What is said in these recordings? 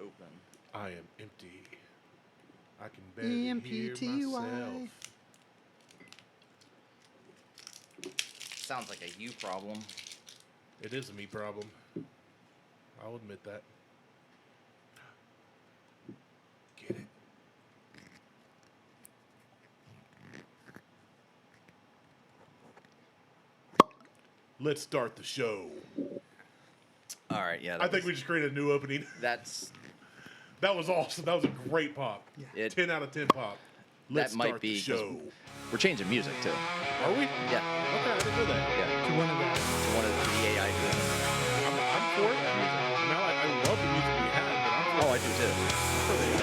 open. I am empty. I can barely hear myself. Sounds like a you problem. It is a me problem. I'll admit that. Get it. Let's start the show. All right, yeah. I think we just created a new opening. That was awesome. That was a great pop. Yeah. 10 out of 10 pop. Let's might start be the show. We're changing music too. Are we? Yeah. Okay, I didn't know that. Yeah. To one of those. One of the AI doing. I'm for it. I love the music we had, but I'm for Oh, I do too.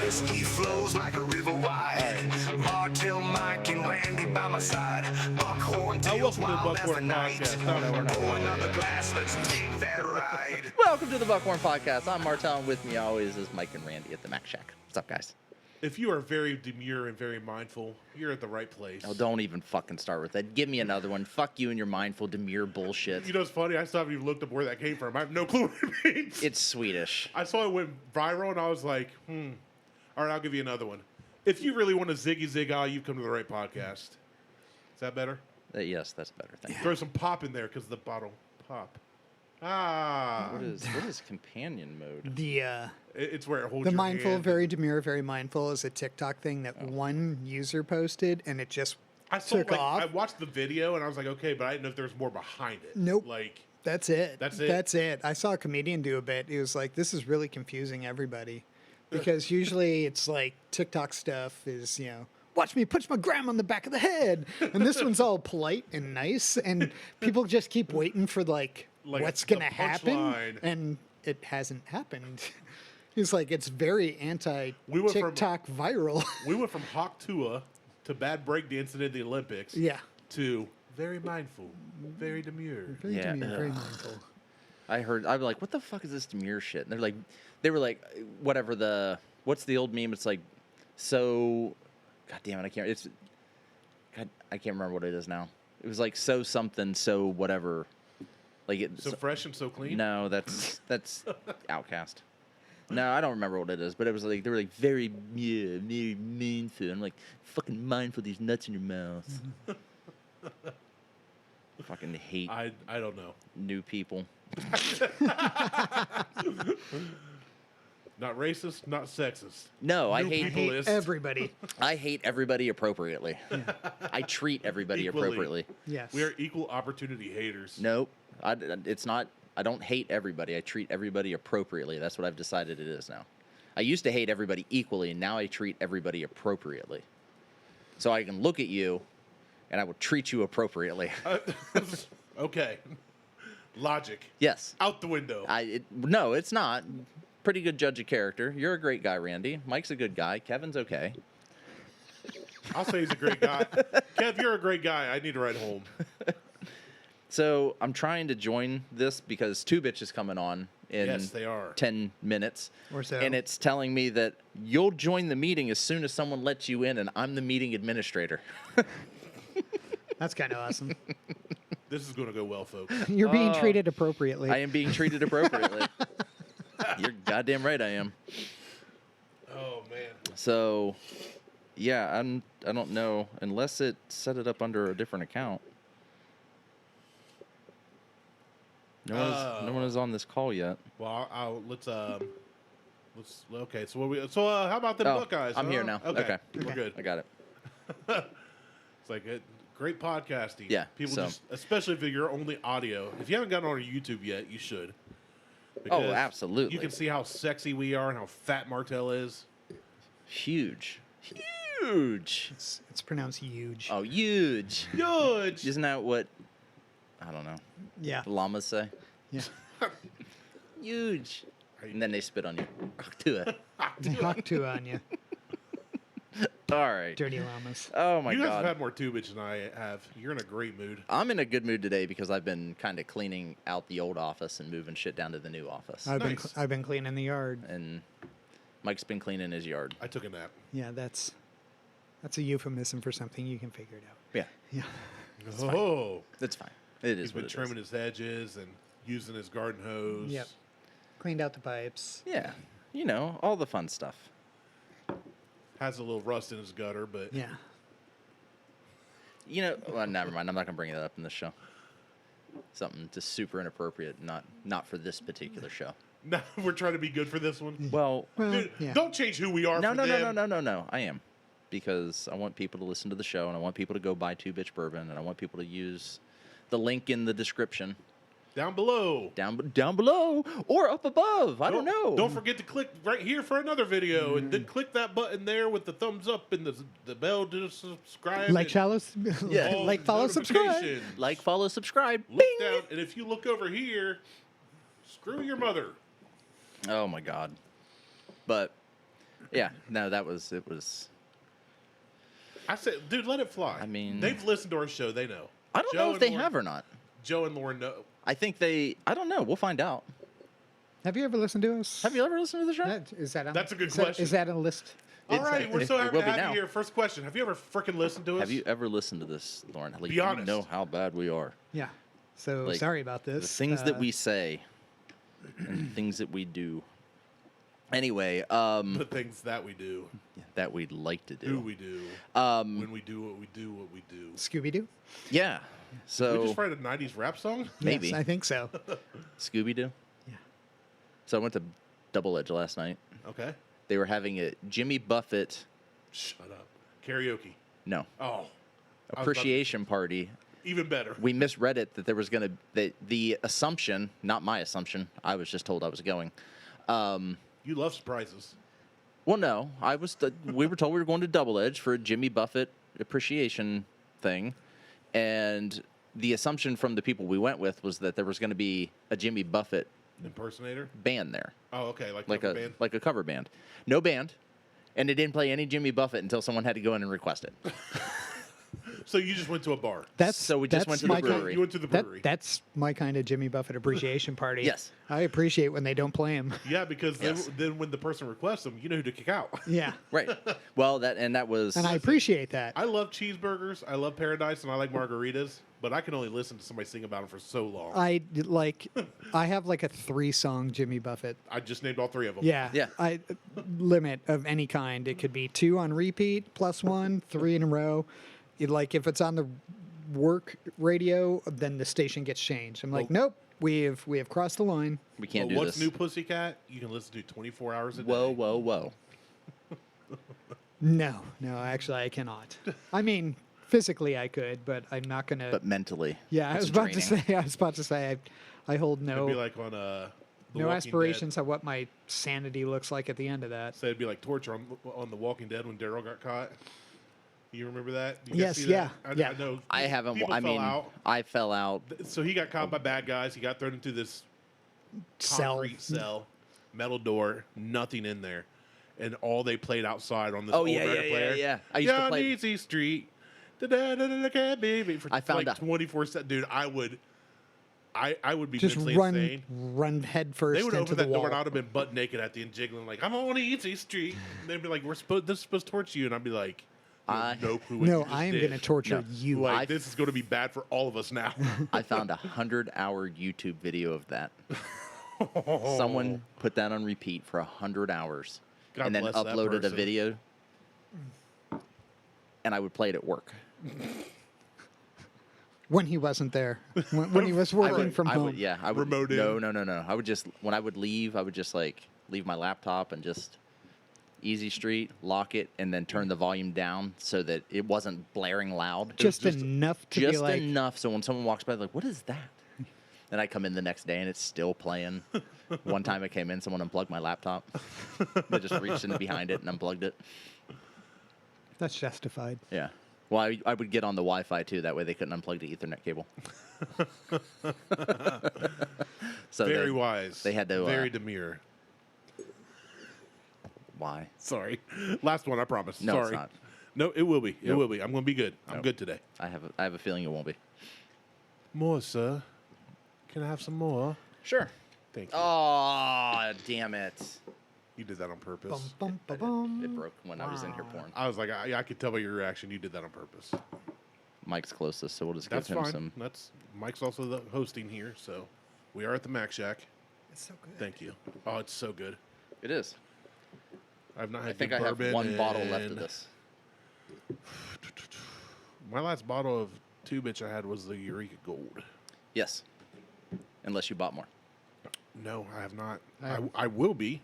Whiskey flows like a river wide. Martelle, Mike, and Randy by my side. Buckhorn tails wild as the night. Pour another glass, let's take that ride. Welcome to the Buckhorn Podcast. I'm Martelle, and with me always is Mike and Randy at the Mac Shack. What's up, guys? If you are very demure and very mindful, you're at the right place. Oh, don't even fucking start with that. Give me another one. Fuck you and your mindful demure bullshit. You know what's funny? I still haven't even looked up where that came from. I have no clue what it means. It's Swedish. I saw it went viral, and I was like, All right, I'll give you another one. If you really want to ziggy zig you've come to the right podcast. Is that better? Yes, that's better. Thank you. Throw some pop in there because the bottle pop. Ah. What is companion mode? It's where it holds The your mindful, hand. very demure, very mindful is a TikTok thing that one user posted, and it just took off. I watched the video, and I was like, okay, but I didn't know if there was more behind it. Nope. Like, That's it. That's it? That's it. I saw a comedian do a bit. He was like, this is really confusing everybody. Because usually it's like TikTok stuff is, watch me punch my grandma on the back of the head. And this one's all polite and nice. And people just keep waiting for what's going to happen. punchline. And it hasn't happened. He's like, it's very anti-TikTok viral. we went from Hawk Tua to bad breakdancing in the Olympics. Yeah. To very mindful, very demure. Very Yeah. demure, very mindful. I'm like, what the fuck is this demure shit? And they were like, what's the old meme? It's like, so, god damn it, I can't remember what it is now. It was like, so something, so whatever. Like it. So fresh and so clean? No, that's Outcast. No, I don't remember what it is, but it was like, they were like, very mindful. I'm like, fucking mindful, these nuts in your mouth. Fucking hate. I don't know. New people. Not racist, not sexist. No, I New hate people is. Everybody. I hate everybody appropriately. I treat everybody Equally. appropriately. Yes. We are equal opportunity haters. Nope. It's not. I don't hate everybody. I treat everybody appropriately. That's what I've decided it is now. I used to hate everybody equally, and now I treat everybody appropriately. So I can look at you, and I will treat you appropriately. Okay. Logic. Yes. Out the window. No, it's not. Pretty good judge of character. You're a great guy, Randy. Mike's a good guy. Kevin's okay. I'll say he's a great guy. Kev, you're a great guy. I need to ride home. So I'm trying to join this because Two Bitch is coming on in Yes, they are. 10 minutes. Or so. And it's telling me that you'll join the meeting as soon as someone lets you in, and I'm the meeting administrator. That's kind of awesome. This is going to go well, folks. You're being treated appropriately. I am being treated appropriately. You're goddamn right I am. Oh, man. So, yeah, I don't know. Unless it set it up under a different account. No one is on this call yet. Well, let's okay. So how about the Buckeyes? I'm here now. Okay. We're good. I got it. It's like great podcasting. Yeah, People so- just, especially if you're only audio. If you haven't gotten on our YouTube yet, you should. Oh, Because absolutely. You can see how sexy we are and how fat Martelle is. Huge. Huge. It's pronounced huge. Oh, huge. Huge. Isn't that what, I don't know, Yeah. llamas say? Yeah. Huge. And then they spit on you. Do it. Talk to on you. All right. Dirty llamas. Oh, my You guys have God. had more two bitch than I have. You're in a great mood. I'm in a good mood today because I've been kind of cleaning out the old office and moving shit down to the new office. Nice. I've been cleaning the yard. And Mike's been cleaning his yard. I took a nap. Yeah, that's a euphemism for something. You can figure it out. Yeah. Yeah. Oh. That's fine. It is He's been what it trimming is. his hedges and using his garden hose. Yep. Cleaned out the pipes. Yeah. You know, all the fun stuff. Has a little rust in his gutter, but Yeah. You know, well, never mind. I'm not gonna bring that up in this show. Something just super inappropriate, not for this particular show. no, we're trying to be good for this one. Well, Well, Dude, yeah. don't change who we are. no, for no, them. no. I am, because I want people to listen to the show, and I want people to go buy Two Bitch Bourbon, and I want people to use the link in the description Down below. down below or up above. I don't know. Don't forget to click right here for another video, and then click that button there with the thumbs up and the bell to subscribe. Like, and shallow, Yeah. all like, follow, subscribe. notifications. Like, follow, subscribe. Look Bing! down, and if you look over here, screw your mother. Oh my god. But yeah, no, it was. I said, dude, let it fly. I mean- they've listened to our show. They know. I don't Joe know if and they Lauren- have or not. Joe and Lauren know. I think they. I don't know. We'll find out. Have you ever listened to us? Have you ever listened to the show? Is that on, That's a good is question. Is that on a list? All right, we're so it happy will to be have now. you here. First question: have you ever freaking listened to us? Have you ever listened to this, Lauren? Like, Be you honest. know how bad we are. Yeah. So Like, sorry about this. The things that we say and things that we do. Anyway, the things that we do, that we'd like to who do. we do, when we do what we do, what we do. Scooby Doo. Yeah. we So just write a '90s rap song. Maybe. Yes, I think so. Scooby Doo. Yeah. So I went to Double Edge last night. Okay, They were having a Jimmy Buffett, shut up. Karaoke. no, Oh, appreciation party. even better. We misread it that there was going to the assumption, not my assumption. I was just told I was going. You love surprises. Well, no, we were told we were going to Double Edge for a Jimmy Buffett appreciation thing, and the assumption from the people we went with was that there was going to be a Jimmy Buffett Impersonator. band there, Oh, okay, like like cover a band. like a cover band. No band, and they didn't play any Jimmy Buffett until someone had to go in and request it. So you just went to a bar. So we just went to the my brewery. You went to the brewery. That's my kind of Jimmy Buffett appreciation party. Yes. I appreciate when they don't play him. Yeah, because Yes. then when the person requests them, you know who to kick out. Yeah. Right. Well, that was. And I appreciate that. I love cheeseburgers. I love paradise, and I like margaritas. But I can only listen to somebody sing about them for so long. I have like a 3-song Jimmy Buffett. I just named all three of them. Yeah. Yeah. I limit of any kind. It could be 2 on repeat, plus 1, 3 in a row. Like if it's on the work radio, then the station gets changed. I'm like, nope, we have crossed the line. we can't But do what's this. new, Pussycat? You can listen to 24 hours a day. Whoa, whoa, whoa. No, actually I cannot. I mean, physically I could, but I'm not gonna. But mentally. yeah, I it's was about draining. to say, I hold It'd no be like on The no Walking aspirations of what my sanity looks like at the end of that. Dead. So it'd be like torture on The Walking Dead when Daryl got caught. You remember that? You guys Yes, see yeah, that? yeah. I know. I haven't. People I fell mean, out. I fell out. So he got caught by bad guys. He got thrown into this Cell. concrete cell, metal door, nothing in there, and all they played outside on this Oh, old yeah, record yeah, player. yeah. I used to Down play- Easy Street. Da-da-da-da-da, baby. For I found like out- 24/7. Dude, I would be Just mentally insane. run head first They would into open the that wall. door and I'd have been butt naked at the end, jiggling like I'm on Easy Street. And they'd be like, this is supposed to torture you," and I'd be like, "You have no clue what you No, just I am did." going to torture No. you. Like this is going to be bad for all of us now. I found 100-hour YouTube video of that. Someone put that on repeat for 100 hours, God and then bless that uploaded a person. video. And I would play it at work. When he wasn't there, when he was working from I home. would, yeah, I would. Remote in. No. I would just when I would leave, I would just like leave my laptop and just Easy Street, lock it, and then turn the volume down so that it wasn't blaring loud. Just enough to be Just like, enough so when someone walks by, they're like, "What is that?" Then I come in the next day and it's still playing. One time I came in, someone unplugged my laptop. They just reached in behind it and unplugged it. that's justified. Yeah. Well, I would get on the Wi-Fi too. That way they couldn't unplug the Ethernet cable. So Very wise. they had to, Very demure. Why? Sorry. Last one, I promise. No, it's Sorry. not. No, it will be. It Nope. will be. I'm going to be good. I'm Nope. good today. I have a feeling it won't be. More, sir. Can I have some more? Sure. Thank you. Oh, damn it! You did that on purpose. Bum, bum, ba, bum. It broke when I was in here pouring. I was like, I could tell by your reaction, you did that on purpose. Mike's closest, so we'll just That's give him fine. some. That's Mike's also the hosting here, so we are at the Mac Shack. It's so good. Thank you. Oh, it's so good. It is. I've not had I think good I have bourbon one bottle left in- of this. My last bottle of Two Bitch I had was the Eureka Gold. Yes. Unless you bought more. No, I have not. I- I will be.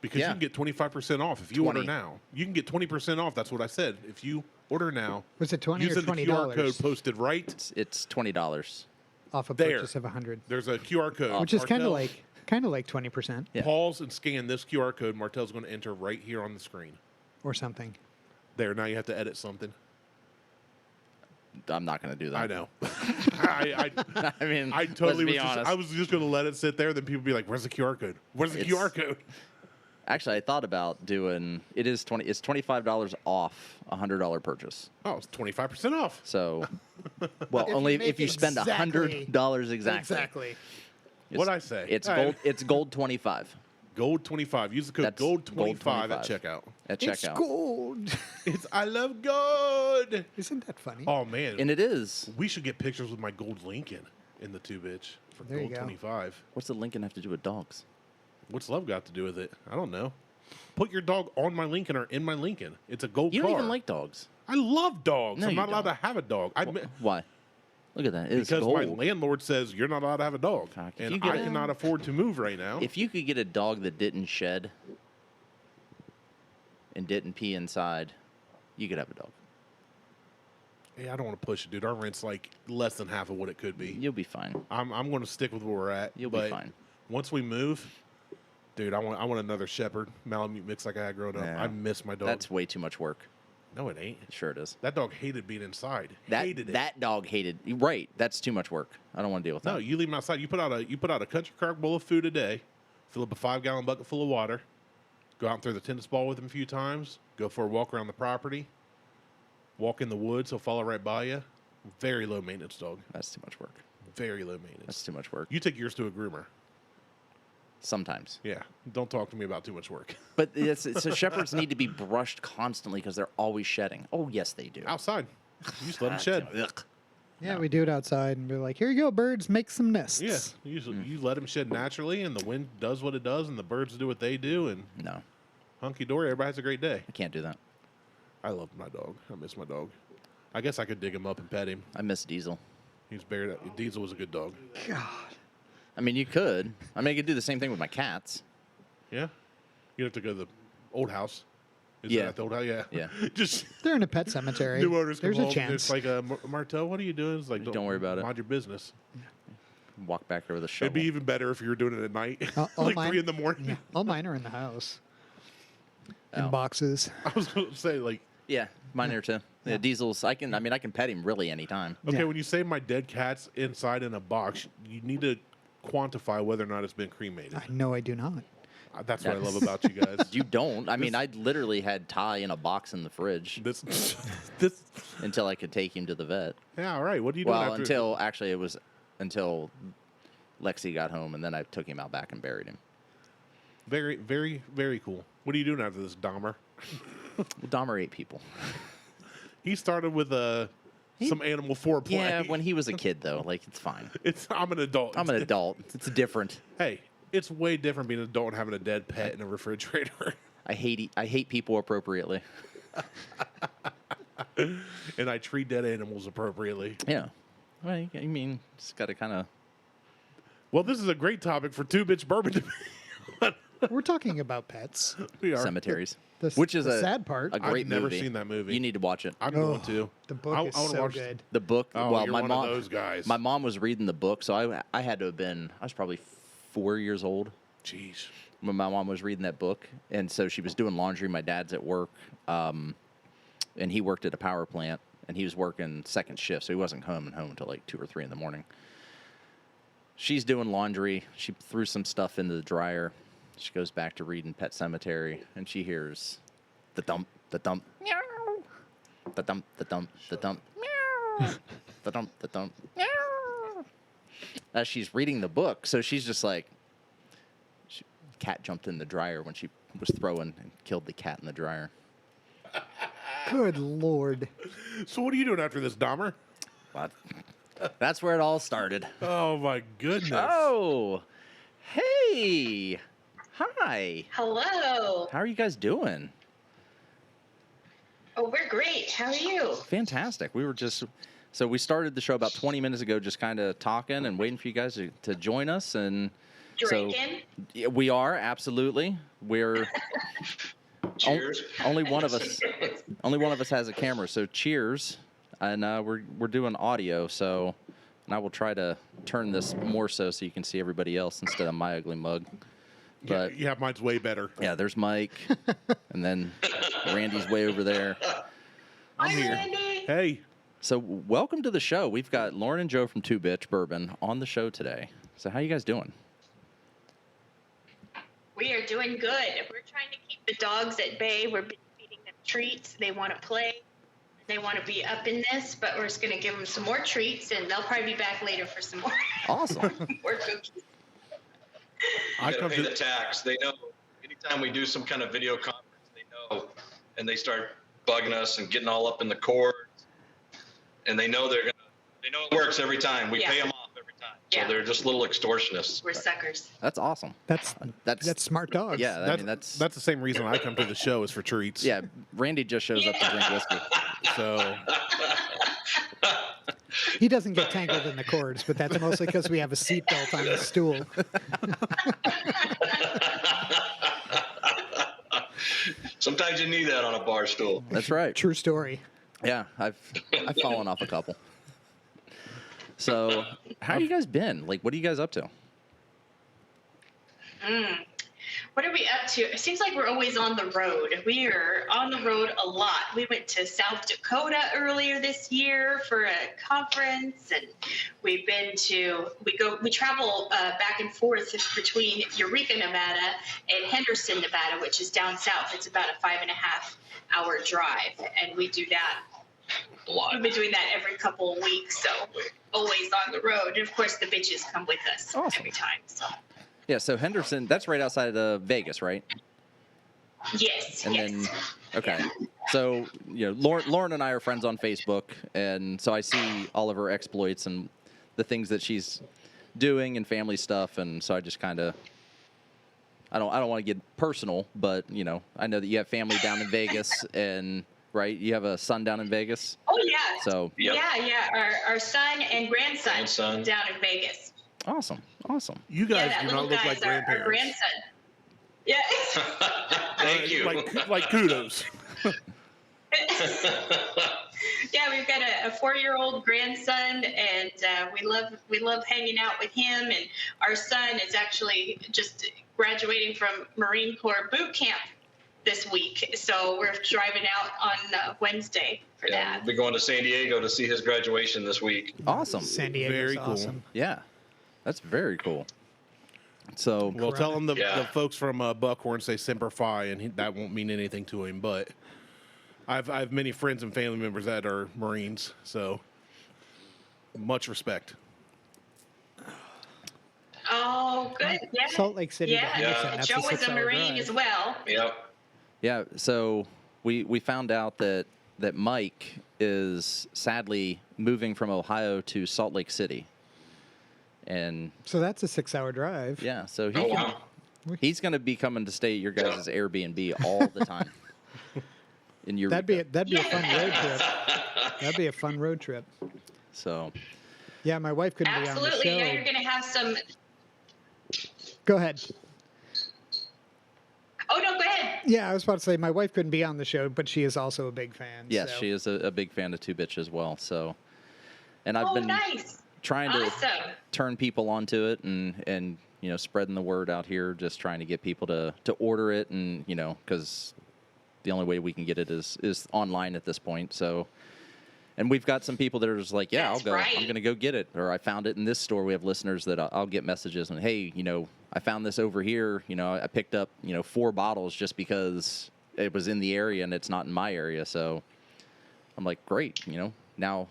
Because Yeah. you can get 25% off if you 20. order now. You can get 20% off. That's what I said. If you order now, Was it 20 or using the QR $20? code posted right It's $20. Off a there. purchase of 100, There's a QR code. which is kind of Martelle, like 20% Yeah. Pause and scan this QR code. Martelle's going to enter right here on the screen. or something. There. Now you have to edit something. I'm not going to do that. I know. I I mean, I totally let's be was. honest. I was just going to let it sit there. Then people be like, "Where's the QR code? Where's the QR code?" Actually, I thought about doing. It's $25 off a $100 purchase. Oh, it's 25% off. So, well, If you only make if you spend exactly- $100 exactly. Exactly. It's- What'd I say? It's All right. gold. It's gold 25 Gold 25. Use the code That's Gold gold 25 at 25. checkout. at It's checkout. gold. It's I love gold. Isn't that funny? Oh man, And it is. we should get pictures with my gold Lincoln in the Two Bitch for There you Gold go. 25. What's the Lincoln have to do with dogs? What's love got to do with it? I don't know. Put your dog on my Lincoln or in my Lincoln. It's a gold You car. don't even like dogs. I love dogs. No, I'm you not allowed don't. to have a dog. Why? Look at that. It's Because my gold. landlord says you're not allowed to have a dog, Fuck, if and you get I a- cannot afford to move right now. If you could get a dog that didn't shed and didn't pee inside, you could have a dog. Hey, I don't want to push it, dude. Our rent's like less than half of what it could be. You'll be fine. I'm going to stick with where we're at. You'll be but fine. Once we move, dude, I want another Shepherd Malamute mix like I had growing up. Yeah. I miss my dog. That's way too much work. No, it ain't. Sure it is. That dog hated being inside. Hated it. That dog hated. Right. That's too much work. I don't want to deal with that. No, you leave him outside. You put out a country crock bowl of food a day, fill up a 5-gallon bucket full of water, go out and throw the tennis ball with him a few times, go for a walk around the property, walk in the woods. He'll follow right by you. Very low maintenance dog. That's too much work. Very low maintenance. That's too much work. You take yours to a groomer. Sometimes. Yeah. Don't talk to me about too much work. But so shepherds need to be brushed constantly because they're always shedding. Oh, yes, they do. Outside. You just let them shed. Ugh. Yeah, we do it outside and we're like, here you go, birds, make some nests. Yeah. You let them shed naturally, and the wind does what it does, and the birds do what they do, and No, hunky dory. Everybody has a great day. I can't do that. I love my dog. I miss my dog. I guess I could dig him up and pet him. I miss Diesel. He's buried. Diesel was a good dog. God. I mean, you could. I mean, I could do the same thing with my cats. Yeah. You'd have to go to the old house. Is Yeah. that at the old house? Yeah. Yeah. Just They're in a pet cemetery. new owners come There's home. a chance. It's like, Martelle, what are you doing? It's like, Don't worry about it. Mind your business. Walk back there with a shovel. It'd be even better if you were doing it at night, All like mine- 3 in the morning. Yeah, all mine are in the house. Oh. In boxes. I was going to say, like, Yeah, mine are too. Yeah, Diesel's. I can pet him really anytime. okay, Yeah. when you say my dead cat's inside in a box, you need to quantify whether or not it's been cremated. No, I do not. That's what I That's- love about you guys. You don't. I mean, I literally had Ty in a box in the fridge this, until I could take him to the vet. yeah, all right. What are you doing Well, after? it was until Lexi got home, and then I took him out back and buried him. Very, very, very cool. What are you doing after this, Dahmer? Well, Dahmer ate people. He started with some animal foreplay. Yeah, when he was a kid, though, like it's fine. I'm an adult. I'm an adult. It's different. Hey, it's way different being an adult and having a dead pet in a refrigerator. I hate people appropriately. And I treat dead animals appropriately. Yeah. Well, I mean, just got to kind of. Well, this is a great topic for Two Bitch Bourbon. We're talking about pets. We are. Cemeteries, The- which is the a sad part. A great I've never movie. seen that movie. You need to watch it. I'm Oh, going to. The book is wanna so watch good. The book. Oh, well, you're my one of mom. those guys. My mom was reading the book, so I had to have been. I was probably 4 years old Jeez. when my mom was reading that book, and so she was doing laundry. My dad's at work, and he worked at a power plant, and he was working second shift, so he wasn't home until like 2 or 3 in the morning. She's doing laundry. She threw some stuff into the dryer. She goes back to reading Pet Cemetery, and she hears the dump, the dump, meow, the dump, the dump, the dump, meow, the dump, the dump, meow. As she's reading the book, so she's just like, cat jumped in the dryer when she was throwing and killed the cat in the dryer. Good Lord. So what are you doing after this, Dahmer? But that's where it all started. Oh, my goodness. Oh, hey. Hi. Hello. How are you guys doing? Oh, we're great. How are you? Fantastic. So we started the show about 20 minutes ago, just kind of talking and waiting for you guys to join us. And Drinking? So we are, absolutely. We're Cheers. only one of us has a camera. So cheers. And we're doing audio. So, and I will try to turn this more so you can see everybody else instead of my ugly mug. But yeah, mine's way better. yeah, there's Mike, and then Randy's way over there. I'm Hi, here. Randy. Hey. So welcome to the show. We've got Lauren and Joe from Two Bitch Bourbon on the show today. So how you guys doing? We are doing good. We're trying to keep the dogs at bay. We're feeding them treats. They want to play. They want to be up in this, but we're just going to give them some more treats, and they'll probably be back later for some more. Awesome. more cookies. I You come gotta pay to the tax. They know anytime we do some kind of video conference, they know, and they start bugging us and getting all up in the cords, and they know they know it works every time. We pay them off every time. So Yeah. they're just little extortionists. We're suckers. That's awesome. That's That's smart dogs. yeah. I mean, that's the same reason I come to the show is for treats. yeah. Randy just shows up to drink whiskey. So He doesn't get tangled in the cords, but that's mostly because we have a seatbelt on the stool. Sometimes you need that on a bar stool. That's right. True story. Yeah, I've fallen off a couple. So how you guys been? Like, what are you guys up to? What are we up to? It seems like we're always on the road. We are on the road a lot. We went to South Dakota earlier this year for a conference, and we travel back and forth between Eureka, Nevada, and Henderson, Nevada, which is down south. It's about a 5.5-hour drive, and we do that. We've been doing that every couple of weeks, so always on the road. And of course, the bitches come with us every time. So. Yeah, so Henderson, that's right outside of Vegas, right? Yes. And then, okay. So, you know, Lauren and I are friends on Facebook, and so I see all of her exploits and the things that she's doing and family stuff, and so I just kind of, I don't want to get personal, but, you know, I know that you have family down in Vegas, and, right, you have a son down in Vegas? Oh, yeah. So, Yep. Yeah. Our son and grandson down in Vegas. Awesome. you guys that do little not look guy's like grandparents. our grandson. Yeah. Thank you. Like kudos. Yeah, we've got a 4-year-old grandson, and we love hanging out with him. And our son is actually just graduating from Marine Corps boot camp this week, so we're driving out on Wednesday for that. We'll be going to San Diego to see his graduation this week. Awesome. San Diego's Very cool. awesome. Yeah, that's very cool. So, Well, tell him the Yeah. folks from Buckhorn say Semper Fi, and that won't mean anything to him. But I have many friends and family members that are Marines, so much respect. Oh, good. Yeah. Salt Lake City to Yeah. Henderson, that's Joe a is a 6-hour Marine drive. as well. Yep. yeah, so we found out that Mike is sadly moving from Ohio to Salt Lake City. And So that's a 6-hour drive. yeah, so Oh, wow. he's going to be coming to stay at your guys' Airbnb all the time. In your That'd be a fun road trip. That'd be a fun road trip. so Yeah, my wife couldn't be on the Absolutely. show. Yeah, you're going to have some. Go ahead. Oh, no, go ahead. Yeah, I was about to say my wife couldn't be on the show, but she is also a big fan. yes, so. she is a big fan of Two Bitch as well. So, and I've Oh, been nice. trying to Awesome. turn people onto it and you know, spreading the word out here, just trying to get people to order it, and you know, because the only way we can get it is online at this point. So, and we've got some people that are just like, yeah, That's I'll go. right. I'm going to go get it, or I found it in this store. We have listeners that I'll get messages and, hey, you know, I found this over here. You know, I picked up 4 bottles just because it was in the area and it's not in my area. So I'm like, great. You know, now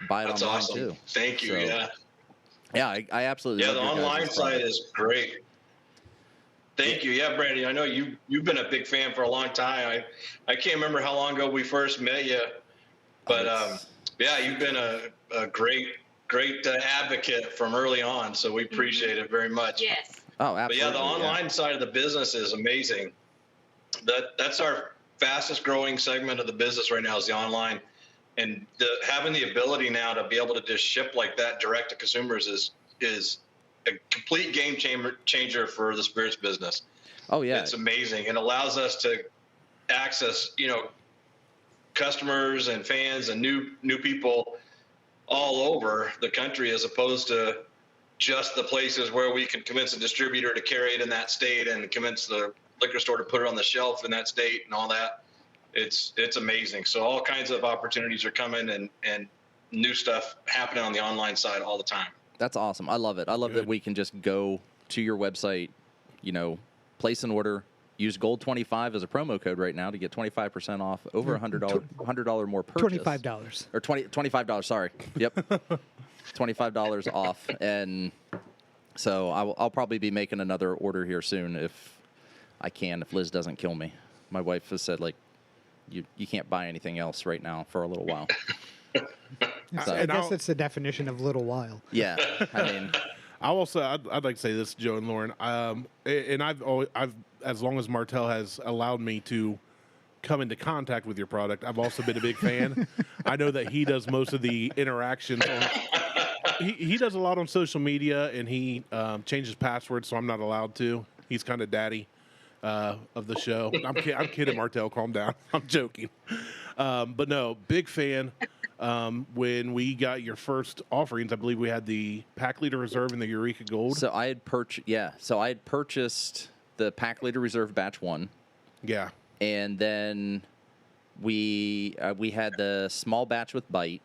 buy it That's online awesome. too. Thank you. So, Yeah. Yeah, I absolutely. Yeah, love the your online guys' site product. is great. Thank you. Yeah, Brandy, I know you've been a big fan for a long time. I can't remember how long ago we first met you, but yeah, you've been a great advocate from early on, so we appreciate it very much. Yes. Oh, But absolutely. yeah, the online side of the business is amazing. That's our fastest growing segment of the business right now is the online, and having the ability now to be able to just ship like that direct to consumers is a complete game changer for the spirits business. Oh yeah, It's amazing. It allows us to access, customers and fans and new people all over the country, as opposed to just the places where we can convince a distributor to carry it in that state and convince the liquor store to put it on the shelf in that state and all that. It's amazing. So all kinds of opportunities are coming and new stuff happening on the online side all the time. that's awesome. I love it. I love that we can just go to your website, place an order, use Gold 25 as a promo code right now to get 25% off over $100 more purchase. $25. Or $25. Sorry. Yep. $25 off, and so I'll probably be making another order here soon if I can. If Liz doesn't kill me, my wife has said you can't buy anything else right now for a little while. So, I guess that's the definition of little while. yeah, I mean, I'd like to say this, Joe and Lauren. And I've as long as Martelle has allowed me to come into contact with your product, I've also been a big fan. I know that he does most of the interactions. He does a lot on social media, and he changes passwords, so I'm not allowed to. He's kind of daddy of the show. I'm kidding, Martelle. Calm down. I'm joking. But no, big fan. When we got your first offerings, I believe we had the Pack Leader Reserve and the Eureka Gold. so I had purchased the Pack Leader Reserve Batch 1. Yeah. And then we had the small batch with bite,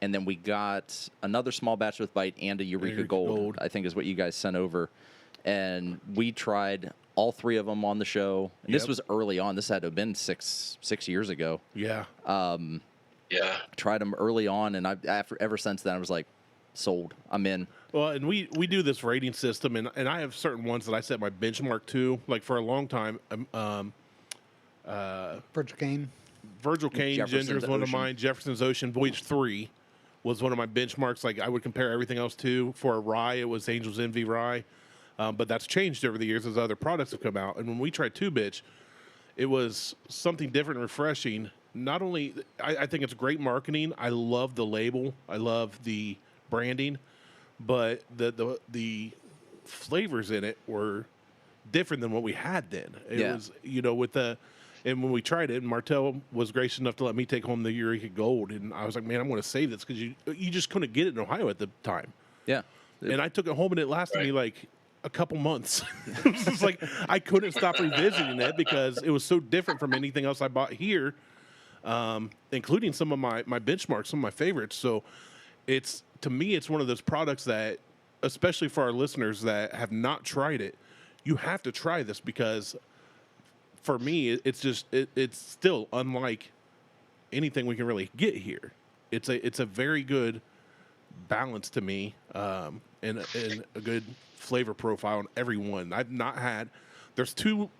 and then we got another small batch with bite and a Eureka Gold, I think is what you guys sent over. And we tried all three of them on the show. And this was early on. This had to have been six years ago. Yeah. Yeah. Tried them early on, and ever since then I was like, sold. I'm in. Well, and we do this rating system, and I have certain ones that I set my benchmark to. Like for a long time, Virgil Cane. Virgil Cane Jefferson's Ginger is one of Ocean. mine. Jefferson's Ocean Voyage 3 was one of my benchmarks. Like I would compare everything else to. For a rye, it was Angel's Envy rye. But that's changed over the years as other products have come out. And when we tried Two Bitch, it was something different and refreshing. Not only, I think it's great marketing. I love the label. I love the branding. But the flavors in it were different than what we had then. It was, and when we tried it, Martelle was gracious enough to let me take home the Eureka Gold. And I was like, man, I'm going to save this because you just couldn't get it in Ohio at the time. Yeah. And I took it home, and it lasted me like a couple months. It was just like I couldn't stop revisiting it because it was so different from anything else I bought here, including some of my benchmarks, some of my favorites. So to me, it's one of those products that, especially for our listeners that have not tried it, you have to try this because for me, it's still unlike anything we can really get here. It's a very good balance to me, and a good flavor profile on every one. I've not had. There's two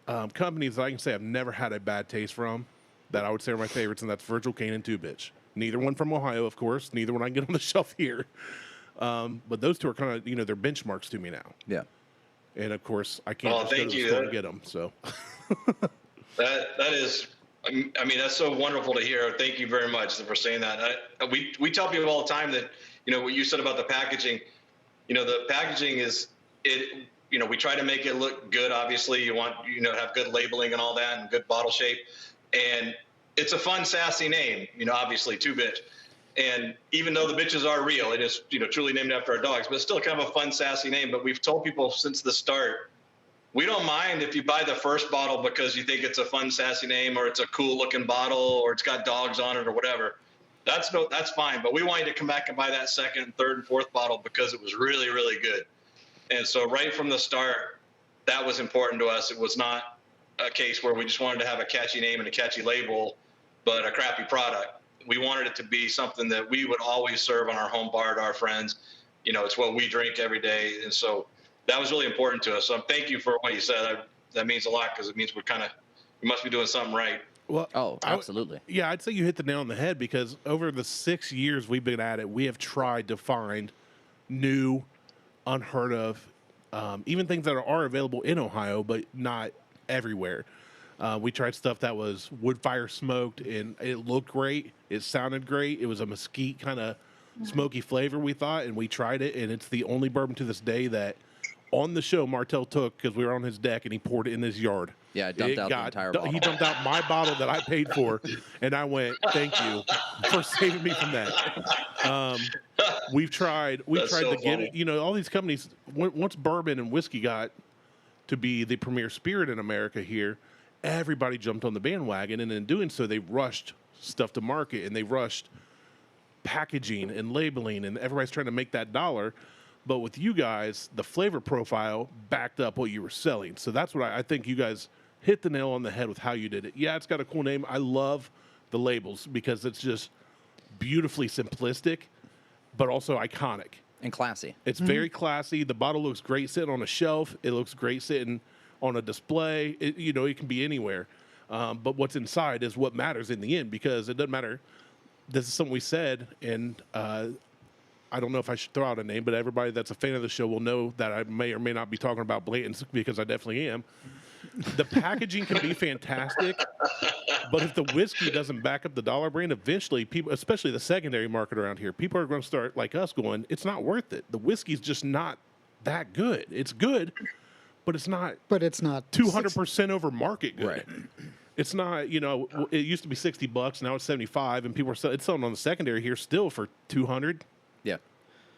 companies that I can say I've never had a bad taste from that I would say are my favorites, and that's Virgil Cane and Two Bitch. Neither one from Ohio, of course. Neither one I can get on the shelf here. But those two are kind of, they're benchmarks to me now. Yeah. And of course, I can't just go to the store and get them. So that is, I mean, that's so wonderful to hear. Thank you very much for saying that. We tell people all the time that, what you said about the packaging, the packaging is we try to make it look good. Obviously you want, to have good labeling and all that and good bottle shape. And it's a fun, sassy name, obviously Two Bitch. And even though the bitches are real, it is, truly named after our dogs, but it's still kind of a fun, sassy name. But we've told people since the start, we don't mind if you buy the first bottle because you think it's a fun, sassy name, or it's a cool looking bottle, or it's got dogs on it or whatever. That's fine. But we want you to come back and buy that second, third, and fourth bottle because it was really, really good. And so right from the start, that was important to us. It was not a case where we just wanted to have a catchy name and a catchy label, but a crappy product. We wanted it to be something that we would always serve on our home bar to our friends. It's what we drink every day. And so that was really important to us. So thank you for what you said. That means a lot because it means we must be doing something right. Well, Absolutely. I'd say you hit the nail on the head because over the 6 years we've been at it, we have tried to find new, unheard of. Even things that are available in Ohio, but not everywhere. We tried stuff that was wood fire smoked, and it looked great. It sounded great. It was a mesquite kind of smoky flavor, we thought, and we tried it, and it's the only bourbon to this day that on the show Martelle took, because we were on his deck, and he poured it in his yard. Yeah, I dumped out the entire bottle. He dumped out my bottle that I paid for, and I went, thank you for saving me from that. We tried to get it. You know, all these companies, once bourbon and whiskey got to be the premier spirit in America here, everybody jumped on the bandwagon, and in doing so, they rushed stuff to market, and they rushed packaging and labeling, and everybody's trying to make that dollar. But with you guys, the flavor profile backed up what you were selling. So that's what I think you guys hit the nail on the head with how you did it. Yeah, it's got a cool name. I love the labels because it's just beautifully simplistic, but also iconic. And classy. It's very classy. The bottle looks great sitting on a shelf. It looks great sitting on a display. It can be anywhere. But what's inside is what matters in the end, because it doesn't matter. This is something we said, and I don't know if I should throw out a name, but everybody that's a fan of the show will know that I may or may not be talking about Blanton's, because I definitely am. The packaging can be fantastic, but if the whiskey doesn't back up the dollar brand, eventually people, especially the secondary market around here, people are going to start, like us, going, it's not worth it. The whiskey's just not that good. It's good, but it's not. But it's not 200% over market good. Right. It's not, it used to be $60, now it's 75, and people are it's selling on the secondary here still for 200. Yeah.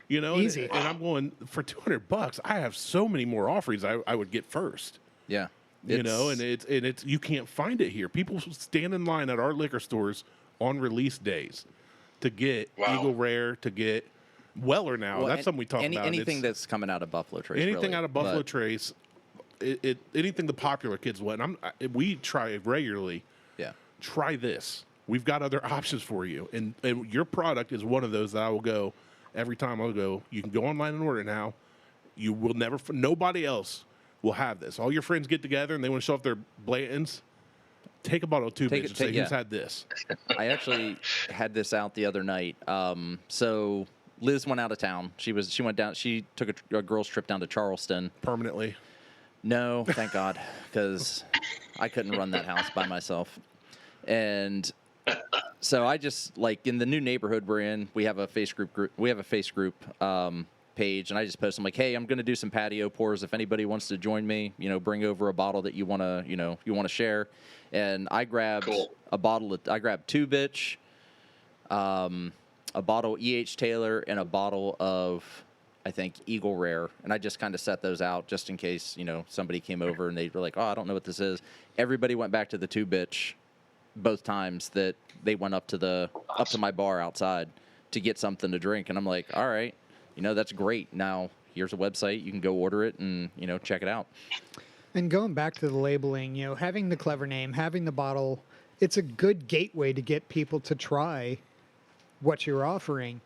Easy. And I'm going, for $200, I have so many more offerings I would get first. Yeah. And it's you can't find it here. People stand in line at our liquor stores on release days to get Eagle Rare, to get Weller now. That's something we talk about. Anything that's coming out of Buffalo Trace. Anything out of Buffalo Trace. Anything the popular kids want. We try regularly. Yeah. Try this. We've got other options for you, and your product is one of those that I will go every time. I'll go. You can go online and order it now. You will never. Nobody else will have this. All your friends get together and they want to show off their Blantons. Take a bottle of Two Bitch and say, who's had this? I actually had this out the other night. So Liz went out of town. She went down. She took a girls' trip down to Charleston. Permanently. No, thank God, because I couldn't run that house by myself. And so I just, like, in the new neighborhood we're in, we have a Facebook group page, and I just post, I'm like, hey, I'm going to do some patio pours. If anybody wants to join me, bring over a bottle that you want to share. And I grabbed a bottle I grabbed Two Bitch, a bottle E.H. Taylor, and a bottle of, I think, Eagle Rare. And I just kind of set those out just in case, somebody came over and they were like, oh, I don't know what this is. Everybody went back to the Two Bitch both times that they went up to my bar outside to get something to drink. And I'm like, all right, that's great. Now here's a website. You can go order it and, check it out. And going back to the labeling, having the clever name, having the bottle, it's a good gateway to get people to try what you're offering.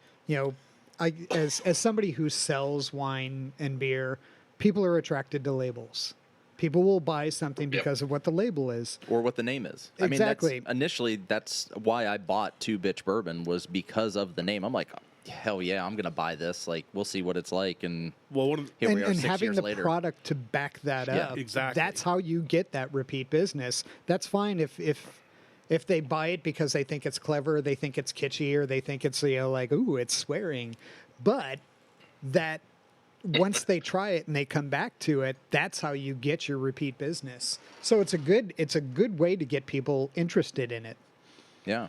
As somebody who sells wine and beer, people are attracted to labels. People will buy something because of what the label is. Or what the name is. Exactly. I mean, that's why I bought Two Bitch Bourbon, was because of the name. I'm like, hell yeah, I'm going to buy this. Like, we'll see what it's like. And here we are 6 years later. And having the product to back that up. Exactly. That's how you get that repeat business. That's fine if they buy it because they think it's clever, they think it's kitschy, or they think it's, like, ooh, it's swearing. But that once they try it and they come back to it, that's how you get your repeat business. So it's a good way to get people interested in it. Yeah.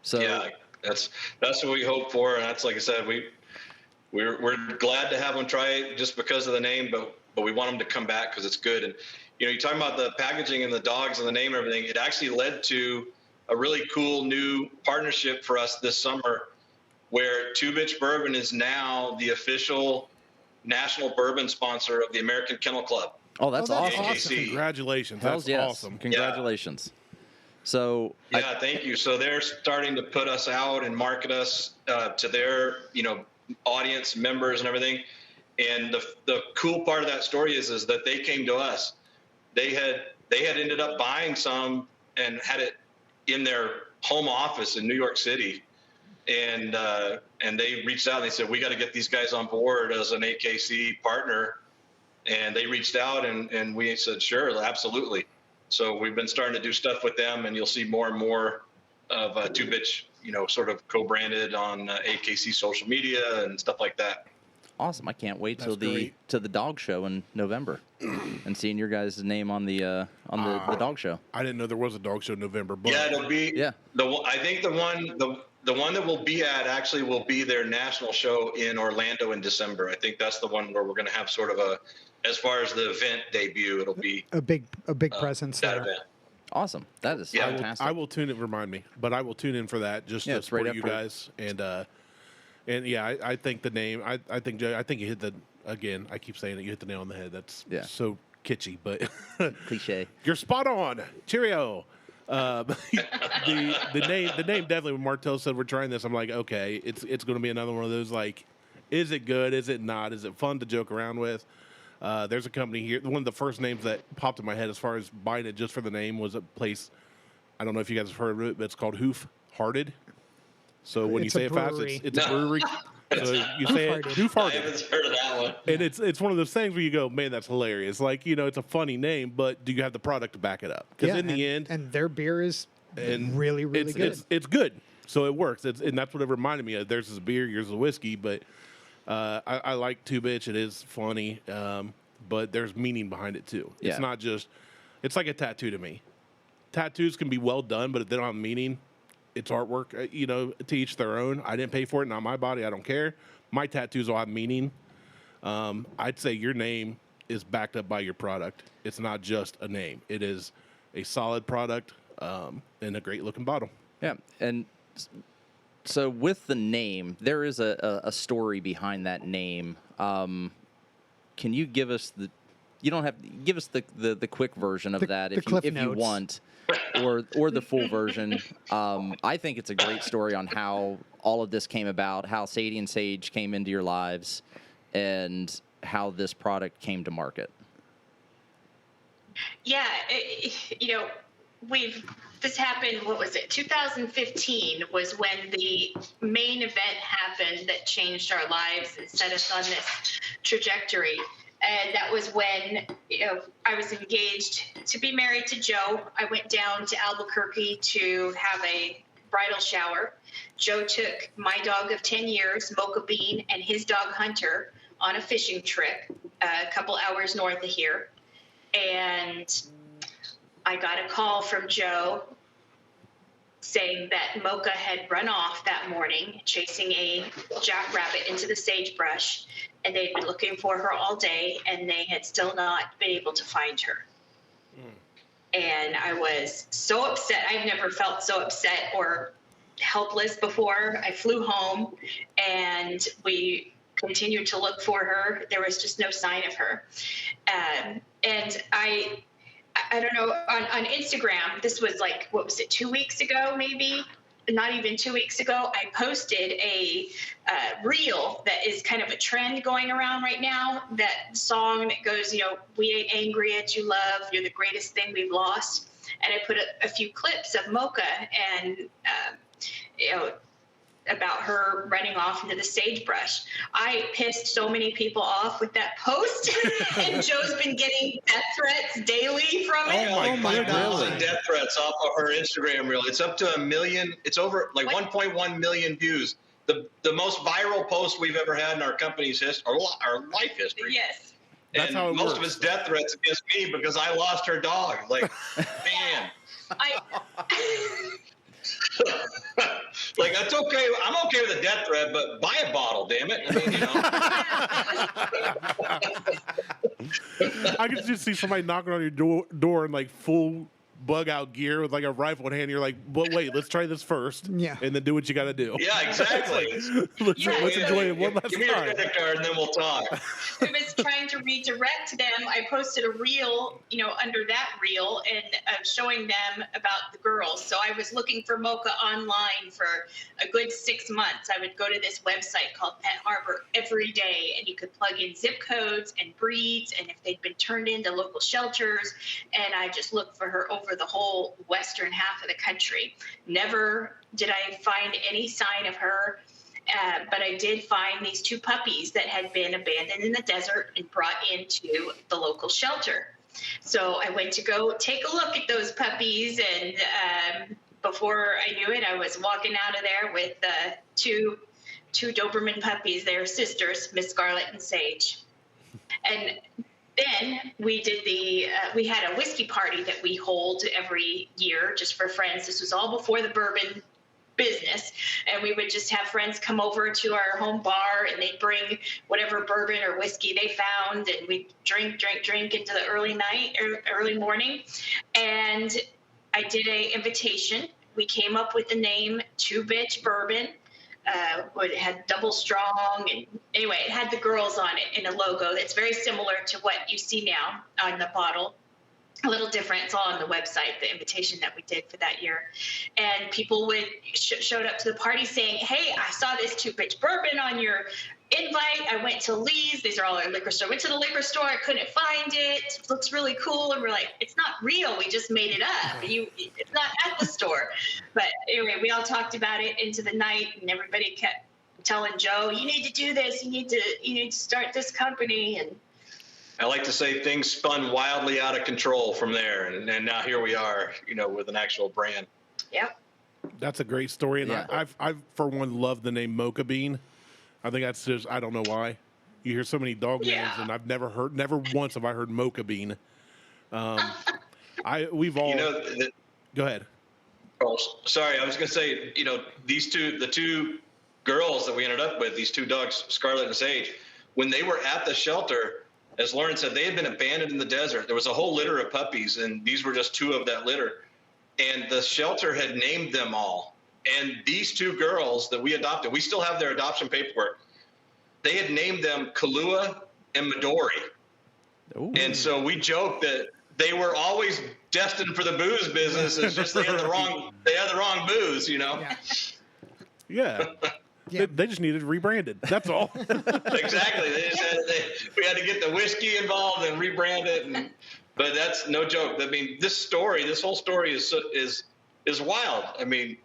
So yeah, that's what we hope for, and that's, like I said, we're glad to have them try it just because of the name, but we want them to come back because it's good. And you're talking about the packaging and the dogs and the name and everything. It actually led to a really cool new partnership for us this summer, where Two Bitch Bourbon is now the official national bourbon sponsor of the American Kennel Club. Oh, that's awesome. Congratulations. That's yes. Awesome. Congratulations. Yeah. So thank you. So they're starting to put us out and market us to their, audience members and everything. And the cool part of that story is that they came to us. They had ended up buying some and had it in their home office in New York City. and they reached out and they said, we got to get these guys on board as an AKC partner. And they reached out and we said, sure, absolutely. So we've been starting to do stuff with them, and you'll see more and more of Two Bitch, sort of co-branded on AKC social media and stuff like that. Awesome! I can't wait till great. the dog show in November, and seeing your guys' name on the dog show. I didn't know there was a dog show in November. But Yeah, it'll be. Yeah. I think the one that we'll be at actually will be their national show in Orlando in December. I think that's the one where we're going to have sort of as far as the event debut, it'll be a big presence that there. event. Awesome! That is fantastic. I will tune in. Remind me, but I will tune in for that just to it's right support up you for- guys. And yeah, I think the name. I think Joe. I think you hit the. Again, I keep saying it. You hit the nail on the head. That's so kitschy, but Cliche. you're spot on. Cheerio. The name definitely. When Martelle said we're trying this, I'm like, okay, it's going to be another one of those. Like, is it good? Is it not? Is it fun to joke around with? There's a company here. One of the first names that popped in my head as far as buying it just for the name was a place. I don't know if you guys have heard of it, but it's called Hoof Hearted. So when It's you a say it fast, brewery. it's a brewery. So you say it Hoof I Hearted. haven't heard of that one. And it's one of those things where you go, man, that's hilarious. Like, it's a funny name, but do you have the product to back it up? Because in the end, and their beer is and really, really good. It's good, so it works. And that's what it reminded me of. Theirs is a beer, yours is a whiskey. But I like Two Bitch. It is funny, but there's meaning behind it too. Yeah. It's not just. It's like a tattoo to me. Tattoos can be well done, but if they don't have meaning, it's artwork. To each their own. I didn't pay for it, not my body. I don't care. My tattoos will have meaning. I'd say your name is backed up by your product. It's not just a name. It is a solid product and a great looking bottle. Yeah, and so with the name, there is a story behind that name. Can you give us you don't have give us the quick version of that if Cliff you Notes. want, or the full version. I think it's a great story on how all of this came about, how Sadie and Sage came into your lives, and how this product came to market. Yeah, this happened, what was it, 2015 was when the main event happened that changed our lives and set us on this trajectory. And that was when I was engaged to be married to Joe. I went down to Albuquerque to have a bridal shower. Joe took my dog of 10 years, Mocha Bean, and his dog Hunter on a fishing trip a couple hours north of here. And I got a call from Joe saying that Mocha had run off that morning chasing a jackrabbit into the sagebrush, and they'd been looking for her all day, and they had still not been able to find her. And I was so upset. I've never felt so upset or helpless before. I flew home, and we continued to look for her. There was just no sign of her. And I don't know, on Instagram, this was like, what was it, 2 weeks ago, maybe? Not even 2 weeks ago, I posted a reel that is kind of a trend going around right now. That song that goes, we ain't angry at you, love. You're the greatest thing we've lost. And I put a few clips of Mocha and, about her running off into the sagebrush. I pissed so many people off with that post, and Joe's been getting death threats daily from it. Oh my God. Death threats off of her Instagram reel. It's up to 1 million. It's over like 1.1 million views. The most viral post we've ever had in our company's history, our life history. Yes. That's and how it most works. of it's death threats against me because I lost her dog. Like, man. Like, that's okay. I'm okay with a death threat, but buy a bottle, damn it. I could just see somebody knocking on your door in like full bug out gear with like a rifle in hand. You're like, but wait, let's try this first. Yeah. And then do what you got to do. Yeah, exactly. Let's enjoy it one last Give me your time. credit card and then we'll talk. I was trying to redirect them. I posted a reel, under that reel, and showing them about the girls. So I was looking for Mocha online for a good 6 months. I would go to this website called Pet Harbor every day, and you could plug in zip codes and breeds, and if they'd been turned into local shelters. And I just looked for her over over the whole western half of the country. Never did I find any sign of her, but I did find these 2 puppies that had been abandoned in the desert and brought into the local shelter. So I went to go take a look at those puppies, and before I knew it, I was walking out of there with two Doberman puppies. They're sisters, Miss Scarlet and Sage. And then we did we had a whiskey party that we hold every year just for friends. This was all before the bourbon business, and we would just have friends come over to our home bar, and they'd bring whatever bourbon or whiskey they found, and we'd drink into the early night or early morning. And I did a invitation. We came up with the name Two Bitch Bourbon. It had double strong, and anyway, it had the girls on it in a logo that's very similar to what you see now on the bottle. A little different. It's all on the website, the invitation that we did for that year. And people would showed up to the party saying, "Hey, I saw this Two Bitch Bourbon on your invite. I went to Lee's." These are all our liquor store. Went to the liquor store. I couldn't find it. It looks really cool. And we're like, "It's not real. We just made it up. It's not at the store." But anyway, we all talked about it into the night, and everybody kept telling Joe, "You need to do this. You need to start this company." And I like to say things spun wildly out of control from there, and now here we are, with an actual brand. Yep. That's a great story, and Yeah. I for one love the name Mocha Bean. I think that's just, I don't know why. You hear so many dog names, and I've never once have I heard Mocha Bean. We've all. Go ahead. Oh, sorry, I was going to say, the 2 girls that we ended up with, these 2 dogs, Scarlet and Sage, when they were at the shelter, as Lauren said, they had been abandoned in the desert. There was a whole litter of puppies, and these were just 2 of that litter. And the shelter had named them all. And these 2 girls that we adopted, we still have their adoption paperwork. They had named them Kahlua and Midori. Ooh. And so we joked that they were always destined for the booze business. It's just they had the wrong booze, Yeah. Yeah. They just needed rebranded. That's all. Exactly. We had to get the whiskey involved and rebrand it. But that's no joke. I mean, this whole story is wild. I mean,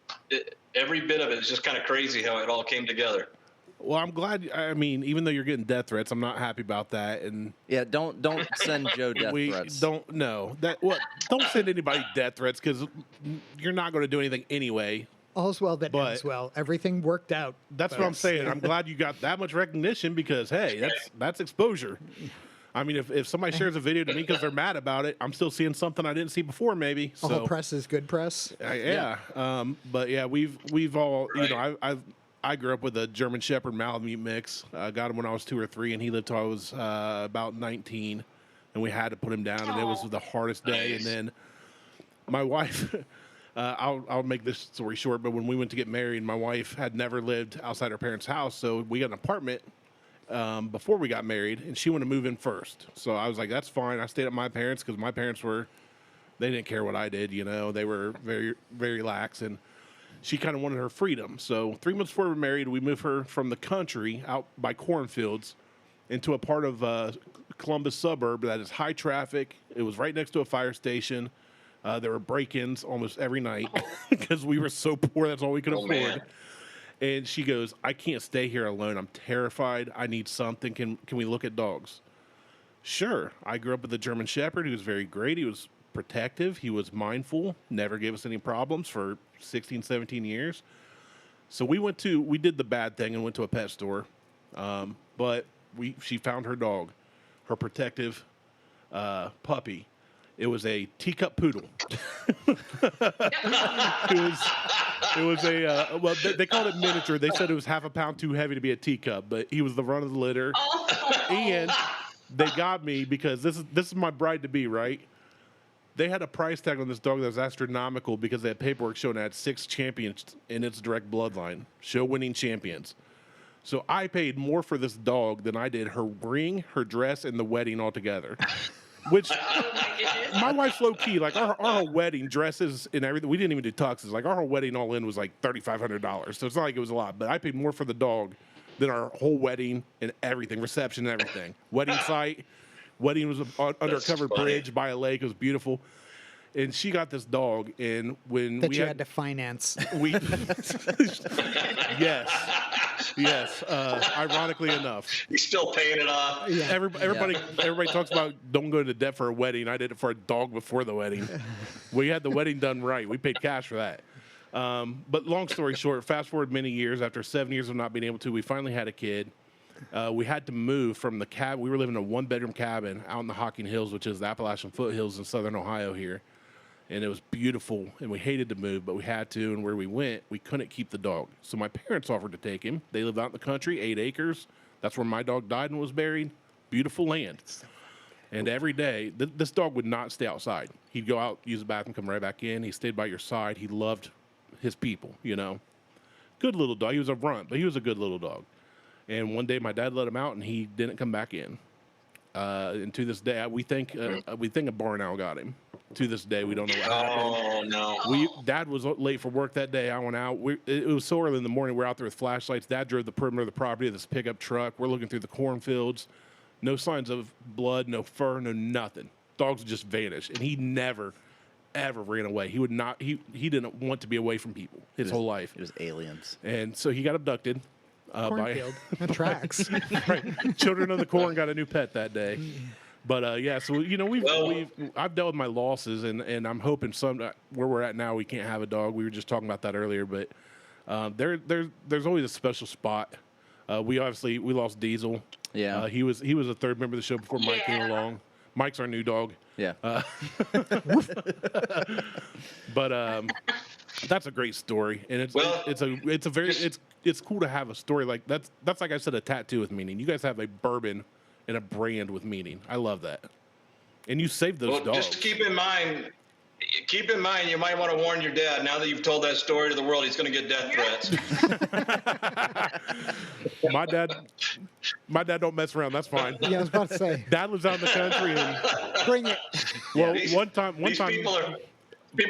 every bit of it is just kind of crazy how it all came together. Well, I'm glad. I mean, even though you're getting death threats, I'm not happy about that. And Yeah, don't send Joe death threats. Don't send anybody death threats, because you're not going to do anything anyway. All's well that ends well. Everything worked out. That's what I'm saying. I'm glad you got that much recognition, because hey, that's exposure. I mean, if somebody shares a video to me because they're mad about it, I'm still seeing something I didn't see before, maybe. All press is good press. Yeah. But yeah, we've all, I grew up with a German Shepherd Malamute mix. Got him when I was 2 or 3, and he lived till I was about 19, and we had to put him down, and it was the hardest day. And then my wife. I'll make this story short, but when we went to get married, my wife had never lived outside her parents' house, so we got an apartment before we got married, and she wanted to move in first. So I was like, that's fine. I stayed at my parents, because my parents they didn't care what I did, They were very, very lax, and she kind of wanted her freedom. So 3 months before we were married, we moved her from the country out by cornfields into a part of Columbus suburb that is high traffic. It was right next to a fire station. There were break-ins almost every night because we were so poor. That's all we could afford. Man. And she goes, "I can't stay here alone. I'm terrified. I need something. Can we look at dogs?" Sure. I grew up with a German Shepherd. He was very great. He was protective. He was mindful. Never gave us any problems for 16, 17 years. So we did the bad thing and went to a pet store. But she found her dog, her protective puppy. It was a teacup poodle. It was a well, they called it miniature. They said it was half a pound too heavy to be a teacup, but he was the run of the litter. And they got me because this is my bride to be, right? They had a price tag on this dog that was astronomical because they had paperwork showing it had 6 champions in its direct bloodline, show-winning champions. So I paid more for this dog than I did her ring, her dress, and the wedding altogether. Which my wife's low key, like our whole wedding dresses and everything. We didn't even do tuxes. Like our whole wedding all in was like $3,500. So it's not like it was a lot, but I paid more for the dog than our whole wedding and everything, reception and everything. Wedding site, wedding was under a covered bridge by a lake. It was beautiful. And she got this dog, and when That we you had to finance. we yes. Ironically enough, You're still paying it off. Yeah. everybody talks about don't go into debt for a wedding. I did it for a dog before the wedding. We had the wedding done right. We paid cash for that. But long story short, fast forward many years, after 7 years of not being able to, we finally had a kid. We had to move from the cabin. We were living in a 1-bedroom cabin out in the Hocking Hills, which is the Appalachian foothills in southern Ohio here. And it was beautiful, and we hated to move, but we had to. And where we went, we couldn't keep the dog. So my parents offered to take him. They lived out in the country, 8 acres. That's where my dog died and was buried. Beautiful land. And every day, this dog would not stay outside. He'd go out, use the bathroom, come right back in. He stayed by your side. He loved his people, you know. Good little dog. He was a runt, but he was a good little dog. And one day, my dad let him out, and he didn't come back in. And to this day, we think a barn owl got him. To this day, we don't know what happened. Oh no! Dad was late for work that day. I went out. It was so early in the morning. We're out there with flashlights. Dad drove the perimeter of the property of this pickup truck. We're looking through the cornfields. No signs of blood, no fur, no nothing. Dogs just vanished, and he never, ever ran away. He would not. He didn't want to be away from people his whole life. It was aliens. And so he got abducted. Cornfield. That tracks. Right. Children of the Corn got a new pet that day. But yeah, so you know I've dealt with my losses, and I'm hoping where we're at now we can't have a dog. We were just talking about that earlier, but there's always a special spot. We lost Diesel. Yeah. He was a third member of the show before Mike came along. Mike's our new dog. Yeah. But that's a great story, and it's cool to have a story like that's like I said, a tattoo with meaning. You guys have a bourbon and a brand with meaning. I love that. And you saved those dogs. Just keep in mind, you might want to warn your dad. Now that you've told that story to the world, he's going to get death threats. My dad don't mess around. That's fine. Yeah, I was about to say. Dad lives out in the country, and Bring it. well, These one time, people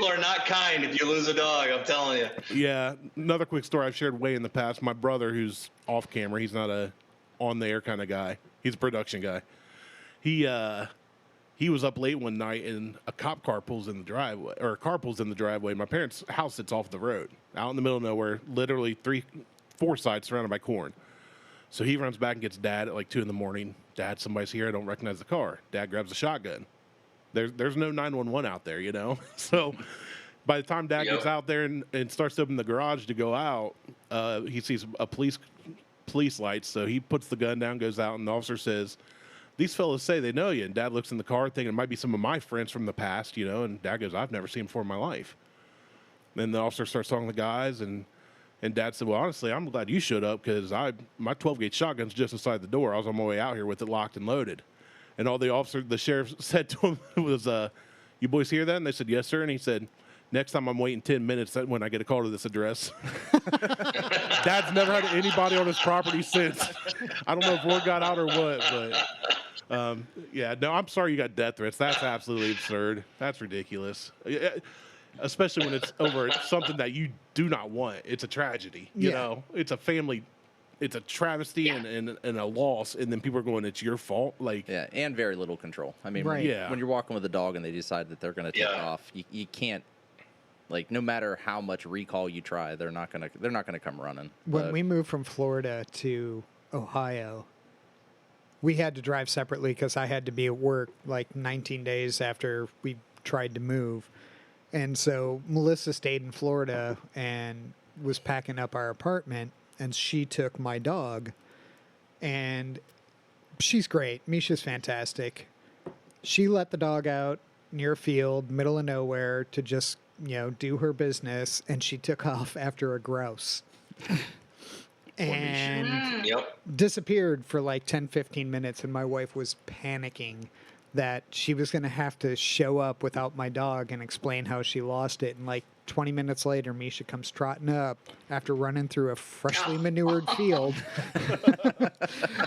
are not kind if you lose a dog. I'm telling you. yeah. Another quick story I've shared way in the past. My brother, who's off camera, he's not a on the air kind of guy. He's a production guy. He was up late one night, and a cop car pulls in the driveway, or a car pulls in the driveway. My parents' house sits off the road, out in the middle of nowhere, literally 4 sides surrounded by corn. So he runs back and gets Dad at like 2 a.m. Dad, somebody's here. I don't recognize the car. Dad grabs a shotgun. There's no 911 out there, you know? So by the time Dad gets out there and starts to open the garage to go out, he sees a police lights. So he puts the gun down, goes out, and the officer says, "These fellas say they know you." And Dad looks in the car thinking it might be some of my friends from the past, you know? And Dad goes, "I've never seen him before in my life." Then the officer starts talking to the guys, and Dad said, "Well, honestly, I'm glad you showed up because my 12-gauge shotgun's just inside the door. I was on my way out here with it locked and loaded." And all the sheriff said to him was, "You boys hear that?" And they said, "Yes, sir." And he said, "Next time I'm waiting 10 minutes when I get a call to this address." Dad's never had anybody on his property since. I don't know if word got out or what, but yeah, no, I'm sorry you got death threats. That's absolutely absurd. That's ridiculous. Especially when it's over something that you do not want. It's a tragedy. You know, it's a family. It's a travesty and a loss, and then people are going, "It's your fault." Like, yeah, and very little control. I mean, Right. when you're walking with a dog and they decide that they're going to take off, you can't. Like, no matter how much recall you try, they're not gonna come running. When we moved from Florida to Ohio, we had to drive separately because I had to be at work like 19 days after we tried to move. And so Melissa stayed in Florida and was packing up our apartment, and she took my dog. And she's great. Misha's fantastic. She let the dog out near a field, middle of nowhere, to just, do her business, and she took off after a grouse. And disappeared for like 10, 15 minutes, and my wife was panicking that she was going to have to show up without my dog and explain how she lost it. And like 20 minutes later, Misha comes trotting up after running through a freshly manured field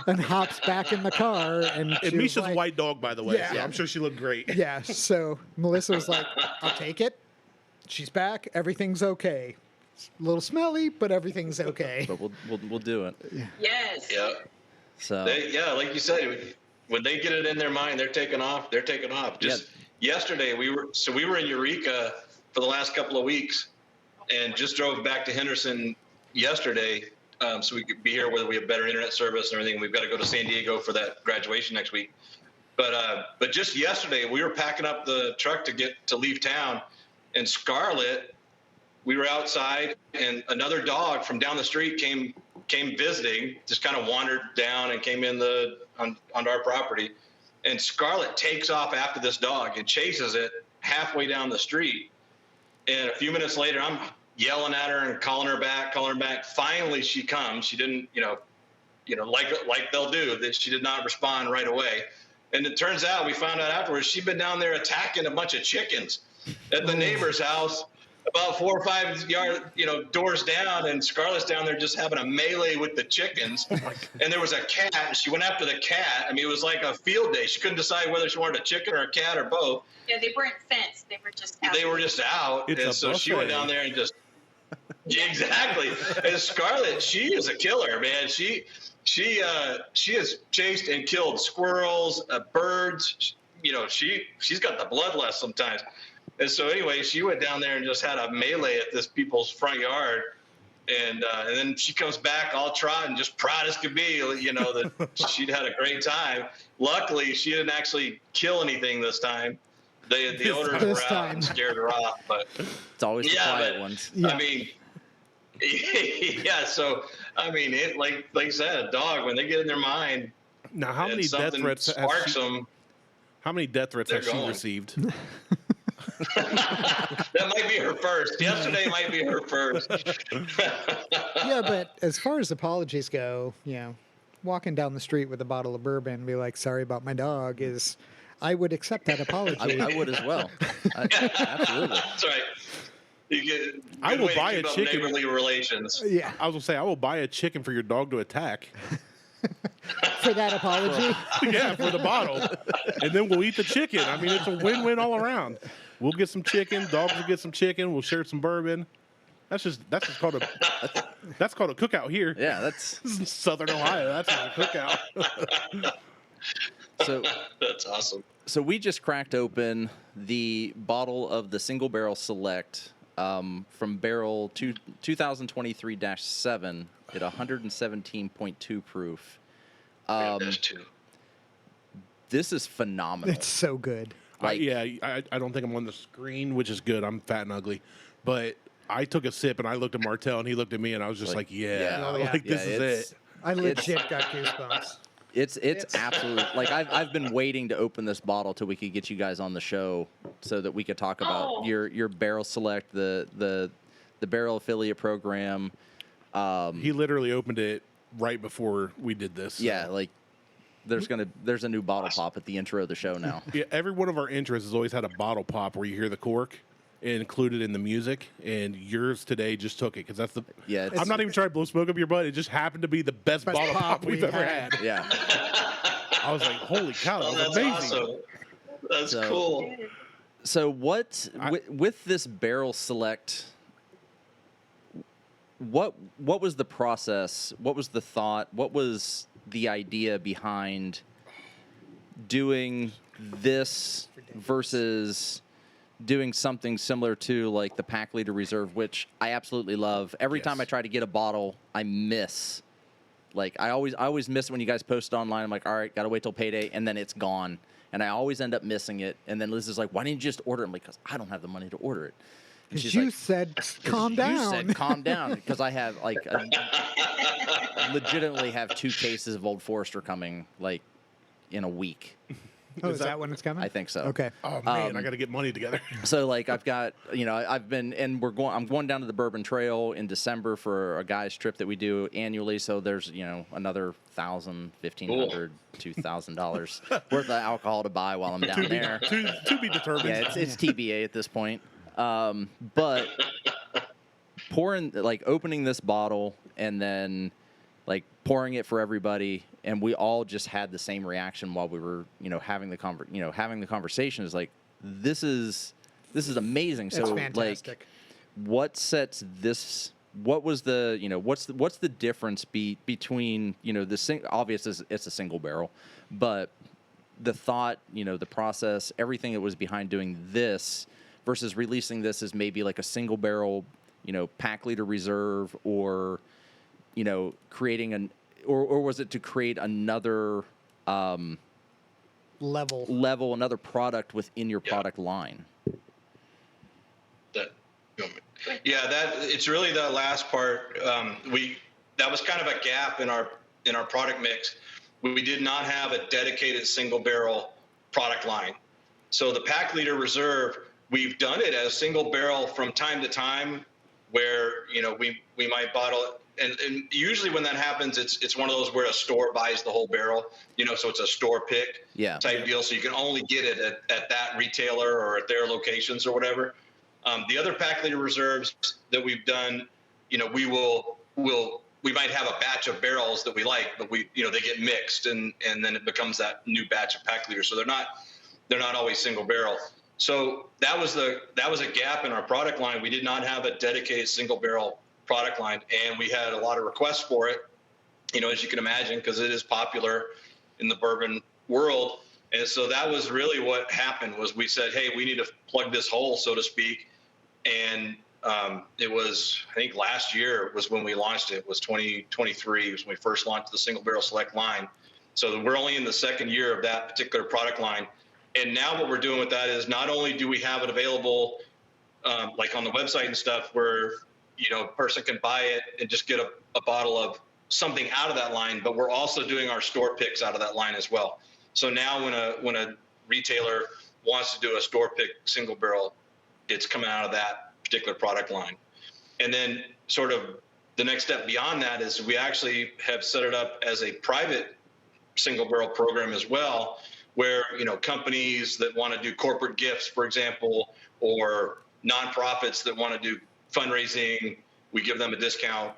and hops back in the car. And Misha's a white dog, by the way. Yeah. So I'm sure she looked great. Yeah. So Melissa was like, "I'll take it. She's back. Everything's okay. A little smelly, but everything's okay." But we'll do it. Yes. Yeah. So Like you said, when they get it in their mind, they're taking off. Just yesterday we were in Eureka for the last couple of weeks, and just drove back to Henderson yesterday, so we could be here whether we have better internet service and everything. We've got to go to San Diego for that graduation next week. But just yesterday we were packing up the truck to leave town, and Scarlett, we were outside, and another dog from down the street came visiting, just kind of wandered down and came in onto our property. And Scarlett takes off after this dog and chases it halfway down the street. And a few minutes later, I'm yelling at her and calling her back. Finally, she comes. She didn't, like they'll do, that she did not respond right away. And it turns out, we found out afterwards, she'd been down there attacking a bunch of chickens at the neighbor's house about 4 or 5 doors down, and Scarlett's down there just having a melee with the chickens. And there was a cat, and she went after the cat. I mean, it was like a field day. She couldn't decide whether she wanted a chicken or a cat or both. Yeah, they weren't fenced. They were just out. They were just out. It's and a so she went down there and just exactly. And Scarlett, she is a killer, man. She has chased and killed squirrels, birds. She's got the bloodlust sometimes. And so anyway, she went down there and just had a melee at this people's front yard. And then she comes back all trotting, just proud as could be, that she'd had a great time. Luckily, she didn't actually kill anything this time. The owners were out and scared her off. But It's always the quiet ones. Yeah. I mean, yeah. So I mean, like I said, a dog, when they get in their mind, Now, how many death something threats sparks them. How many death threats They're has she going. received? That might be her first. Yesterday might be her first. Yeah, but as far as apologies go, walking down the street with a bottle of bourbon and be like, sorry about my dog, I would accept that apology. I would as well. Absolutely. That's right. I will buy a chicken. Neighborly relations. Yeah, I was gonna say I will buy a chicken for your dog to attack. for that apology. Yeah, for the bottle, and then we'll eat the chicken. I mean, it's a win-win all around. We'll get some chicken. Dogs will get some chicken. We'll share some bourbon. That's just called a cookout here. Yeah, that's This is Southern Ohio. That's a cookout. so. That's awesome. So we just cracked open the bottle of the Single Barrel Select from barrel 2023-7 at 117.2 proof. There's two. This is phenomenal. It's so good. Like, I don't think I'm on the screen, which is good. I'm fat and ugly, but I took a sip and I looked at Martelle and he looked at me and I was just like, yeah. Oh, yeah. Like this is it's- it. I legit got goosebumps. It's absolutely like I've been waiting to open this bottle till we could get you guys on the show so that we could talk about your barrel select, the barrel affiliate program. He literally opened it right before we did this. So. Yeah, like there's a new bottle pop at the intro of the show now. Yeah, every one of our intros has always had a bottle pop where you hear the cork included in the music, and yours today just took it because that's the. Yeah, I'm not even trying to blow smoke up your butt. It just happened to be the best bottle pop we've ever had. Yeah. I was like, holy cow, that was That's amazing. awesome. That's So- cool. So with this barrel select, what was the process? What was the thought? What was the idea behind doing this versus doing something similar to like the Pack Leader Reserve, which I absolutely love. Every time I try to get a bottle, I miss. Like I always miss it when you guys post it online. I'm like, all right, gotta wait till payday, and then it's gone. And I always end up missing it. And then Liz is like, why didn't you just order it? I'm like, because I don't have the money to order it. And she's You like, said, calm down. You said calm down because I have like legitimately have 2 cases of Old Forester coming like in a week. Oh, is that when it's coming? I think so. Okay. Oh man, I got to get money together. So like I've got, I've been, and I'm going down to the Bourbon Trail in December for a guys trip that we do annually. So there's, another $1,000, $1,500, $2,000 worth of alcohol to buy while I'm down there. to be determined. Yeah, it's TBA at this point. But opening this bottle and then like pouring it for everybody, and we all just had the same reaction while we were, having the conversation. Is like, this is amazing. It's So fantastic. like, what sets this? What was the what's the difference between the obvious it's a single barrel, but the thought, the process, everything that was behind doing this versus releasing this as maybe like a single barrel, pack leader reserve, or, creating or was it to create another level, another product within your product line? It's really the last part. That was kind of a gap in our product mix. We did not have a dedicated single barrel product line. So the pack leader reserve, we've done it as single barrel from time to time, where we might bottle it. And usually when that happens, it's one of those where a store buys the whole barrel, so it's a store pick type deal. So you can only get it at that retailer or at their locations or whatever. The other pack leader reserves that we've done, we might have a batch of barrels that we like, but they get mixed and then it becomes that new batch of pack leaders. So they're not always single barrel. So that was a gap in our product line. We did not have a dedicated single barrel product line, and we had a lot of requests for it, as you can imagine, because it is popular in the bourbon world. And so that was really what happened. Was we said, hey, we need to plug this hole, so to speak. And it was, I think last year was when we launched it. It was 2023 was when we first launched the single barrel select line. So we're only in the second year of that particular product line. And now what we're doing with that is not only do we have it available like on the website and stuff where a person can buy it and just get a bottle of something out of that line, but we're also doing our store picks out of that line as well. So now when a retailer wants to do a store pick single barrel, it's coming out of that particular product line. And then sort of the next step beyond that is we actually have set it up as a private single barrel program as well, where, companies that want to do corporate gifts, for example, or nonprofits that want to do fundraising, we give them a discount,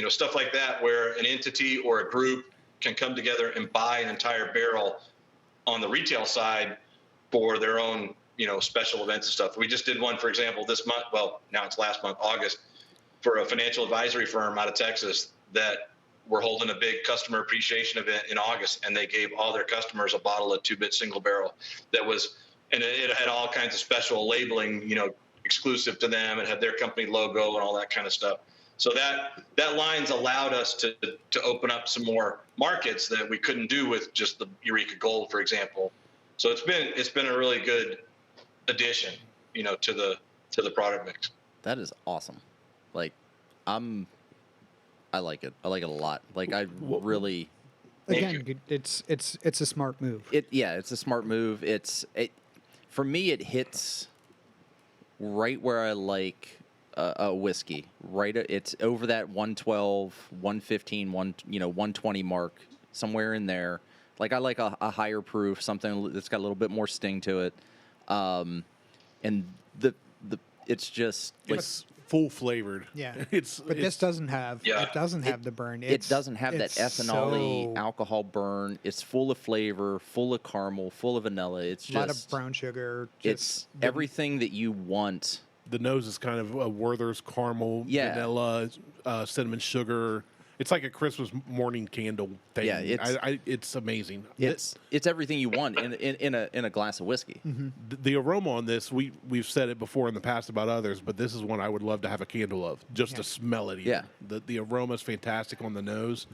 stuff like that, where an entity or a group can come together and buy an entire barrel on the retail side for their own, special events and stuff. We just did one, for example, this month, well, now it's last month, August, for a financial advisory firm out of Texas that we're holding a big customer appreciation event in August, and they gave all their customers a bottle of 2-bit single barrel that was, and it had all kinds of special labeling, exclusive to them. It had their company logo and all that kind of stuff. So that line's allowed us to open up some more markets that we couldn't do with just the Eureka Gold, for example. So it's been a really good addition, to the product mix. That is awesome. Like, I like it. I like it a lot. Like, I really. Again, it's a smart move. It's a smart move. For me, it hits right where I like a whiskey. Right, it's over that 112, 115, 120 mark, somewhere in there. Like, I like a higher proof, something that's got a little bit more sting to it. And it's just like, it's full flavored. Yeah, but this doesn't have the burn. It doesn't have that ethanol-y alcohol burn. It's full of flavor, full of caramel, full of vanilla. It's just a lot of brown sugar. It's everything that you want. The nose is kind of a Werther's caramel, vanilla, cinnamon sugar. It's like a Christmas morning candle thing. Yeah, it's amazing. It's everything you want in a glass of whiskey. Mm-hmm. The aroma on this, we've said it before in the past about others, but this is one I would love to have a candle of, just to smell it. Even. Yeah, the aroma is fantastic on the nose.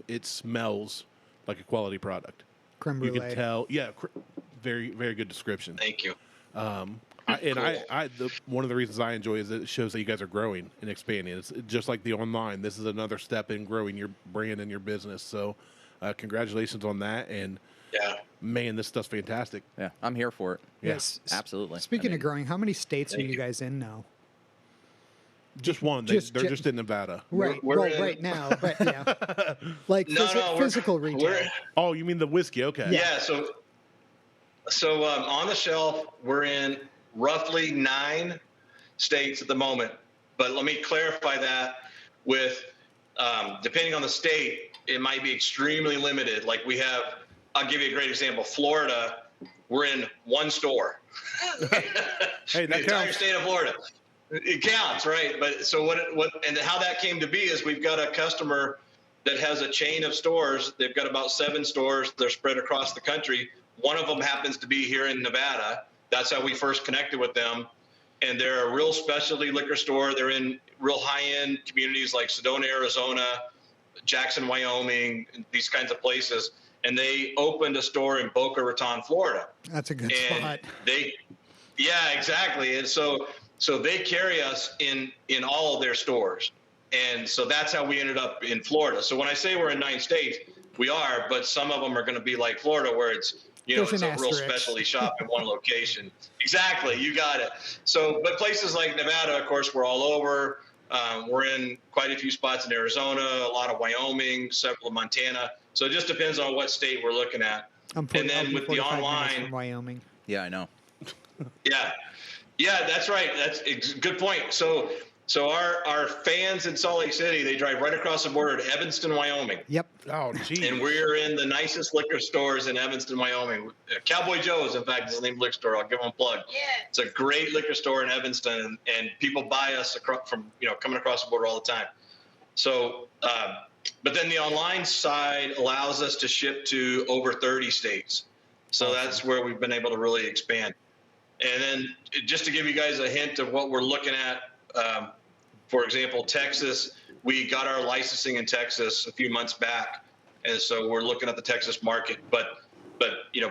It smells like a quality product. Creme brulee. You can tell. Yeah, very very good description. Thank you. One of the reasons I enjoy is that it shows that you guys are growing and expanding. It's just like the online. This is another step in growing your brand and your business. So, congratulations on that. And man, this stuff's fantastic. Yeah, I'm here for it. Yes, absolutely. Speaking of growing, how many states are you guys in now? Just one. They're just in Nevada. Right. Right now, but yeah, like physical retail. Oh, you mean the whiskey? Okay. Yeah. So on the shelf, we're in roughly 9 states at the moment. But let me clarify that with, depending on the state, it might be extremely limited. Like I'll give you a great example. Florida, we're in 1 store. Hey, the entire state of Florida. It counts, right? But so what and how that came to be is we've got a customer that has a chain of stores. They've got about 7 stores. They're spread across the country. One of them happens to be here in Nevada. That's how we first connected with them. And they're a real specialty liquor store. They're in real high-end communities like Sedona, Arizona, Jackson, Wyoming, these kinds of places. And they opened a store in Boca Raton, Florida. That's a good spot. Yeah, exactly. And so they carry us in all of their stores. And so that's how we ended up in Florida. So when I say we're in 9 states, we are, but some of them are going to be like Florida, where it's, it's a real specialty shop in one location. Exactly. You got it. So, but places like Nevada, of course, we're all over. We're in quite a few spots in Arizona, a lot of Wyoming, several of Montana. So it just depends on what state we're looking at. And then with the online, from Wyoming. Yeah, I know. Yeah, that's right. That's a good point. So our fans in Salt Lake City, they drive right across the border to Evanston, Wyoming. Yep. Oh, geez. And we're in the nicest liquor stores in Evanston, Wyoming. Cowboy Joe's, in fact, is the name of the liquor store. I'll give them a plug. Yeah. It's a great liquor store in Evanston, and people buy us from coming across the border all the time. So, but then the online side allows us to ship to over 30 states. So that's where we've been able to really expand. And then just to give you guys a hint of what we're looking at, for example, Texas, we got our licensing in Texas a few months back. And so we're looking at the Texas market. But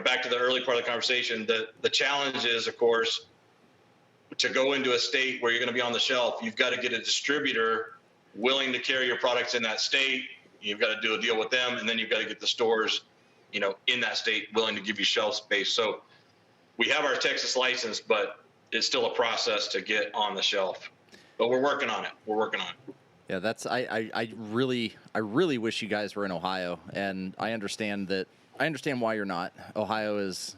back to the early part of the conversation, the challenge is, of course, to go into a state where you're going to be on the shelf, you've got to get a distributor willing to carry your products in that state. You've got to do a deal with them, and then you've got to get the stores, in that state willing to give you shelf space. So we have our Texas license, but it's still a process to get on the shelf. But we're working on it. Yeah, that's I really wish you guys were in Ohio, and I understand why you're not. Ohio is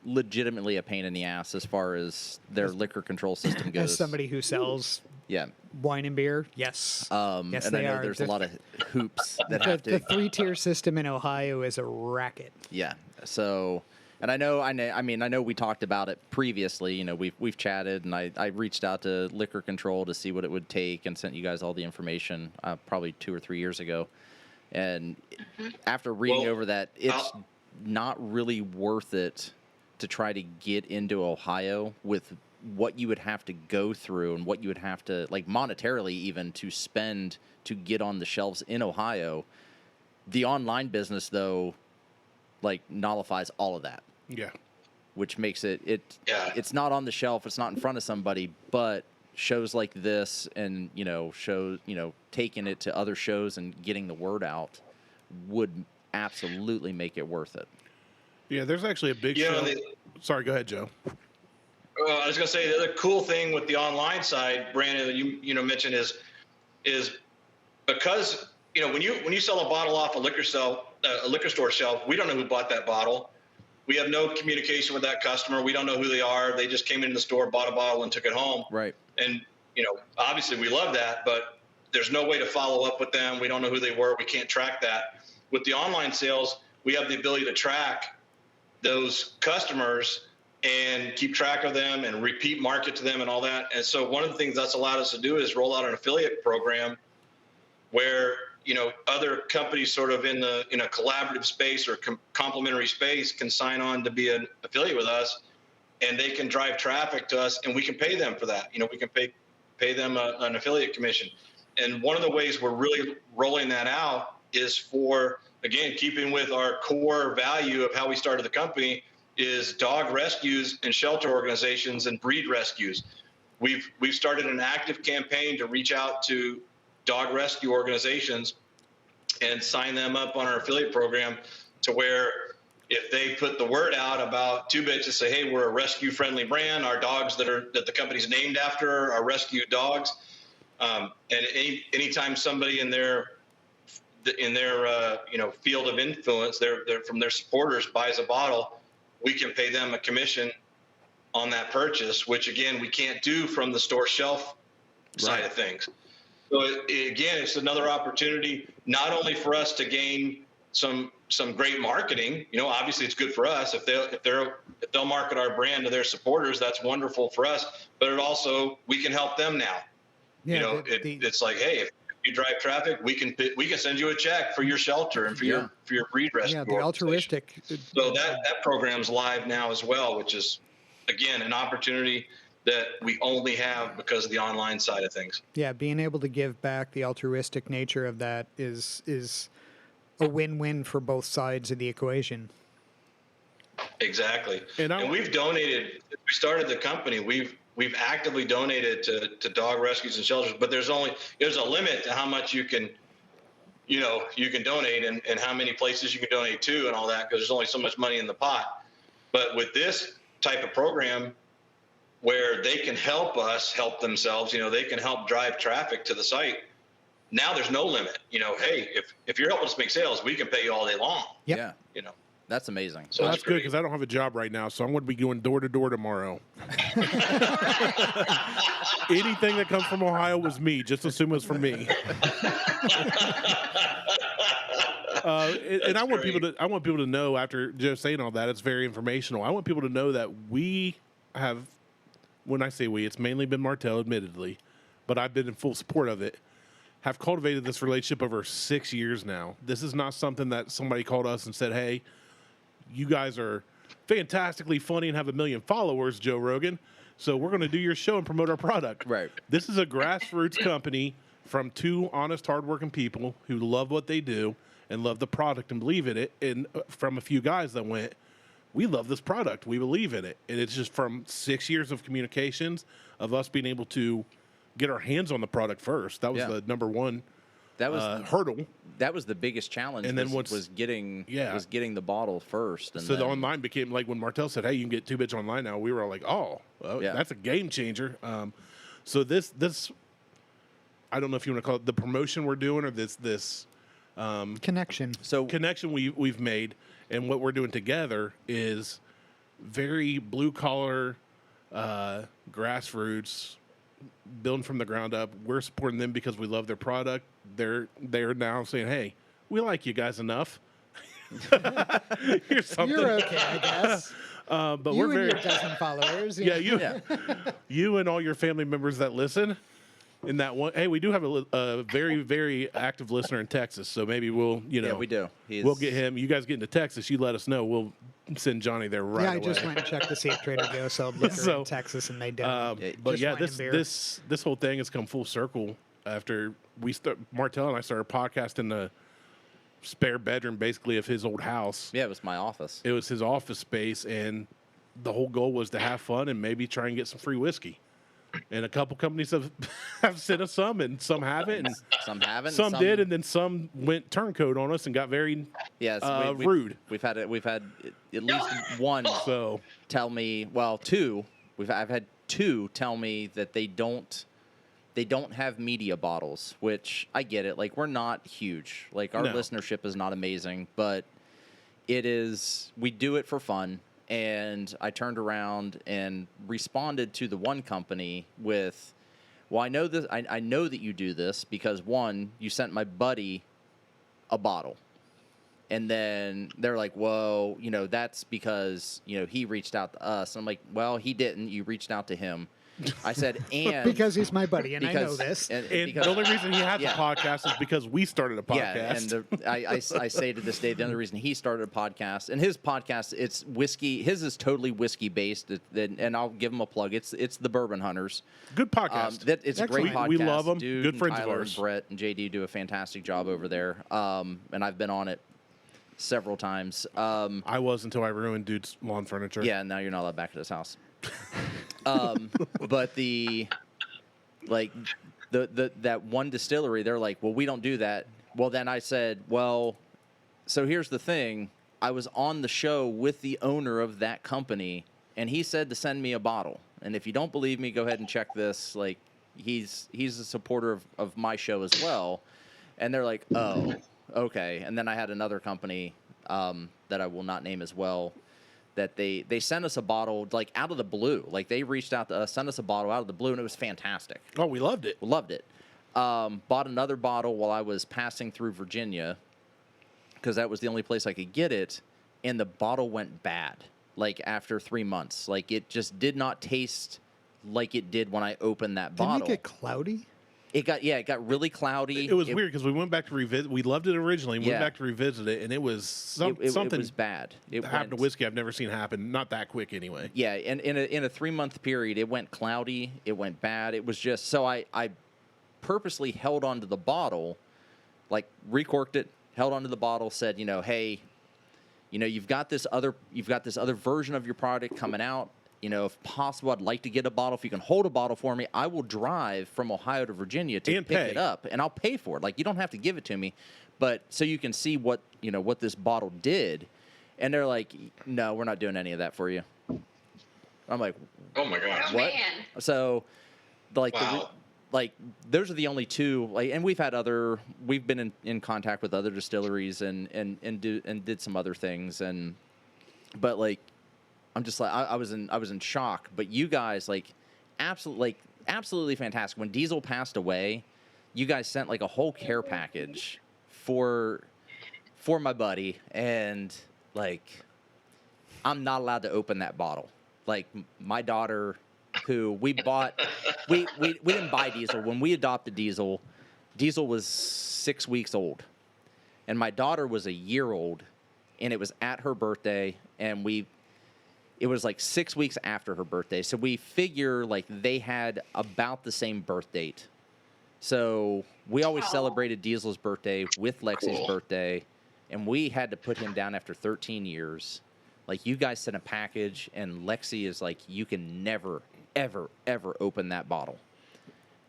legitimately a pain in the ass as far as their liquor control system goes. As somebody who sells wine and beer, yes. Yes, and they I know are. there's a lot of hoops that have to. The 3-tier system in Ohio is a racket. Yeah. So, and I know we talked about it previously. We've chatted, and I reached out to Liquor Control to see what it would take, and sent you guys all the information probably 2 or 3 years ago. And after reading over that, it's not really worth it to try to get into Ohio with what you would have to go through and what you would have to, like, monetarily even, to spend to get on the shelves in Ohio. The online business, though, like, nullifies all of that. Yeah. Which makes it's not on the shelf, it's not in front of somebody, but shows like this and, taking it to other shows and getting the word out would absolutely make it worth it. Yeah, there's actually a big show. Sorry, go ahead, Joe. I was going to say the other cool thing with the online side, Brandon, that you mentioned is because when you sell a bottle off a liquor store shelf, we don't know who bought that bottle. We have no communication with that customer. We don't know who they are. They just came into the store, bought a bottle, and took it home. Right. And obviously we love that, but there's no way to follow up with them. We don't know who they were. We can't track that. With the online sales, we have the ability to track those customers and keep track of them and repeat market to them and all that. And so one of the things that's allowed us to do is roll out an affiliate program where, other companies sort of in a collaborative space or complementary space can sign on to be an affiliate with us, and they can drive traffic to us, and we can pay them for that. We can pay them an affiliate commission. And one of the ways we're really rolling that out is for, again, keeping with our core value of how we started the company, is dog rescues and shelter organizations and breed rescues. We've started an active campaign to reach out to dog rescue organizations and sign them up on our affiliate program, to where if they put the word out about Two Bitch and say, hey, we're a rescue friendly brand, our dogs that the company's named after are rescue dogs. And anytime somebody in their field of influence, they're from their supporters, buys a bottle, we can pay them a commission on that purchase, which again, we can't do from the store shelf side of things. So again, it's another opportunity, not only for us to gain some great marketing. Obviously it's good for us if they'll market our brand to their supporters. That's wonderful for us, but it also, we can help them now. Yeah, it's like, hey, you drive traffic, we can send you a check for your shelter and for your breed rescue. Yeah, the organization. altruistic. So that program's live now as well, which is again an opportunity that we only have because of the online side of things. Yeah, being able to give back, the altruistic nature of that is a win-win for both sides of the equation. Exactly. And we've donated. We started the company. We've actively donated to dog rescues and shelters, but there's a limit to how much you can donate and how many places you can donate to and all that, because there's only so much money in the pot. But with this type of program, where they can help us help themselves, they can help drive traffic to the site. Now there's no limit. Hey, if you're helping us make sales, we can pay you all day long. Yep. Yeah. That's amazing. So that's good because I don't have a job right now, so I'm going to be going door to door tomorrow. Anything that comes from Ohio was me. Just assume it was from me. And I want people to know, after Joe saying all that, it's very informational. I want people to know that we have, when I say we, it's mainly been Martelle, admittedly, but I've been in full support of it, have cultivated this relationship over 6 years now. This is not something that somebody called us and said, hey, you guys are fantastically funny and have 1 million followers, Joe Rogan, so we're going to do your show and promote our product. Right. This is a grassroots company from two honest, hardworking people who love what they do and love the product and believe in it, and from a few guys that went, we love this product. We believe in it. And it's just from 6 years of communications of us being able to get our hands on the product first. That was the number one hurdle. That was the biggest challenge. And then was getting the bottle first. And so the online became, like when Martelle said, hey, you can get 2Bitch online now, we were all like, oh, well, that's a game changer. So this, I don't know if you want to call it the promotion we're doing or this Connection. So connection we've made, and what we're doing together is very blue collar, grassroots, building from the ground up. We're supporting them because we love their product. They're now saying, hey, we like you guys enough. Here's something. You're okay, I guess. But You we're and very your dozen followers. you and all your family members that listen. In that one, hey, we do have a very, very active listener in Texas, so maybe we'll, yeah, we do. We'll get him. You guys get into Texas, you let us know. We'll send Johnny there right away. I just went and checked to see if Trader Joe sold liquor in Texas, and they don't. But Just yeah, wine and beer. this whole thing has come full circle after Martelle and I started podcasting in the spare bedroom, basically, of his old house. Yeah, it was my office. It was his office space, and the whole goal was to have fun and maybe try and get some free whiskey. And a couple companies have sent us some, and some haven't, and some haven't. Some did, and then some went turncoat on us and got very rude. We've had at least one tell me. Well, two. I've had two tell me that they don't have media bottles, which I get it. Like, we're not huge. Like, our listenership is not amazing, but it is. We do it for fun. And I turned around and responded to the one company with, well, I know this. I know that you do this because, one, you sent my buddy a bottle. And then they're like, whoa, that's because, he reached out to us. And I'm like, well, he didn't. You reached out to him. I said, and because he's my buddy, and I know this. And the only reason he has a podcast is because we started a podcast. Yeah, and I say to this day, the only reason he started a podcast, and his podcast, it's whiskey. His is totally whiskey based, and I'll give him a plug. It's the Bourbon Hunters. Good podcast. It's a great podcast. We love them. Dude, good friends Tyler of ours. And Brett and JD do a fantastic job over there. And I've been on it several times. I was until I ruined dude's lawn furniture. Yeah, now you're not allowed back at his house. But that one distillery, they're like, well, we don't do that. Well, then I said, well, so here's the thing. I was on the show with the owner of that company, and he said to send me a bottle. And if you don't believe me, go ahead and check this. Like, he's a supporter of my show as well. And they're like, oh, okay. And then I had another company that I will not name as well, that they sent us a bottle, like, out of the blue. Like, they reached out to us, sent us a bottle out of the blue, and it was fantastic. Oh, we loved it. We loved it. Bought another bottle while I was passing through Virginia, because that was the only place I could get it, and the bottle went bad, like, after 3 months. Like, it just did not taste like it did when I opened that bottle. Didn't it get cloudy? It got really cloudy. It was weird because we went back to revisit. We loved it originally. We went back to revisit it, and it was something. It was bad. It happened to whiskey I've never seen happen. Not that quick, anyway. Yeah, and in a 3-month period, it went cloudy. It went bad. It was just so I purposely held onto the bottle, like recorked it, held onto the bottle, said, hey, you've got this other version of your product coming out. If possible, I'd like to get a bottle. If you can hold a bottle for me, I will drive from Ohio to Virginia to pick it up, and I'll pay for it. Like, you don't have to give it to me, but so you can see what this bottle did. And they're like, no, we're not doing any of that for you. I'm like, oh my gosh, what? Man. So, like, wow. Those are the only two. Like, and we've been in contact with other distilleries and did some other things, but like. I'm just like I was in shock, but you guys absolutely fantastic. When Diesel passed away, you guys sent like a whole care package for my buddy, and like I'm not allowed to open that bottle. Like my daughter, who we didn't buy Diesel when we adopted Diesel. Diesel was 6 weeks old, and my daughter was a year old, and it was at her birthday, and it was like 6 weeks after her birthday. So we figure like they had about the same birth date. So we always celebrated Diesel's birthday with Lexi's birthday. And we had to put him down after 13 years. Like, you guys sent a package, and Lexi is like, you can never, ever, ever open that bottle.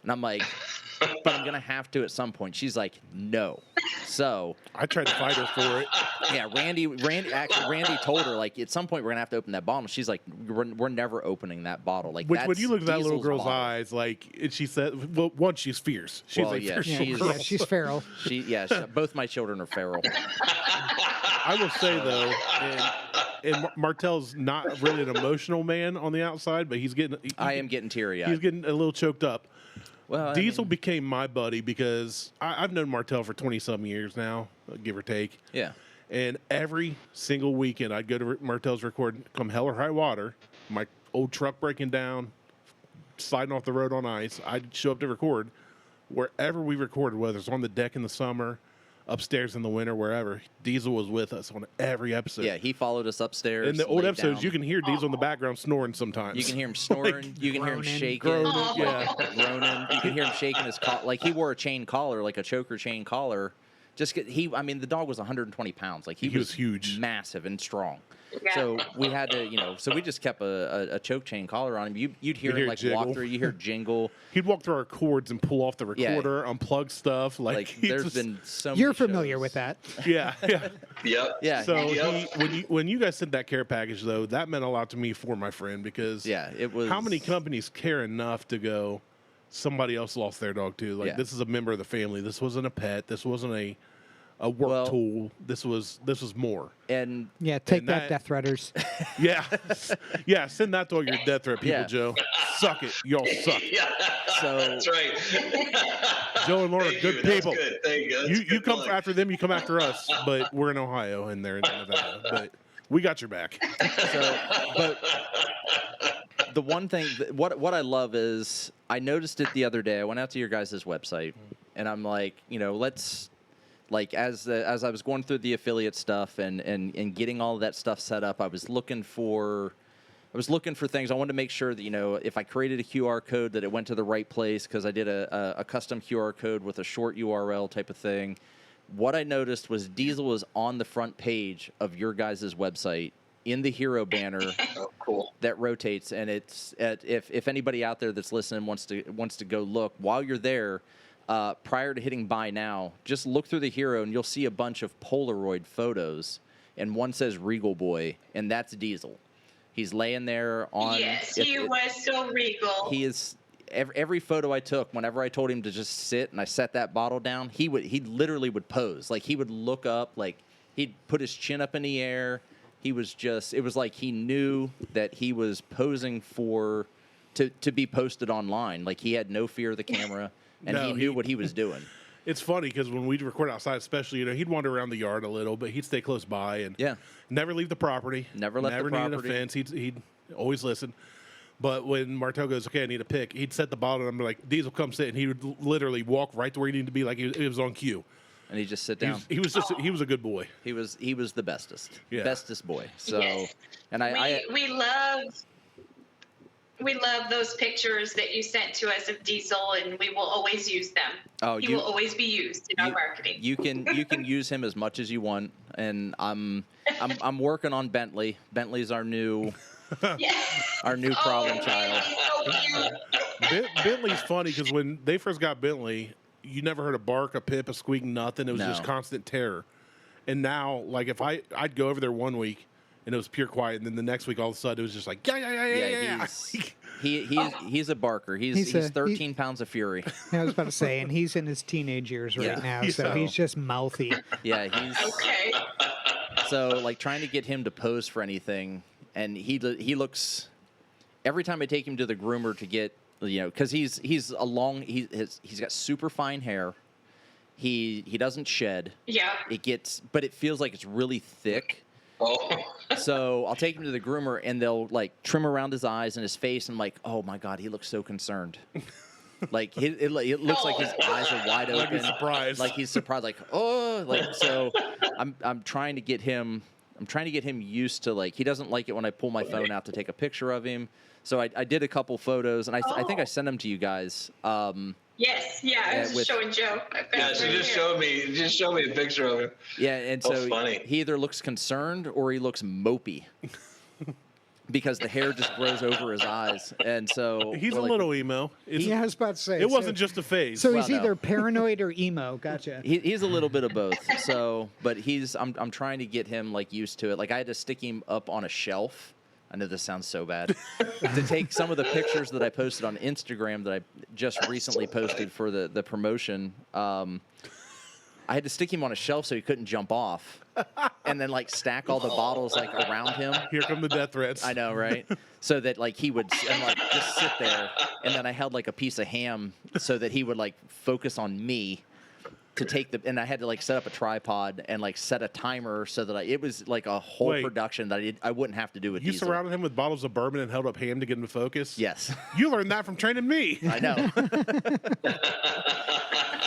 And I'm like, but I'm going to have to at some point. She's like, no. So I tried to fight her for it. Yeah, Randy told her, like, at some point we're going to have to open that bottle. And she's like, we're never opening that bottle. Like, Which, when you look at that little Diesel's girl's bottle. eyes, like, and she said, well, one, she's fierce. She's Yeah, she's feral. Both my children are feral. I will say, though, and Martelle's not really an emotional man on the outside, but I am getting teary-eyed. He's getting a little choked up. Well, Diesel became my buddy because I've known Martelle for 20-some years now, give or take. Yeah. And every single weekend, I'd go to Martelle's record, come hell or high water, my old truck breaking down, sliding off the road on ice. I'd show up to record. Wherever we recorded, whether it's on the deck in the summer, upstairs in the winter, wherever, Diesel was with us on every episode. Yeah, he followed us upstairs. In the old episodes, down. you can hear Diesel in the background snoring sometimes. You can hear him snoring. You can hear him shaking. Groaning, yeah. Groaning. You can hear him shaking his collar. Like, he wore a chain collar, like a choker chain collar. The dog was 120 pounds. Like, he was huge, massive and strong. Yeah. So we had to, so we just kept a choke chain collar on him. You'd hear him like jingle. walk through. You hear jingle. He'd walk through our cords and pull off the recorder, unplug stuff. Like there's been so many You're familiar shows. with that. Yeah. Yep. Yeah. So when you guys sent that care package, though, that meant a lot to me for my friend because it was. How many companies care enough to go, somebody else lost their dog too? Like, this is a member of the family. This wasn't a pet. This wasn't a work tool. This was more. And take that, death threaters. Yeah. Send that to all your death threat people, Yeah. Joe. Suck it, y'all suck. Yeah, So that's right. Joe and Laura, Thank good you. people. That's good. Thank you. That's You a good come point. after them, you come after us. But we're in Ohio and they're in Nevada. But we got your back. but the one thing, what I love is, I noticed it the other day. I went out to your guys' website, and I'm like, let's. Like, as I was going through the affiliate stuff and getting all of that stuff set up, I was looking for things. I wanted to make sure that, if I created a QR code, that it went to the right place, because I did a custom QR code with a short URL type of thing. What I noticed was Diesel is on the front page of your guys' website in the hero banner. Oh, cool. That rotates, and it's if anybody out there that's listening wants to go look while you're there. Prior to hitting buy now, just look through the hero and you'll see a bunch of Polaroid photos, and one says Regal Boy, and that's Diesel. He's laying there on. Yes, he was so regal. He is. Every photo I took, whenever I told him to just sit and I set that bottle down, he literally would pose. Like, he would look up, like he'd put his chin up in the air. It was like he knew that he was posing to be posted online. Like, he had no fear of the camera. And he knew what he was doing. It's funny because when we'd record outside, especially, he'd wander around the yard a little, but he'd stay close by and never leave the property. Never left the property. Never needed a fence. He'd always listen. But when Martelle goes, okay, I need a pick, he'd set the bottle, and I'm like, Diesel, come sit, and he would literally walk right to where he needed to be, like it was on cue. And he just sit down. He was a good boy. He was the bestest, Yeah. bestest boy. So, Yes. and we love those pictures that you sent to us of Diesel, and we will always use them. Oh, he will always be used in our marketing. You can use him as much as you want, and I'm working on Bentley. Bentley's our new problem child. So cute. Bentley's funny because when they first got Bentley, you never heard a bark, a pip, a squeak, nothing. It was just constant terror. And now, like if I'd go over there one week and it was pure quiet, and then the next week all of a sudden it was just like yeah. He's a barker. He's 13 pounds of fury. I was about to say, and he's in his teenage years right now, so he's just mouthy. Yeah, he's Okay. so like trying to get him to pose for anything, and he looks every time I take him to the groomer to get because he's got super fine hair. He doesn't shed. Yeah. But it feels like it's really thick. Oh. So I'll take him to the groomer, and they'll like trim around his eyes and his face, and I'm like, oh my god, he looks so concerned. Like it looks like his eyes are wide open. Like he's surprised. Like he's surprised. Like so. I'm trying to get him. I'm trying to get him used to like he doesn't like it when I pull my phone out to take a picture of him. So I did a couple photos, and I think I sent them to you guys. Yes, I was just showing Joe. She just showed me a picture of him. Yeah, and That's so funny. he either looks concerned or he looks mopey. Because the hair just grows over his eyes, and so He's a little emo. I was about to say. It wasn't just a phase. So he's no. either paranoid or emo. Gotcha. He's a little bit of both. So, but I'm trying to get him like used to it. Like I had to stick him up on a shelf. I know this sounds so bad. To take some of the pictures that I posted on Instagram that I just recently posted for the promotion. I had to stick him on a shelf so he couldn't jump off, and then like stack all the bottles like around him. Here come the death threats. I know, right? So that like he would like just sit there, and then I held like a piece of ham so that he would like focus on me to take and I had to like set up a tripod and like set a timer so that it was like a whole production that I wouldn't have to do with You Diesel. surrounded him with bottles of bourbon and held up ham to get him to focus? Yes. You learned that from training me. I know.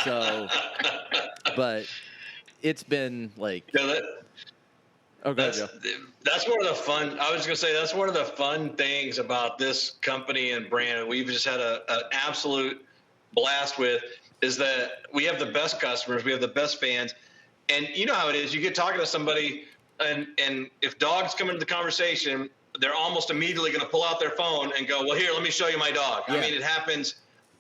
So, but it's been like. Oh, go ahead, Joe. That's one of the fun. I was going to say that's one of the fun things about this company and brand. We've just had an absolute blast with. Is that we have the best customers, we have the best fans, and you know how it is. You get talking to somebody, and if dogs come into the conversation, they're almost immediately going to pull out their phone and go, "Well, here, let me show you my dog." Yeah. I mean, it happens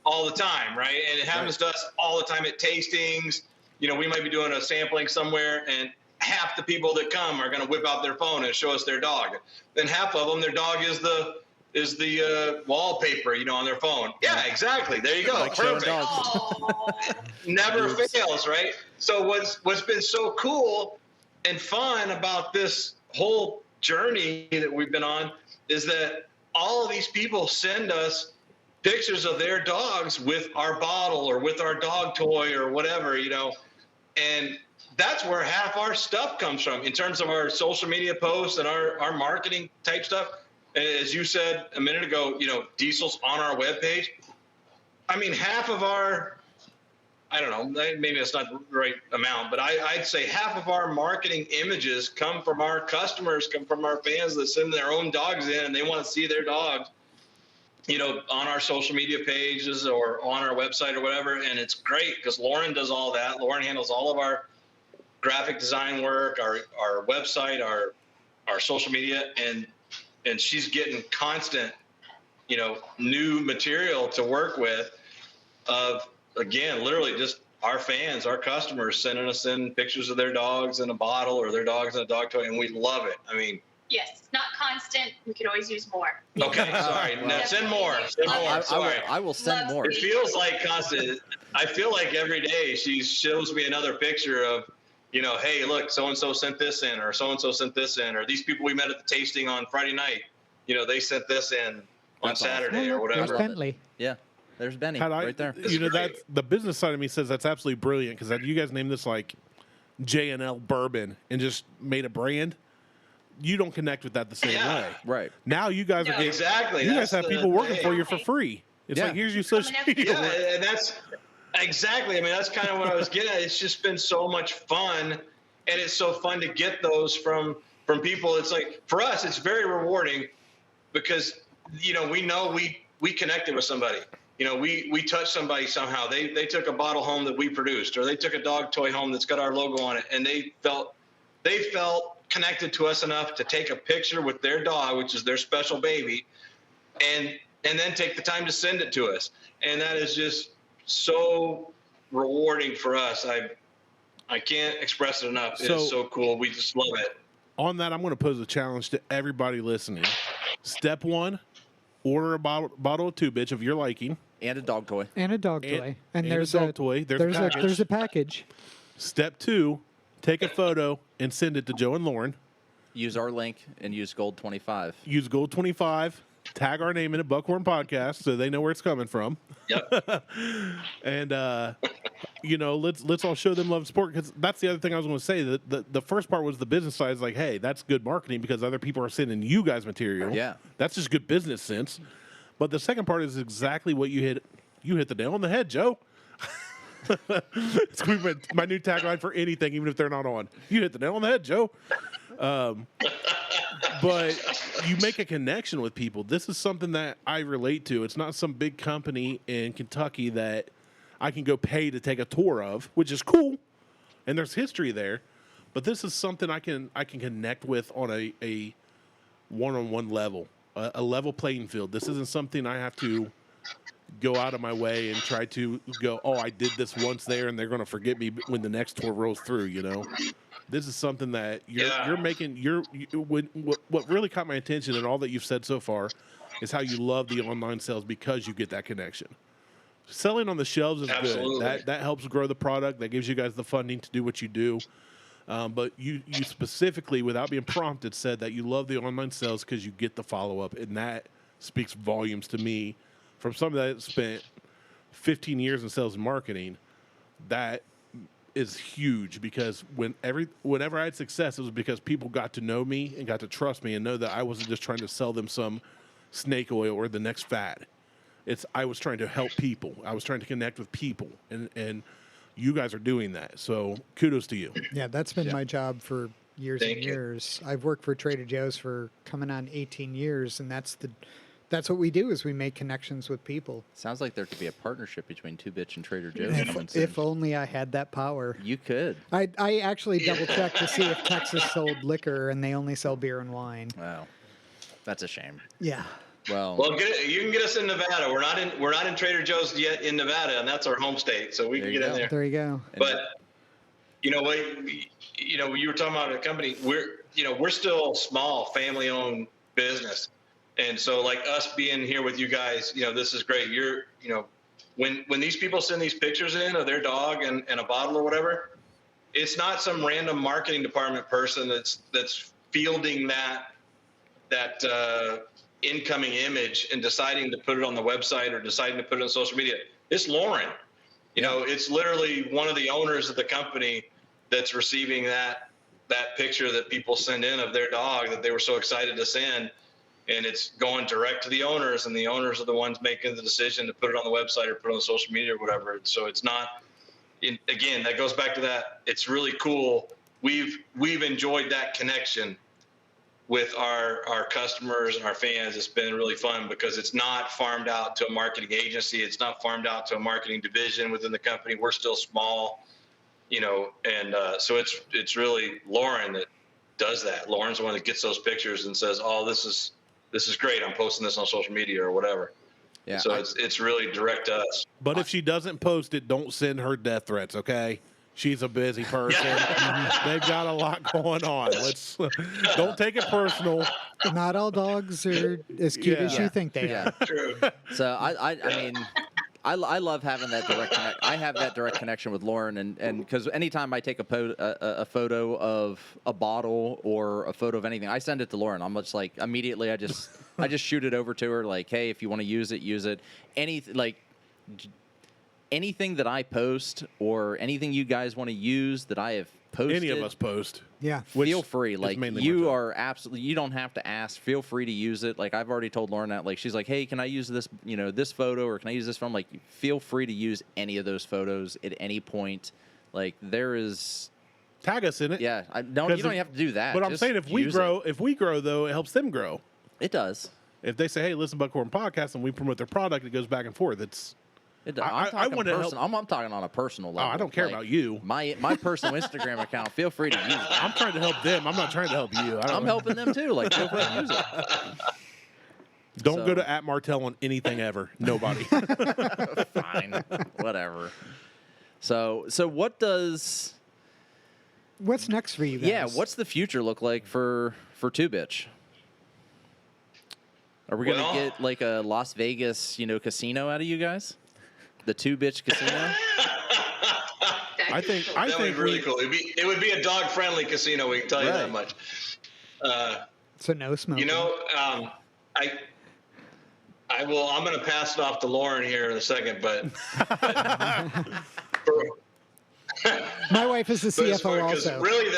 all the time, right? And it happens to us all the time at tastings. We might be doing a sampling somewhere, and half the people that come are going to whip out their phone and show us their dog. Then half of them, their dog is the wallpaper, on their phone. Yeah, exactly. There you go. Like perfect. Never fails, right? So what's been so cool and fun about this whole journey that we've been on is that all of these people send us pictures of their dogs with our bottle or with our dog toy or whatever, and that's where half our stuff comes from in terms of our social media posts and our marketing type stuff. As you said a minute ago, Diesel's on our webpage. I mean, half of our, I don't know, maybe that's not the right amount, but I'd say half of our marketing images come from our customers, come from our fans that send their own dogs in and they want to see their dogs, on our social media pages or on our website or whatever. And it's great because Lauren does all that. Lauren handles all of our graphic design work, our website, our social media, and she's getting constant, new material to work with of, again, literally just our fans, our customers sending us in pictures of their dogs in a bottle or their dogs in a dog toy, and we love it. I mean, yes, it's not constant. We could always use more. Okay, sorry. Now send more. Send more. Sorry. I will send more. It feels like constant. I feel like every day she shows me another picture of, hey, look, so-and-so sent this in, or so-and-so sent this in, or these people we met at the tasting on Friday night, they sent this in on Saturday or whatever. There's Bentley. Yeah, there's Benny right there. That's the business side of me says that's absolutely brilliant because you guys named this like J&L Bourbon and just made a brand. you don't connect with that the same way. Right. Now you guys are getting, exactly. you guys That's have people working hey. for you for free. It's like, here's your social media. Yeah, and that's exactly. I mean, that's kind of what I was getting at. It's just been so much fun, and it's so fun to get those from people. It's like, for us, it's very rewarding because, you know we connected with somebody. You know, we touched somebody somehow. They took a bottle home that we produced, or they took a dog toy home that's got our logo on it, and they felt connected to us enough to take a picture with their dog, which is their special baby, and then take the time to send it to us. And that is just so rewarding for us. I can't express it enough. It's so cool. We just love it. On that, I'm going to pose a challenge to everybody listening. Step 1, order a bottle of Two Bitch of your liking. And a dog toy. And a dog toy. And there's a dog toy. There's a package. Step 2, take a photo and send it to Joe and Lauren. Use our link and use Gold 25. Use Gold 25. Tag our name in it, Buckhorn Podcast, so they know where it's coming from. Yep. And let's all show them love and support, because that's the other thing I was going to say. The first part was the business side. Is like, hey, that's good marketing because other people are sending you guys material. Yeah, that's just good business sense. But the second part is exactly what you hit. You hit the nail on the head, Joe. It's going to be my new tagline for anything, even if they're not on. You hit the nail on the head, Joe. But you make a connection with people. This is something that I relate to. It's not some big company in Kentucky that I can go pay to take a tour of, which is cool, and there's history there. But this is something I can connect with on a one-on-one level, a level playing field. This isn't something I have to go out of my way and try to go, oh, I did this once there, and they're going to forget me when the next tour rolls through, you know? This is something that you're making. What really caught my attention in all that you've said so far is how you love the online sales because you get that connection. Selling on the shelves is good. That helps grow the product. That gives you guys the funding to do what you do. But you specifically, without being prompted, said that you love the online sales because you get the follow up, and that speaks volumes to me. From somebody that spent 15 years in sales and marketing, that is huge, because whenever I had success, it was because people got to know me and got to trust me and know that I wasn't just trying to sell them some snake oil or the next fad. I was trying to help people. I was trying to connect with people, and you guys are doing that. So kudos to you. Yeah, that's been my job for years and years. I've worked for Trader Joe's for coming on 18 years, and that's what we do, is we make connections with people. Sounds like there could be a partnership between Two Bitch and Trader Joe's. If only I had that power. You could. I actually double-checked to see if Texas sold liquor, and they only sell beer and wine. Wow. That's a shame. Yeah. Well, you can get us in Nevada. We're not in Trader Joe's yet in Nevada, and that's our home state, so we can get in there. There you go. But you know what? You were talking about a company. We're still small, family-owned business. And so, like us being here with you guys, this is great. When these people send these pictures in of their dog and a bottle or whatever, it's not some random marketing department person that's fielding that incoming image and deciding to put it on the website or deciding to put it on social media. It's Lauren. It's literally one of the owners of the company that's receiving that picture that people send in of their dog that they were so excited to send. And it's going direct to the owners, and the owners are the ones making the decision to put it on the website or put it on social media or whatever. So it's not, again, that goes back to that. It's really cool. We've enjoyed that connection with our customers and our fans. It's been really fun because it's not farmed out to a marketing agency. It's not farmed out to a marketing division within the company. We're still small, and so it's really Lauren that does that. Lauren's the one that gets those pictures and says, oh, this is great. I'm posting this on social media or whatever. Yeah. So it's really direct to us. But if she doesn't post it, don't send her death threats, okay? She's a busy person. They've got a lot going on. Don't take it personal. Not all dogs are as cute as you think they are. True. So I mean, I love having that direct connect. I have that direct connection with Lauren, and because anytime I take a photo of a bottle or a photo of anything, I send it to Lauren. I'm just like, immediately I just shoot it over to her, like, hey, if you want to use it, use it. Anything, like, anything that I post or anything you guys want to use that I have posted, Any of us post. Yeah. feel free. is Like, mainly you Martelle. are absolutely, you don't have to ask. Feel free to use it. Like, I've already told Lauren that. Like, she's like, hey, can I use this, this photo, or can I use this film? Like, feel free to use any of those photos at any point. Like, there is. Tag us in it. Yeah, you don't even have to do that. But I'm Just saying if we use grow though, it helps them grow. it does. If they say, "Hey, listen, Buckhorn Podcast," and we promote their product, it goes back and forth. It's It does. I I'm wanna help- I'm talking on a personal level. I don't care Like, about you. My personal Instagram account. Feel free to use that. I'm trying to help them. I'm not trying to help you. I'm helping them too. Like, feel free to use it. Don't go So- to @Martelle on anything ever. Nobody. Fine, whatever. So what does? What's next for you guys? Yeah, what's the future look like for Two Bitch? Are we gonna Well- get like a Las Vegas, casino out of you guys? The Two Bitch Casino? I think That would be really cool. It would be a dog-friendly casino. We can tell you that Right. much. So no smoking. I will. I'm going to pass it off to Lauren here in a second, but My wife is the CFO because also. really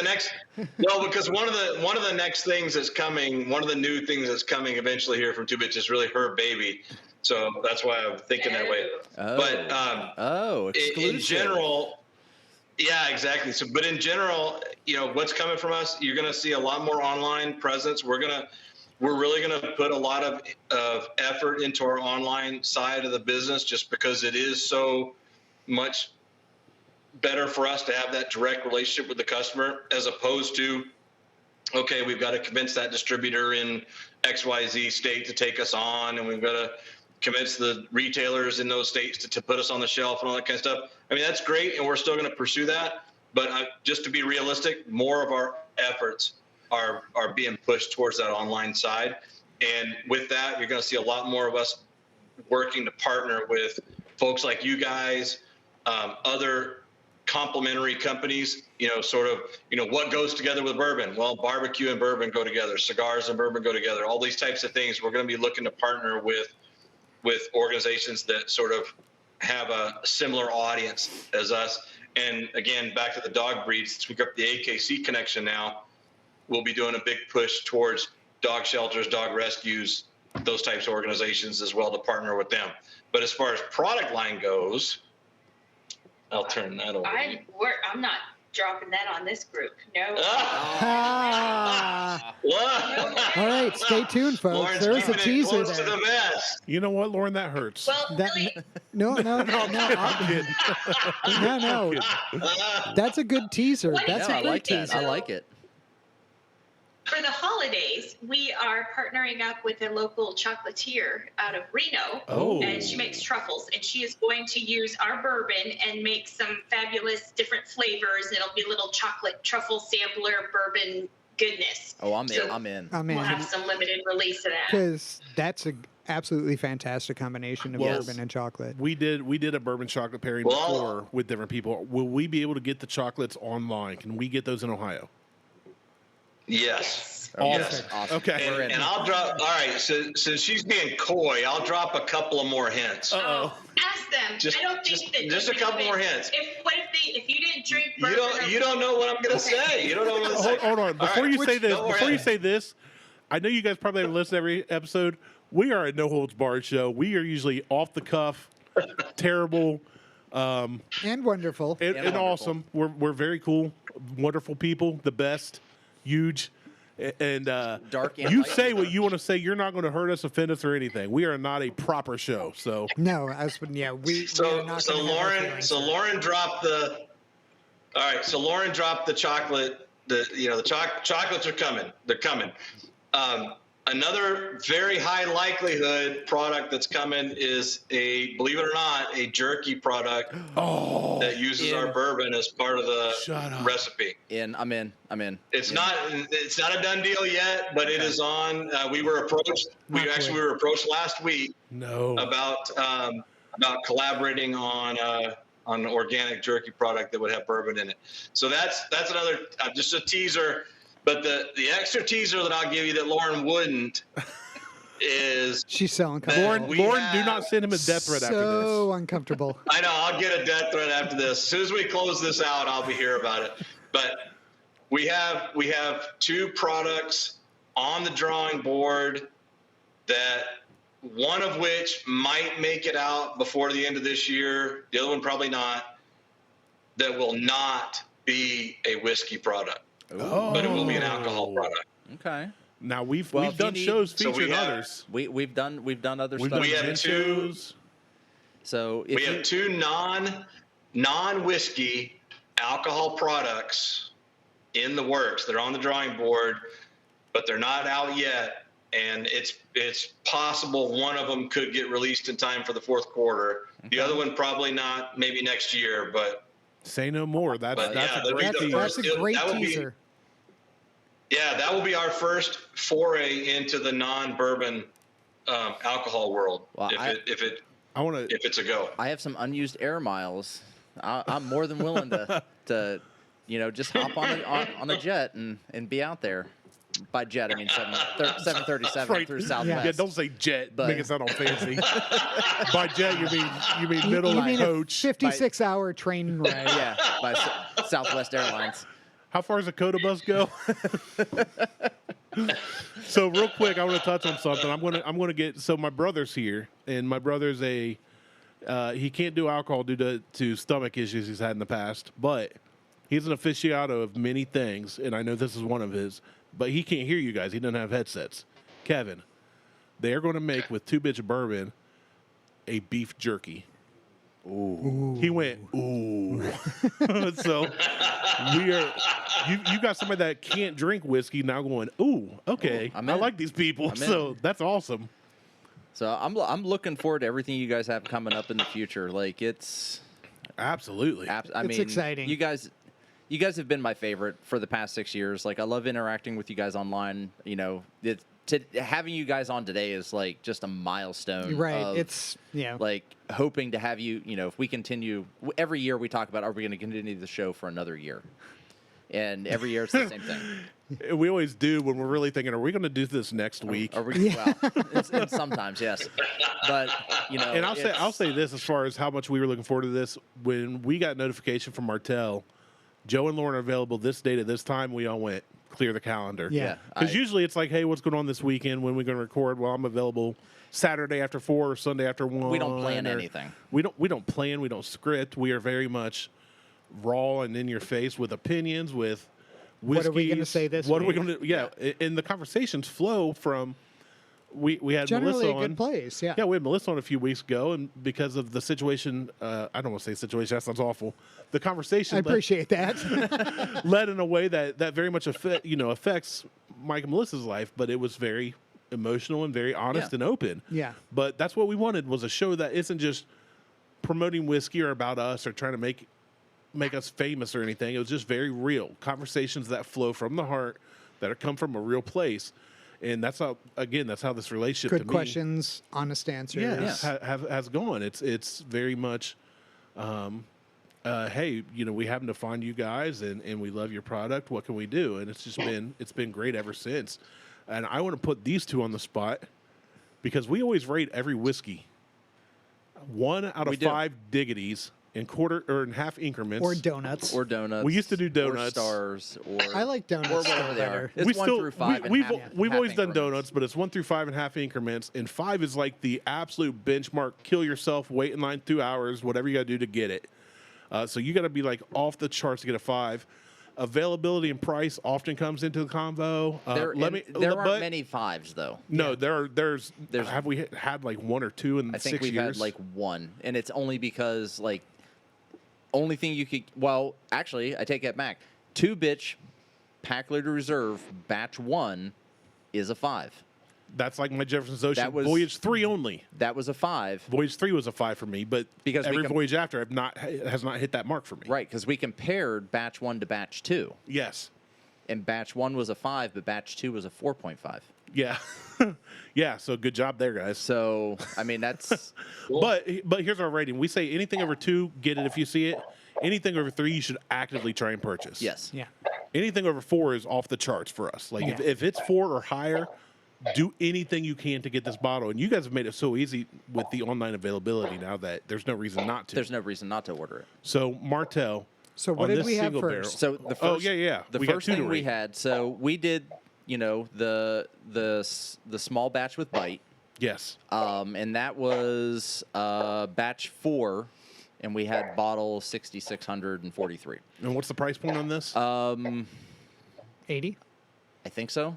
because one of the next things that's coming, one of the new things that's coming eventually here from Two Bitch is really her baby. So that's why I'm thinking that way. Oh. But Exclusive. in general, yeah, exactly. So, but in general, what's coming from us, you're going to see a lot more online presence. We're really going to put a lot of effort into our online side of the business, just because it is so much better for us to have that direct relationship with the customer, as opposed to, okay, we've got to convince that distributor in XYZ state to take us on, and we've got to convince the retailers in those states to put us on the shelf and all that kind of stuff. I mean, that's great, and we're still going to pursue that. But just to be realistic, more of our efforts are being pushed towards that online side. And with that, you're going to see a lot more of us working to partner with folks like you guys, other complementary companies, what goes together with bourbon? Well, barbecue and bourbon go together, cigars and bourbon go together, all these types of things. We're going to be looking to partner with organizations that sort of have a similar audience as us. And again, back to the dog breeds, since we got the AKC connection now, we'll be doing a big push towards dog shelters, dog rescues, those types of organizations as well, to partner with them. But as far as product line goes, I'll turn that over. I'm not dropping that on this group. No. Ah. What? All right, stay tuned, folks. Lauren's There's a keeping it teaser close to there. the vest. You know what, Lauren? That hurts. Well, That, really, no. That's a good teaser. What That's Yeah, a I great like that. teaser. I like it. for the holidays, we are partnering up with a local chocolatier out of Reno. Oh. And she makes truffles, and she is going to use our bourbon and make some fabulous different flavors. It'll be a little chocolate truffle sampler bourbon goodness. Oh, I'm in. So I'm in. I'm We'll in. have some limited release of that. Because that's a absolutely fantastic combination of Yes. bourbon and chocolate. We did a bourbon chocolate pairing Well- before with different people. Will we be able to get the chocolates online? Can we get those in Ohio? Yes. Awesome. Awesome. Okay. We're in. And I'll drop. All right. So since she's being coy, I'll drop a couple of more hints. Uh-oh. Ask them. Just- I don't think that just a couple more hints. If you didn't drink You bourbon, don't. You don't know what I'm gonna say. You don't know what I'm gonna say. Hold on. Before right, you say this, don't worry. before you say this, I know you guys probably have listened to every episode. We are a no holds barred show. We are usually off the cuff, terrible, And wonderful. and wonderful. awesome. We're very cool, wonderful people, the best, huge. And Dark and you light. say what you want to say. You're not going to hurt us, offend us, or anything. We are not a proper show. So No, we are So not so gonna have our Lauren feelings so hurt. Lauren dropped the. All right. So Lauren dropped the chocolate. The chocolates are coming. They're coming. Another very high likelihood product that's coming is believe it or not, a jerky product that uses our bourbon as part of the Shut up. recipe. I'm in. It's not a done deal yet, but it is on. We were approached. We were approached last week no. about collaborating on an organic jerky product that would have bourbon in it. So that's another just a teaser. But the extra teaser that I'll give you that Lauren wouldn't is She's so uncomfortable. Lauren, do not send him a death threat after this. So uncomfortable. I know, I'll get a death threat after this. As soon as we close this out, I'll be here about it. But we have 2 products on the drawing board that one of which might make it out before the end of this year. The other one probably not. That will not be a whiskey product, but it will be an alcohol product. Okay. Now we've Well, if done you need- shows So we featuring have- others. We've done other We've stuff. done We have gin 2. shows. So if We have 2 non-whiskey alcohol products in the works. They're on the drawing board, but they're not out yet. And it's possible one of them could get released in time for the 4th quarter. The other one probably not, maybe next year. But Say no more. That's But that's yeah, a that'd be great the tease. That's a great That would be- teaser. yeah, that will be our first foray into the non-bourbon alcohol world. Well, if I want to. it's a go. I have some unused air miles, I'm more than willing to just hop on a jet and be out there. By jet, I mean 737 through Southwest. Yeah, don't say jet. But- Make it sound all fancy. By jet, you mean middle You mean a coach. 56-hour train ride? Yeah, by Southwest Airlines. How far does a Coda bus go? So real quick, I want to touch on something. I'm gonna get. So my brother's here, and my brother's he can't do alcohol due to stomach issues he's had in the past, but he's an aficionado of many things, and I know this is one of his. But he can't hear you guys. He doesn't have headsets. Kevin, they are going to make with Two Bitch Bourbon a beef jerky. Ooh. He went, ooh. So we are. You got somebody that can't drink whiskey now going, ooh, okay. I'm I in. like these people. I'm So in. that's awesome. So I'm looking forward to everything you guys have coming up in the future. Like it's Absolutely. I It's mean, exciting. You guys have been my favorite for the past 6 years. Like I love interacting with you guys online. Having you guys on today is like just a milestone. Right. of, It's like hoping to have you. If we continue every year, we talk about are we going to continue the show for another year? And every year it's the same thing. We always do when we're really thinking, are we going to do this next week? Are we? Well, and sometimes yes, but And I'll say this as far as how much we were looking forward to this. When we got notification from Martelle, Joe and Lauren are available this date at this time, we all went clear the calendar. Yeah. Because usually it's like, hey, what's going on this weekend? When are we going to record? Well, I'm available Saturday after 4 or Sunday after 1. We don't plan or- anything. We don't plan. We don't script. We are very much raw and in your face with opinions, with whiskeys. What are we gonna say this What are we week? going to? Yeah, and the conversations flow from. We had generally Melissa a good on. place. Yeah. Yeah, we had Melissa on a few weeks ago, and because of the situation, I don't want to say situation. That sounds awful. The conversation I appreciate that. led in a way that very much affects Mike and Melissa's life, but it was very emotional and very honest Yeah. and open. Yeah. But that's what we wanted, was a show that isn't just promoting whiskey or about us or trying to make us famous or anything. It was just very real conversations that flow from the heart, that come from a real place. And that's how this relationship Good to me questions, honest answers. has gone. It's very much, hey, we happen to find you guys and we love your product. What can we do? And it's been great ever since. And I want to put these two on the spot because we always rate every whiskey 1 out of We do. 5 diggities in quarter or in half increments. Or donuts. Or donuts. We used to do Or donuts. stars. Or I like donuts Or whatever still they are. better. It's 1 through 5. and We've half always done increments. donuts, but it's 1 through 5 and half increments, and 5 is like the absolute benchmark. Kill yourself, wait in line 2 hours, whatever you got to do to get it. So you got to be like off the charts to get a 5. Availability and price often comes into the convo. There aren't many 5s though. No, there's. There's- Have we had like 1 or 2 in I 6 think we've years? had like 1, and it's only because like only thing you could. Well, actually, I take that back. 2Bitch Pack Leader Reserve Batch 1 is a 5. That's like my Jefferson's Ocean That was- Voyage 3 only. That was a 5. Voyage 3 was a 5 for me, but Because we every com- voyage after has not hit that mark for me. Right, because we compared Batch 1 to Batch 2, Yes. and Batch 1 was a 5, but Batch 2 was a 4.5. Yeah. Yeah. So good job there, guys. So I mean that's But here's our rating. We say anything over 2, get it if you see it. Anything over 3, you should actively try and purchase. yes. Yeah. Anything over 4 is off the charts for us. Like Yeah. if it's 4 or higher, do anything you can to get this bottle. And you guys have made it so easy with the online availability now that there's no reason not to. There's no reason not to order it. So Martelle. So what on did this we have single barrel- first? So the first, Oh, yeah. The We got first two to thing we rate. had, so we did, the small batch with bite, Yes. and that was batch 4, and we had bottle 6,643. And what's the price point on this? 80. I think so.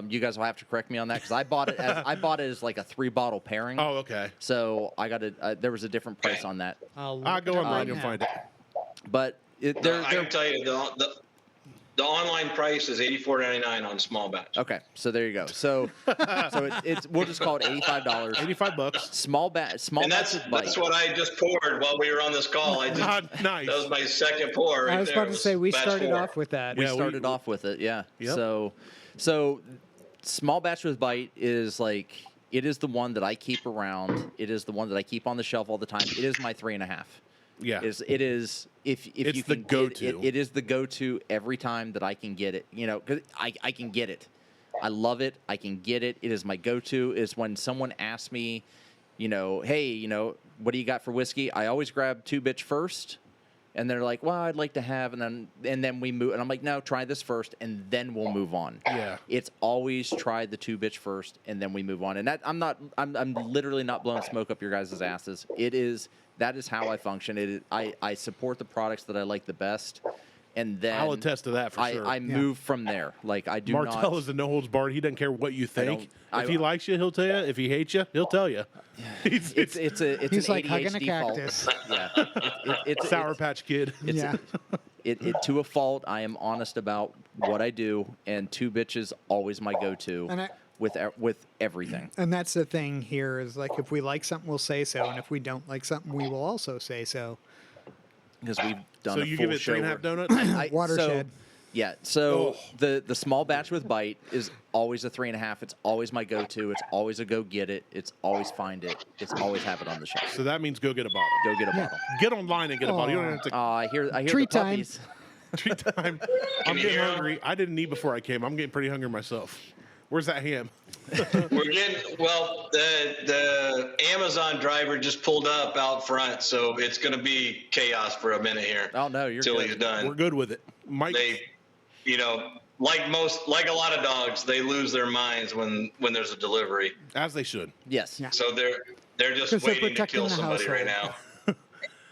You guys will have to correct me on that because I bought it as like a 3-bottle pairing. oh, okay. So I got it. There was a different price on that, I'll I'll go online and find it. but I can tell you the online price is $84.99 on small batch. okay. So there you go. So it's we'll just call it $85. $85. Small batch And with bite. that's what I just poured while we were on this call. Nice. That was my second pour. Right I was there. about to say we Batch started 4. off with that. We Yeah, started off with it, yeah. Yep. So small batch with bite is like it is the one that I keep around. It is the one that I keep on the shelf all the time. It is my 3.5. Yeah. It is if It's you the can get go-to. it is the go-to every time that I can get it. Because I can get it. I love it. I can get it. It is my go-to. Is when someone asks me, hey, what do you got for whiskey? I always grab Two Bitch first. And they're like, well, I'd like to have, and then we move. And I'm like, no, try this first, and then we'll move on. Yeah. It's always try the Two Bitch first, and then we move on. And that I'm literally not blowing smoke up your guys' asses. That is how I function. I support the products that I like the best, and then I'll attest to that for sure. I move from there. Like I do Martelle not. is the no holds barred. He doesn't care what you think. don't- If he likes you, he'll tell you. If he hates you, he'll tell you. It's He's an like hugging a ADHD cactus. fault. Yeah, it's Sour Patch Kid. Yeah. It to a fault. I am honest about what I do, and Two Bitch is always my go-to And with everything. And that's the thing here is like if we like something, we'll say so, and if we don't like something, we will also say so. Because we've done So a you full give it show 3.5 where- donuts? Watershed. So the small batch with bite is always a 3.5. It's always my go-to. It's always a go get it. It's always find it. It's always have it on the shelf. So that means go get a bottle. Go get a bottle. Get online and get a bottle. You don't have to I hear Treat the time. puppies. treat time. I'm you getting hear 'em? hungry. I didn't eat before I came. I'm getting pretty hungry myself. Where's that ham? We're getting the Amazon driver just pulled up out front, so it's going to be chaos for a minute here. Oh no, you're till good. he's done. We're good with it. Mike, They, like a lot of dogs, they lose their minds when there's a delivery. as they should. Yes. Yeah. So they're just 'Cause they're waiting to protecting kill the somebody right household. now.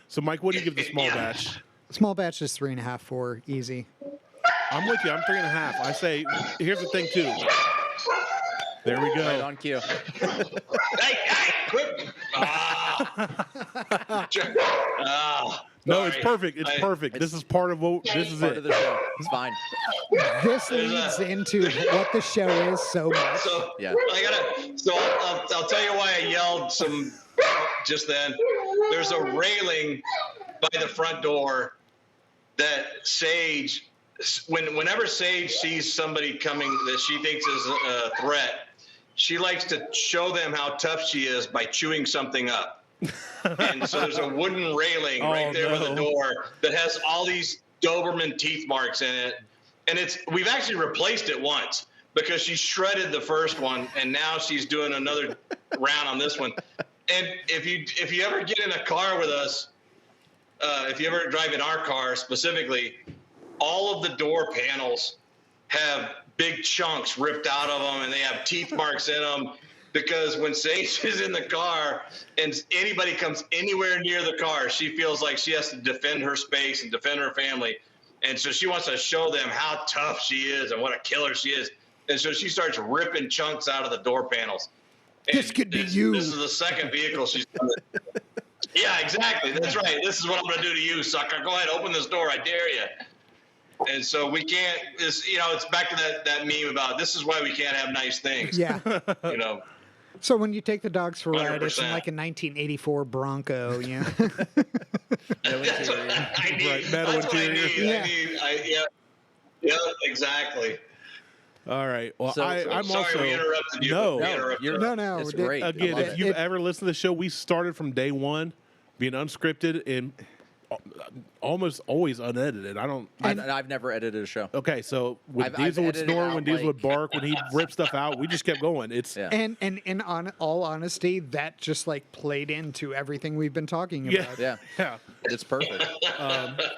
So, Mike, what do you give the small Yeah. batch? Small batch is 3.5 for easy. I'm with you. I'm 3.5. I say, here's the thing, too. There we go. Right on cue. Hey, quit! No, it's sorry. perfect. It's perfect. This is part of what. This is Part it. of the show. It's fine. This There's leads a- into what the show is so much. So Yeah. I'll tell you why I yelled some just then. There's a railing by the front door that Sage, whenever Sage sees somebody coming that she thinks is a threat, she likes to show them how tough she is by chewing something up. And so there's a wooden railing right there by the door that has all these Doberman teeth marks in it. And we've actually replaced it once because she shredded the first one and now she's doing another round on this one. And if you ever get in a car with us, if you ever drive in our car specifically, all of the door panels have big chunks ripped out of them and they have teeth marks in them. Because when Sage is in the car and anybody comes anywhere near the car, she feels like she has to defend her space and defend her family. And so she wants to show them how tough she is and what a killer she is. And so she starts ripping chunks out of the door panels. And This could be you. This is the second vehicle she's done it. Yeah, exactly. That's right. This is what I'm going to do to you, sucker. Go ahead, open this door. I dare you. And so we can't, it's back to that meme about this is why we can't have nice things. Yeah. So when you take the dogs for a ride, it's in 100%. like a 1984 Bronco, you know. No That's what interior. I need. Right, metal That's what I interior. need. Yeah, exactly. All right. Well, So- I'm Sorry also we interrupted you. No. We No, interrupted you're you. No, It's it- great. I Again, love if it. you've ever listened to the show, we started from day one being unscripted and almost always unedited. I've never edited a show. Okay, so when I've Diesel would edited snore, out, when Diesel would like- bark, when he'd rip stuff out, we just kept going. It's Yeah. And on all honesty, that just like played into everything we've been talking yeah, about. Yeah. yeah. It's perfect.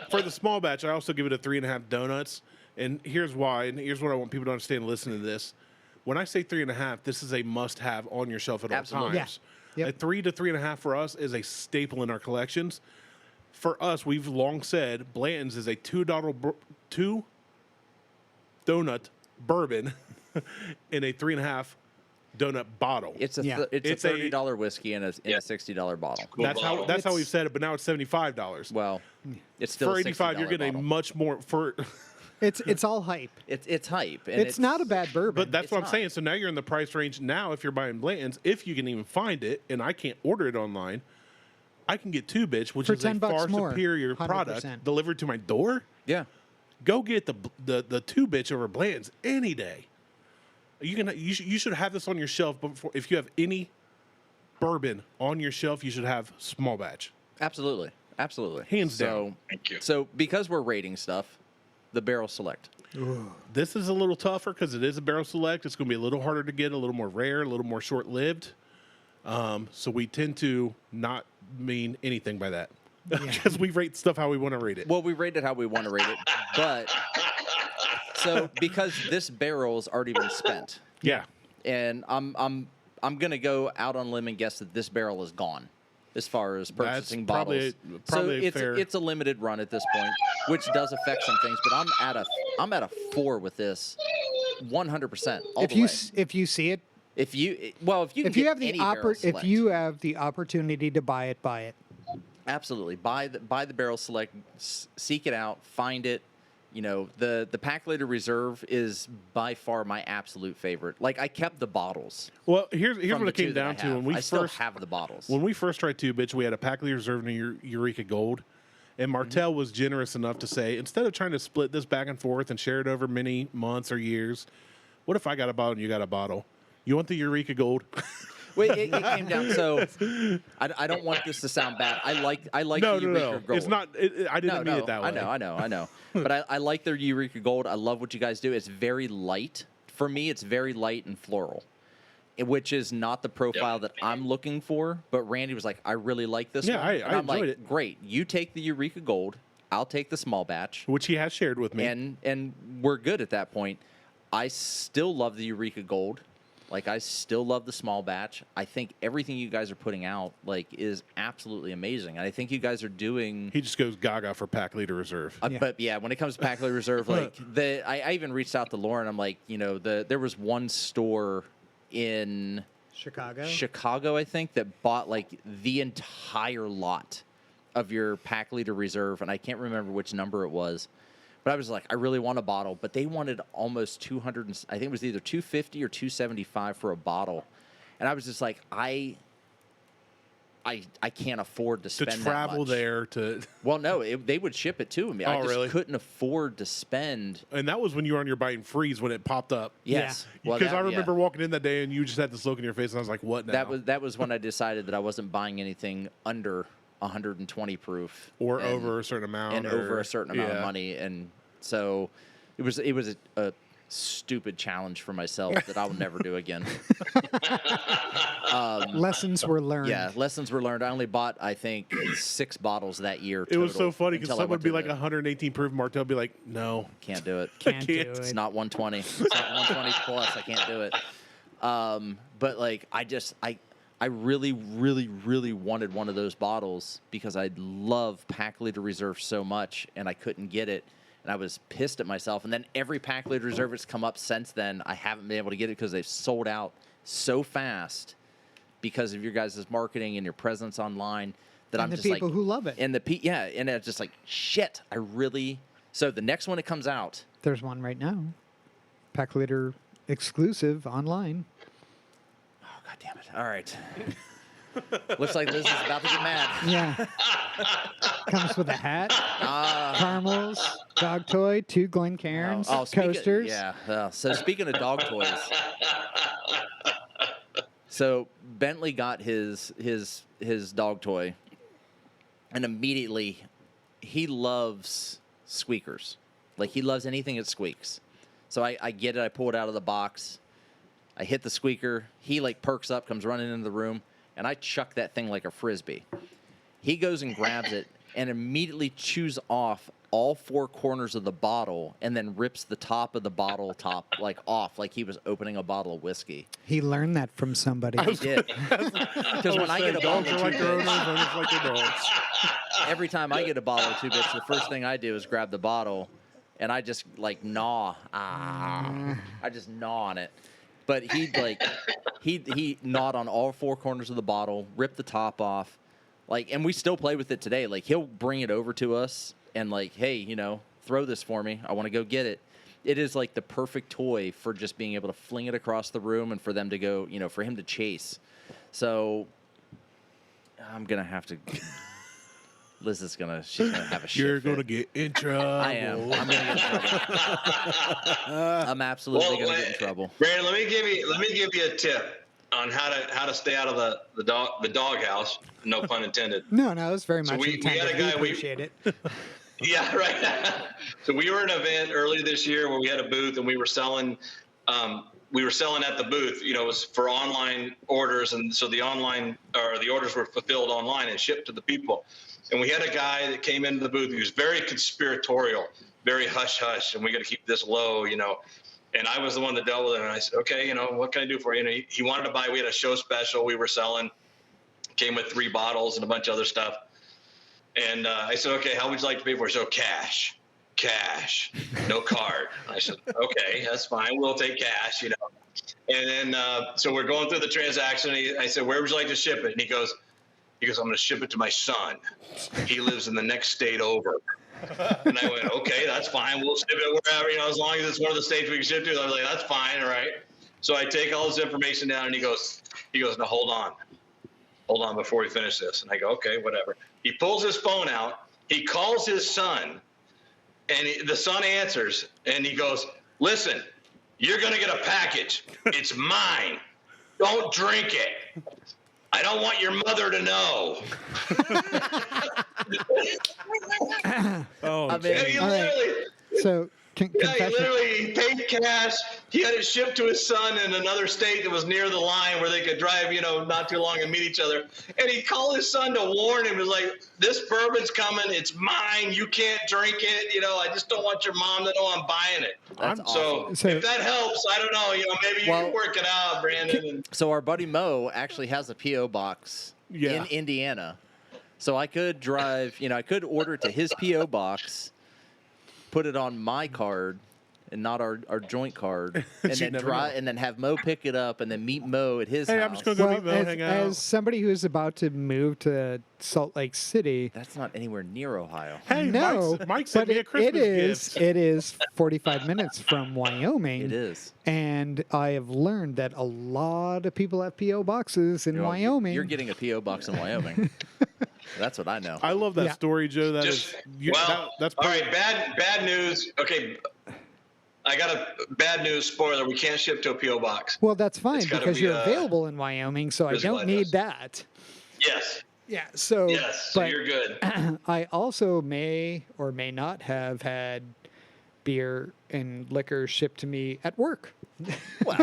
For the small batch, I also give it a 3.5 donuts, and here's why. And here's what I want people to understand. Listen to this. When I say 3.5, this is a must-have on your shelf at all Absolutely. times. Yeah. Yep. A 3 to 3.5 for us is a staple in our collections. For us, we've long said Blanton's is a $2 donut bourbon in a 3.5 donut bottle. It's a Yeah. it's a It's a- $30 whiskey in a $60 bottle. Cool bottle. That's how we've said it, but now it's $75. Well, it's still For a $85, you're $60 getting a bottle. much more for. It's all hype. It's hype. And It's not a bad bourbon. But that's It's what I'm not. saying. So now you're in the price range. Now, if you're buying Blanton's, if you can even find it, and I can't order it online, I can get Two Bitch, which For is a $10 far more, superior 100%. product, delivered to my door. Yeah. Go get the Two Bitch over Blanton's any day. You should have this on your shelf. Before, if you have any bourbon on your shelf, you should have small batch. Absolutely. Absolutely. Hands down. Thank you. So because we're rating stuff, the barrel select. This is a little tougher because it is a barrel select. It's going to be a little harder to get, a little more rare, a little more short lived. So we tend to not mean anything by that because we rate stuff how we want to rate it. Well, we rate it how we want to rate it, but so because this barrel's already been spent, Yeah. and I'm gonna go out on a limb and guess that this barrel is gone as far as purchasing bottles. probably so fair. it's a limited run at this point, which does affect some things. But I'm at a 4 with this, 100% all if the you way. if you see it, If you if you have the if you have the opportunity to buy it, buy it. absolutely buy the barrel select, seek it out, find it. You know, the Pack Later Reserve is by far my absolute favorite. Like, I kept the bottles. Well, here's from what the it came two that down I to have. when we I still first have the bottles. when we first tried Two Bitch, we had a Pack Leader Reserve and a Eureka Gold, and Martelle was generous enough to say, instead of trying to split this back and forth and share it over many months or years, what if I got a bottle and you got a bottle? You want the Eureka Gold? Wait, it came down. So I don't want this to sound bad. I like No, the Eureka no. Gold. It's not. I didn't mean it that way. I know. But I like their Eureka Gold. I love what you guys do. It's very light. For me, it's very light and floral, which is not the profile that I'm looking for. But Randy was like, I really like this Yeah, one. I And I'm enjoyed like, it. Great. You take the Eureka Gold. I'll take the small batch. Which he has shared with me. And we're good at that point. I still love the Eureka Gold. Like, I still love the small batch. I think everything you guys are putting out, like, is absolutely amazing. And I think you guys are doing... He just goes gaga for Pack Leader Reserve. Yeah. But, yeah, when it comes to Pack Later Reserve, like, I even reached out to Lauren. I'm like, you know, there was one store in Chicago, I think, that bought, like, the entire lot of your Pack Leader Reserve. And I can't remember which number it was. But I was like, I really want a bottle, but they wanted almost 200. I think it was either 250 or 275 for a bottle, and I was just like, I can't afford to spend travel that much. there to. Well, no, they would ship it to me. I Oh, just really? couldn't afford to spend. And that was when you were on your buying freeze when it popped up. Yes, well, Because that- I remember yeah. walking in that day and you just had this look in your face, and I was like, "What now?" That was when I decided that I wasn't buying anything under 120 proof or and- over a certain amount, and or, over a certain amount of yeah. money, and so it was a stupid challenge for myself that I will never do again. Lessons were learned. Yeah, lessons were learned. I only bought, I think, 6 bottles that year. It was so total, funny because until I someone went would be to like the- 118 proof. Martelle would be like, "No, Can't do it. Can't do can't. it. It's not 120. It's not 120 plus. I can't do it. But like, I really, really, really wanted one of those bottles because I love Pack Leader Reserve so much, and I couldn't get it. And I was pissed at myself. And then every Pack Leader Reserve that's come up since then, I haven't been able to get it because they've sold out so fast because of your guys' marketing and your presence online that And I'm the just people like, who love it. and and it's just like, shit, I really. So the next one that comes out, There's one right now. Pack Leader exclusive online. oh god damn it! All right, looks like Liz is about to get mad. Yeah. Comes with a hat, caramels, dog toy, 2 Glencairns, coasters. So speaking of dog toys, so Bentley got his dog toy, and immediately he loves squeakers. Like, he loves anything that squeaks. So I get it. I pull it out of the box. I hit the squeaker. He, like, perks up, comes running into the room, and I chuck that thing like a Frisbee. He goes and grabs it and immediately chews off all 4 corners of the bottle and then rips the top of the bottle like off like he was opening a bottle of whiskey. He learned that from somebody. He did. Because when I get a bottle of Two Bitch, every time I get a bottle of Two Bitch, the first thing I do is grab the bottle and I just like gnaw. I just gnaw on it. But he gnawed on all 4 corners of the bottle, ripped the top off. Like, and we still play with it today. Like, he'll bring it over to us and like, hey, you know, throw this for me. I want to go get it. It is like the perfect toy for just being able to fling it across the room and for them to go, you know, for him to chase. So I'm going to have to. Liz is she's gonna have a shit. You're gonna get in trouble. I am. I'm gonna get in trouble. I'm absolutely gonna get in trouble. Brandon, let me give you a tip on how to stay out of the doghouse. No pun intended. No, it was very much we intended. had a guy. We appreciate it. Yeah, right. So we were at an event earlier this year where we had a booth and we were selling. We were selling at the booth. You know, it was for online orders, and so the orders were fulfilled online and shipped to the people. And we had a guy that came into the booth. He was very conspiratorial, very hush-hush, and we got to keep this low, you know. And I was the one that dealt with it, and I said, okay, you know, what can I do for you? And he wanted to buy. We had a show special we were selling. Came with 3 bottles and a bunch of other stuff. And I said, okay, how would you like to pay for it? So cash, no card. I said, okay, that's fine. We'll take cash, you know. And then so we're going through the transaction. And I said, where would you like to ship it? And he goes, I'm going to ship it to my son. He lives in the next state over. And I went, okay, that's fine. We'll ship it wherever, you know, as long as it's one of the states we can ship to. I was like, that's fine, all right. So I take all this information down, and he goes, no, hold on before we finish this. And I go, okay, whatever. He pulls his phone out. He calls his son, and the son answers, and he goes, listen, you're going to get a package. It's mine. Don't drink it. I don't want your mother to know. Oh, I mean, And he all right. literally, So, he confession. paid cash. He had it shipped to his son in another state that was near the line where they could drive, you know, not too long and meet each other. And he called his son to warn him. He was like, this bourbon's coming. It's mine. You can't drink it. You know, I just don't want your mom to know I'm buying it. That's awesome. So- if that helps, I don't know. You know, maybe you can work it out, Brandon. So our buddy Mo actually has a P.O. box in Indiana. So I could drive, you know, I could order to his P.O. box, put it on my card and not our joint card, and then and then have Mo pick it up and then meet Mo at his house. I'm just going to go meet Mo, hang out. As somebody who is about to move to Salt Lake City, That's not anywhere near Ohio. Hey, no, Mike sent but me a Christmas gift. it is 45 minutes from Wyoming. It is. And I have learned that a lot of people have P.O. boxes in You know, Wyoming. You're getting a P.O. box in Wyoming. That's what I know. I love that Yeah. story, Joe. That's That's all right. Bad news. Okay, I got a bad news spoiler. We can't ship to a PO box. Well, that's fine It's gotta because be, you're available in Wyoming, so I physical don't need address. that. Yes. Yeah. So. Yes. So but you're good. I also may or may not have had beer and liquor shipped to me at work. Wow.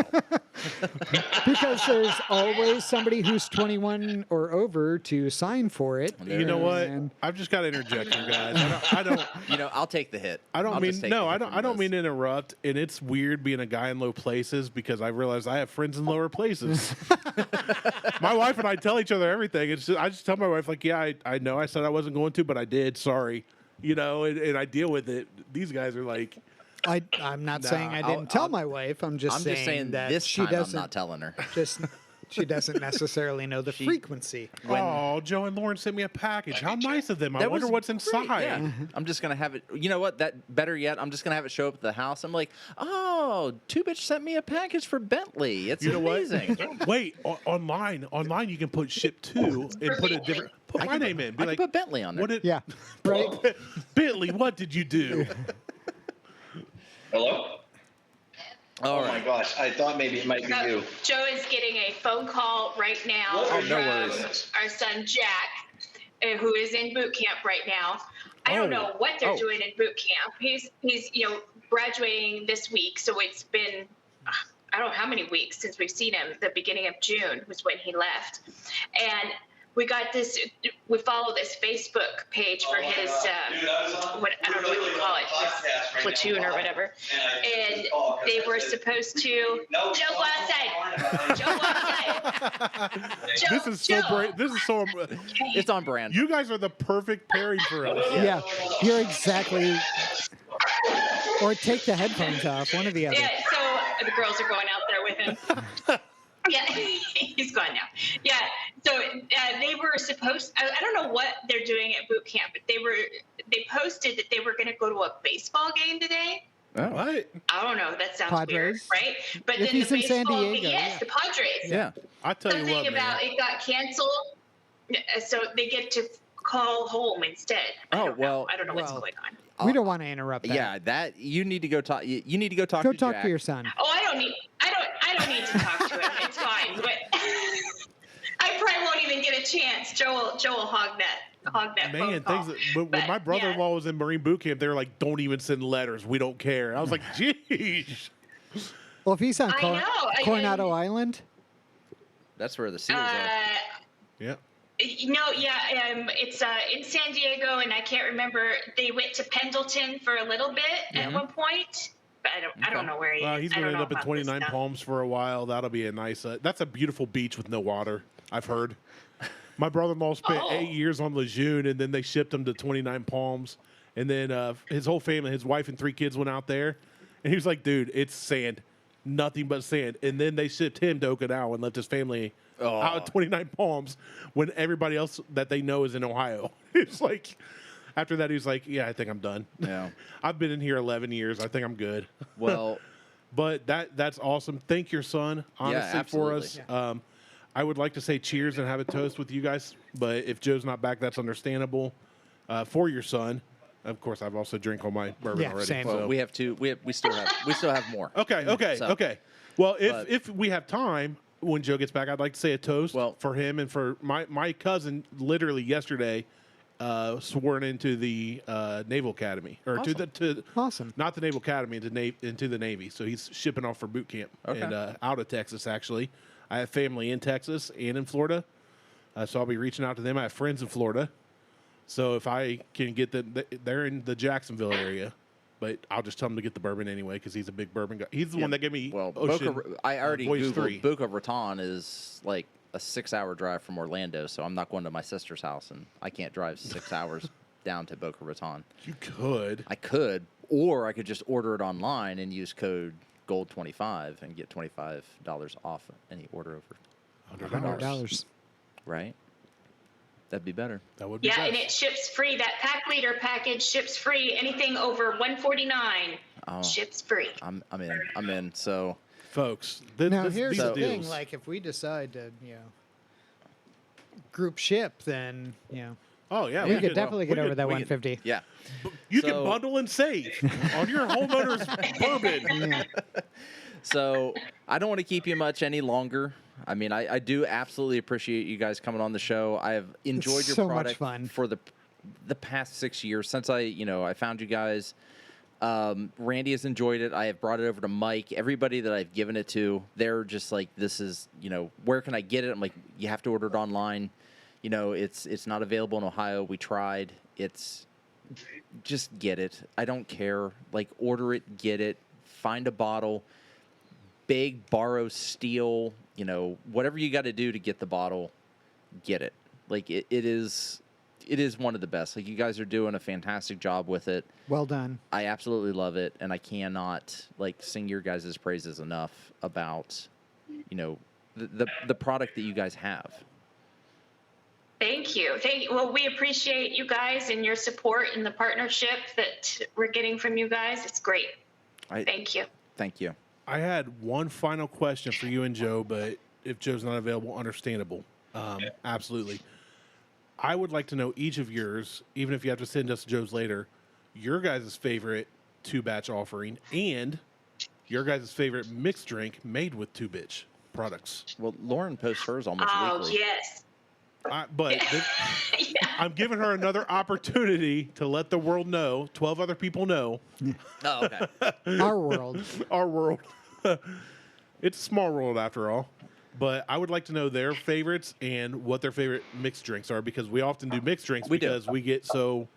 Because there's always somebody who's 21 or over to sign for it. You know what? And- I've just got to interject here, guys. I don't. You know, I'll take the hit. I don't I'll mean just take no. the I hit don't. from I don't Liz. mean to interrupt. And it's weird being a guy in low places because I realize I have friends in lower places. My wife and I tell each other everything. It's just, I just tell my wife like, yeah, I know I said I wasn't going to, but I did. Sorry, you know, and I deal with it. These guys are like, I'm not saying I I'll- didn't tell I'll- my wife. I'm just saying that this she time I'm doesn't not telling her. she doesn't necessarily know the frequency. oh, Joe and Lauren sent me a package. How nice of them. I That wonder was what's great, inside. yeah. I'm just gonna have it. You know what? That better yet, I'm just gonna have it show up at the house. I'm like, oh, Two Bitch sent me a package for Bentley. It's You know amazing. what? Wait, online you can put ship to and put a different. Put my name in. Be I like, can put Bentley on there. what did? Yeah. Right. Bentley, what did you do? Hello. All Oh right. my gosh! I thought maybe it might be you. Joe is getting a phone call right now Oh, from no worries. our son Jack, who is in boot camp right now. I don't know what they're doing in boot camp. He's graduating this week, so it's been I don't know how many weeks since we've seen him. The beginning of June was when he left, and we follow this Facebook page for his I don't know what you call it, his platoon or whatever. And they were supposed to Joe, go outside. Joe, go outside. Joe, This is so great. This is so. It's on brand. You guys are the perfect pairing for us. Yeah, you're exactly. Or take the headphones off, one or the other. Yeah, so the girls are going out there with him. Yeah, he's gone now. Yeah, so they were supposed. I don't know what they're doing at boot camp, but they posted that they were going to go to a baseball game today. Oh. What? I don't know. That sounds Padres? weird, right? But If then he's the in San baseball, Diego, yes, yeah. the Padres. Yeah. I tell you Something what, about man. it got canceled, so they get to call home instead. I don't know what's going on. We don't want to interrupt that. Yeah, that you need to go talk. You need to go talk. Go to talk Jack. to your son. Oh, I don't need to talk to him. It's fine. But I probably won't even get a chance. Joe will hog that phone Man, call. when my brother-in-law was in Marine boot camp, they were like, "Don't even send letters. We don't care." I was like, "Jeez." Well, if he's on I know. Coronado Island, That's where the seals are. Yeah. It's in San Diego, and I can't remember. They went to Pendleton for a little bit at one point, but I don't know where he is. He's I going to don't end know up in about 29 this stuff. Palms for a while. That'll be a nice. That's a beautiful beach with no water. I've heard. My brother-in-law spent 8 years on Lejeune, and then they shipped him to 29 Palms. And then his whole family, his wife and 3 kids, went out there, and he was like, "Dude, it's sand, nothing but sand." And then they shipped him to Okinawa and left his family out at 29 Palms when everybody else that they know is in Ohio. It's like, after that, he was like, "Yeah, I think I'm done. Yeah. I've been in here 11 years. I think I'm good." Well, But that's awesome. Thank your son, honestly, for us. absolutely. I would like to say cheers and have a toast with you guys, but if Joe's not back, that's understandable. For your son, of course, I've also drank all my bourbon Yeah, already. same. well, so- we have two. We still have more. Okay. So- Okay. Well, but- if we have time when Joe gets back, I'd like to say a toast for him and for my cousin. Literally yesterday, sworn into the Naval Academy Awesome. awesome. not the Naval Academy, into the Navy. So he's shipping off for boot camp Okay. and out of Texas. Actually, I have family in Texas and in Florida, so I'll be reaching out to them. I have friends in Florida, so if I can get them, they're in the Jacksonville area. But I'll just tell him to get the bourbon anyway because he's a big bourbon guy. He's the one that gave me Ocean. I already Boys Googled 3. Boca Raton is like a 6-hour drive from Orlando, so I'm not going to my sister's house, and I can't drive 6 hours down to Boca Raton. You could. I could, or I could just order it online and use code GOLD25 and get $25 off any order over $100. right? That'd be better. That would be Yeah, best. and it ships free. That pack leader package ships free. Anything over $149 ships free. I'm in. So Folks, Now here's these the deals. thing: like, if we decide to, group ship, then Oh yeah, we could definitely get over that we could- 150. yeah. You So- can bundle and save on your homeowner's bourbon. Yeah. So I don't want to keep you much any longer. I mean, I do absolutely appreciate you guys coming on the show. I have enjoyed your so much product fun. for the past 6 years since I found you guys. Randy has enjoyed it. I have brought it over to Mike. Everybody that I've given it to, they're just like, this is, where can I get it? I'm like, you have to order it online. It's not available in Ohio. We tried. Just get it. I don't care. Like, order it, get it, find a bottle, beg, borrow, steal, whatever you got to do to get the bottle, get it. Like, it is one of the best. Like, you guys are doing a fantastic job with it. Well done. I absolutely love it, and I cannot sing your guys' praises enough about the product that you guys have. Thank you. Well, we appreciate you guys and your support and the partnership that we're getting from you guys. It's great. Thank you. Thank you. I had one final question for you and Joe, but if Joe's not available, understandable. Absolutely. I would like to know each of yours, even if you have to send us Joe's later, your guys' favorite 2-batch offering and your guys' favorite mixed drink made with 2-bitch products. Well, Lauren posts hers almost Oh, weekly. yes. But Yeah. I'm giving her another opportunity to let the world know, 12 other people know, Oh, okay. Our world. our world. It's a small world after all. But I would like to know their favorites and what their favorite mixed drinks are, because we often do mixed drinks We do. because we get so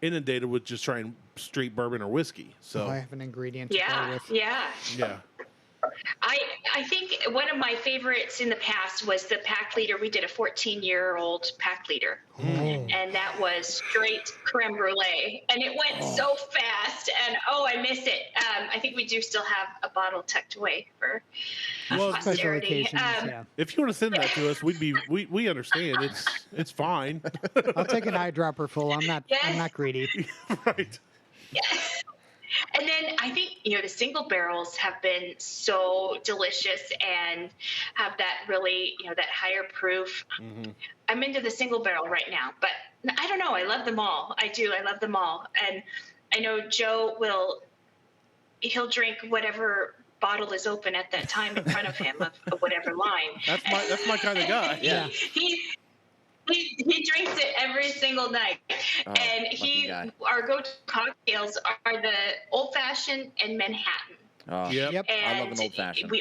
inundated with just trying straight bourbon or whiskey. So I have an ingredient to go Yeah, with. yeah. yeah. I think one of my favorites in the past was the pack leader. We did a 14-year-old pack leader, and that was straight creme brulee, and it went so fast. And I miss it. I think we do still have a bottle tucked away for Well, Special posterity. occasions, yeah. If you want to send that to us, we understand. It's fine. I'll take an eyedropper full. I'm not Yes. greedy. Right. And then I think, the single barrels have been so delicious and have that really, that higher proof. Mm-hmm. I'm into the single barrel right now, but I don't know. I love them all. I do. I love them all. And I know Joe he'll drink whatever bottle is open at that time in front of him of whatever line. That's my kind of guy. Yeah. He drinks it every single night, Oh, and lucky guy. our go-to cocktails are the old fashioned and Manhattan. Oh, Yep. And I love an old fashioned.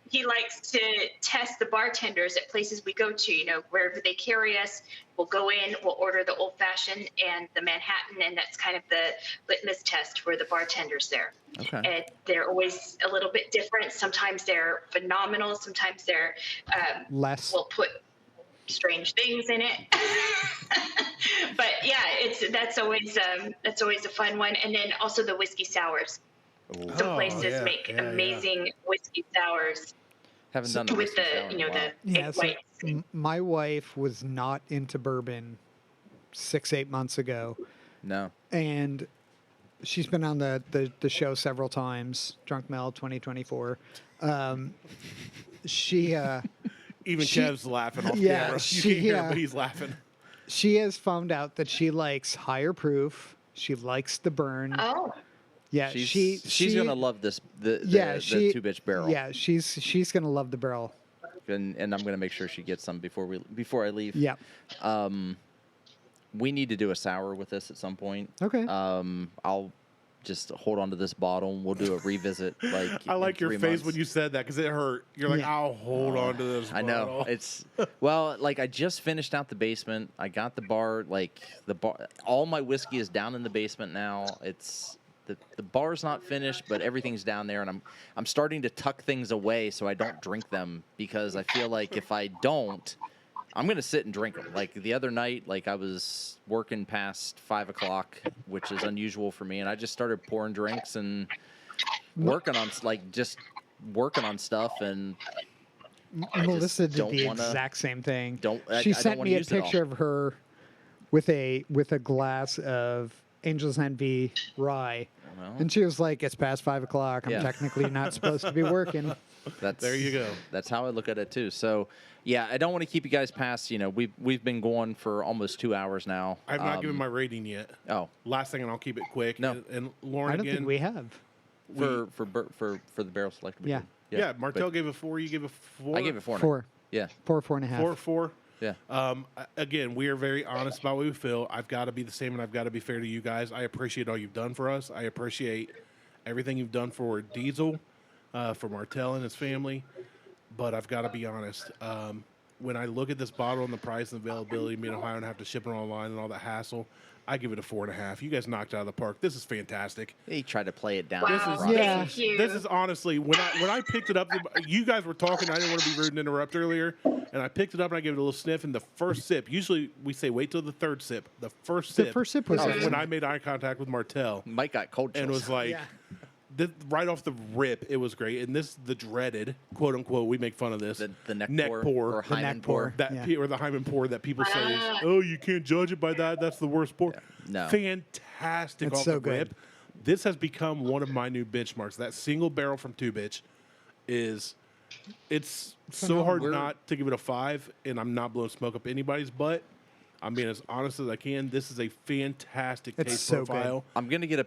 He likes to test the bartenders at places we go to. Wherever they carry us, we'll go in, we'll order the old fashioned and the Manhattan, and that's kind of the litmus test for the bartenders there. Okay. And they're always a little bit different. Sometimes they're phenomenal. Sometimes they're Less. we'll put strange things in it. But yeah, that's always a fun one. And then also the whiskey sours. Some Oh, places yeah, make yeah, amazing whiskey sours Haven't done the with whiskey the sour in a while. Yeah, egg so whites. my wife was not into bourbon 6-8 months ago, No. and she's been on the show several times. Drunk Mel 2024. She Even She- Kev's laughing off yeah, camera. You she- can't hear him, yeah. but he's laughing. she has found out that she likes higher proof. She likes the burn. Oh, Yeah, She's gonna love this. The two bitch barrel. Yeah, she's gonna love the barrel. And I'm gonna make sure she gets some before I leave. Yeah. We need to do a sour with this at some point. Okay. I'll just hold on to this bottle and we'll do a revisit. I like in your 3 months months. when you said that because it hurt. You're like, Yeah. I'll hold on to this. I know bottle. it's well, like I just finished out the basement. I got the bar, all my whiskey is down in the basement now. It's the bar's not finished, but everything's down there, and I'm starting to tuck things away so I don't drink them because I feel like if I don't, I'm gonna sit and drink them. Like the other night, like I was working past 5 o'clock, which is unusual for me, and I just started pouring drinks and working on stuff and. Melissa did don't the wanna- exact same thing. I She don't sent wanna me a use it all. picture of her with a glass of Angel's Envy rye, Well, and she was like, "It's past 5 o'clock. I'm Yeah. technically not supposed to be working." That's There you go. That's how I look at it too. So, yeah, I don't want to keep you guys past. We've been going for almost 2 hours now. I've not given my rating yet. Oh, Last thing, and I'll keep it quick. No. And Lauren I don't again. think we have. for the barrel select. we Yeah. did. Yeah, Martelle but gave a 4. You gave a 4. I gave it 4. 4, Yeah, 4.5. 4. yeah. Again, we are very honest about what we feel. I've got to be the same, and I've got to be fair to you guys. I appreciate all you've done for us. I appreciate everything you've done for Diesel, for Martelle and his family. But I've got to be honest. When I look at this bottle and the price and availability, me in Ohio and have to ship it online and all that hassle, I give it a 4.5. You guys knocked it out of the park. This is fantastic. He tried to play it down. wow. This is- Yeah. Thank you. This is honestly when I picked it up. You guys were talking. I didn't want to be rude and interrupt earlier, and I picked it up and I gave it a little sniff. And the first sip, usually we say wait till the third sip. The first sip was when excellent. I made eye contact with Martelle Mike got cold chills. and was like, Yeah. right off the rip, it was great. And this the dreaded quote unquote. We make fun of this. the neck, neck pour. or The hymen neck pour. That Yeah. or the hymen pour that people say is, oh, you can't judge it by that. That's the worst pour. No. Fantastic It's off so the good. rip. This has become one of my new benchmarks. That single barrel from Two Bitch it's so hard not to give it a 5, and I'm not blowing smoke up anybody's butt. I'm being as honest as I can. This is a fantastic It's taste so good. profile. I'm gonna get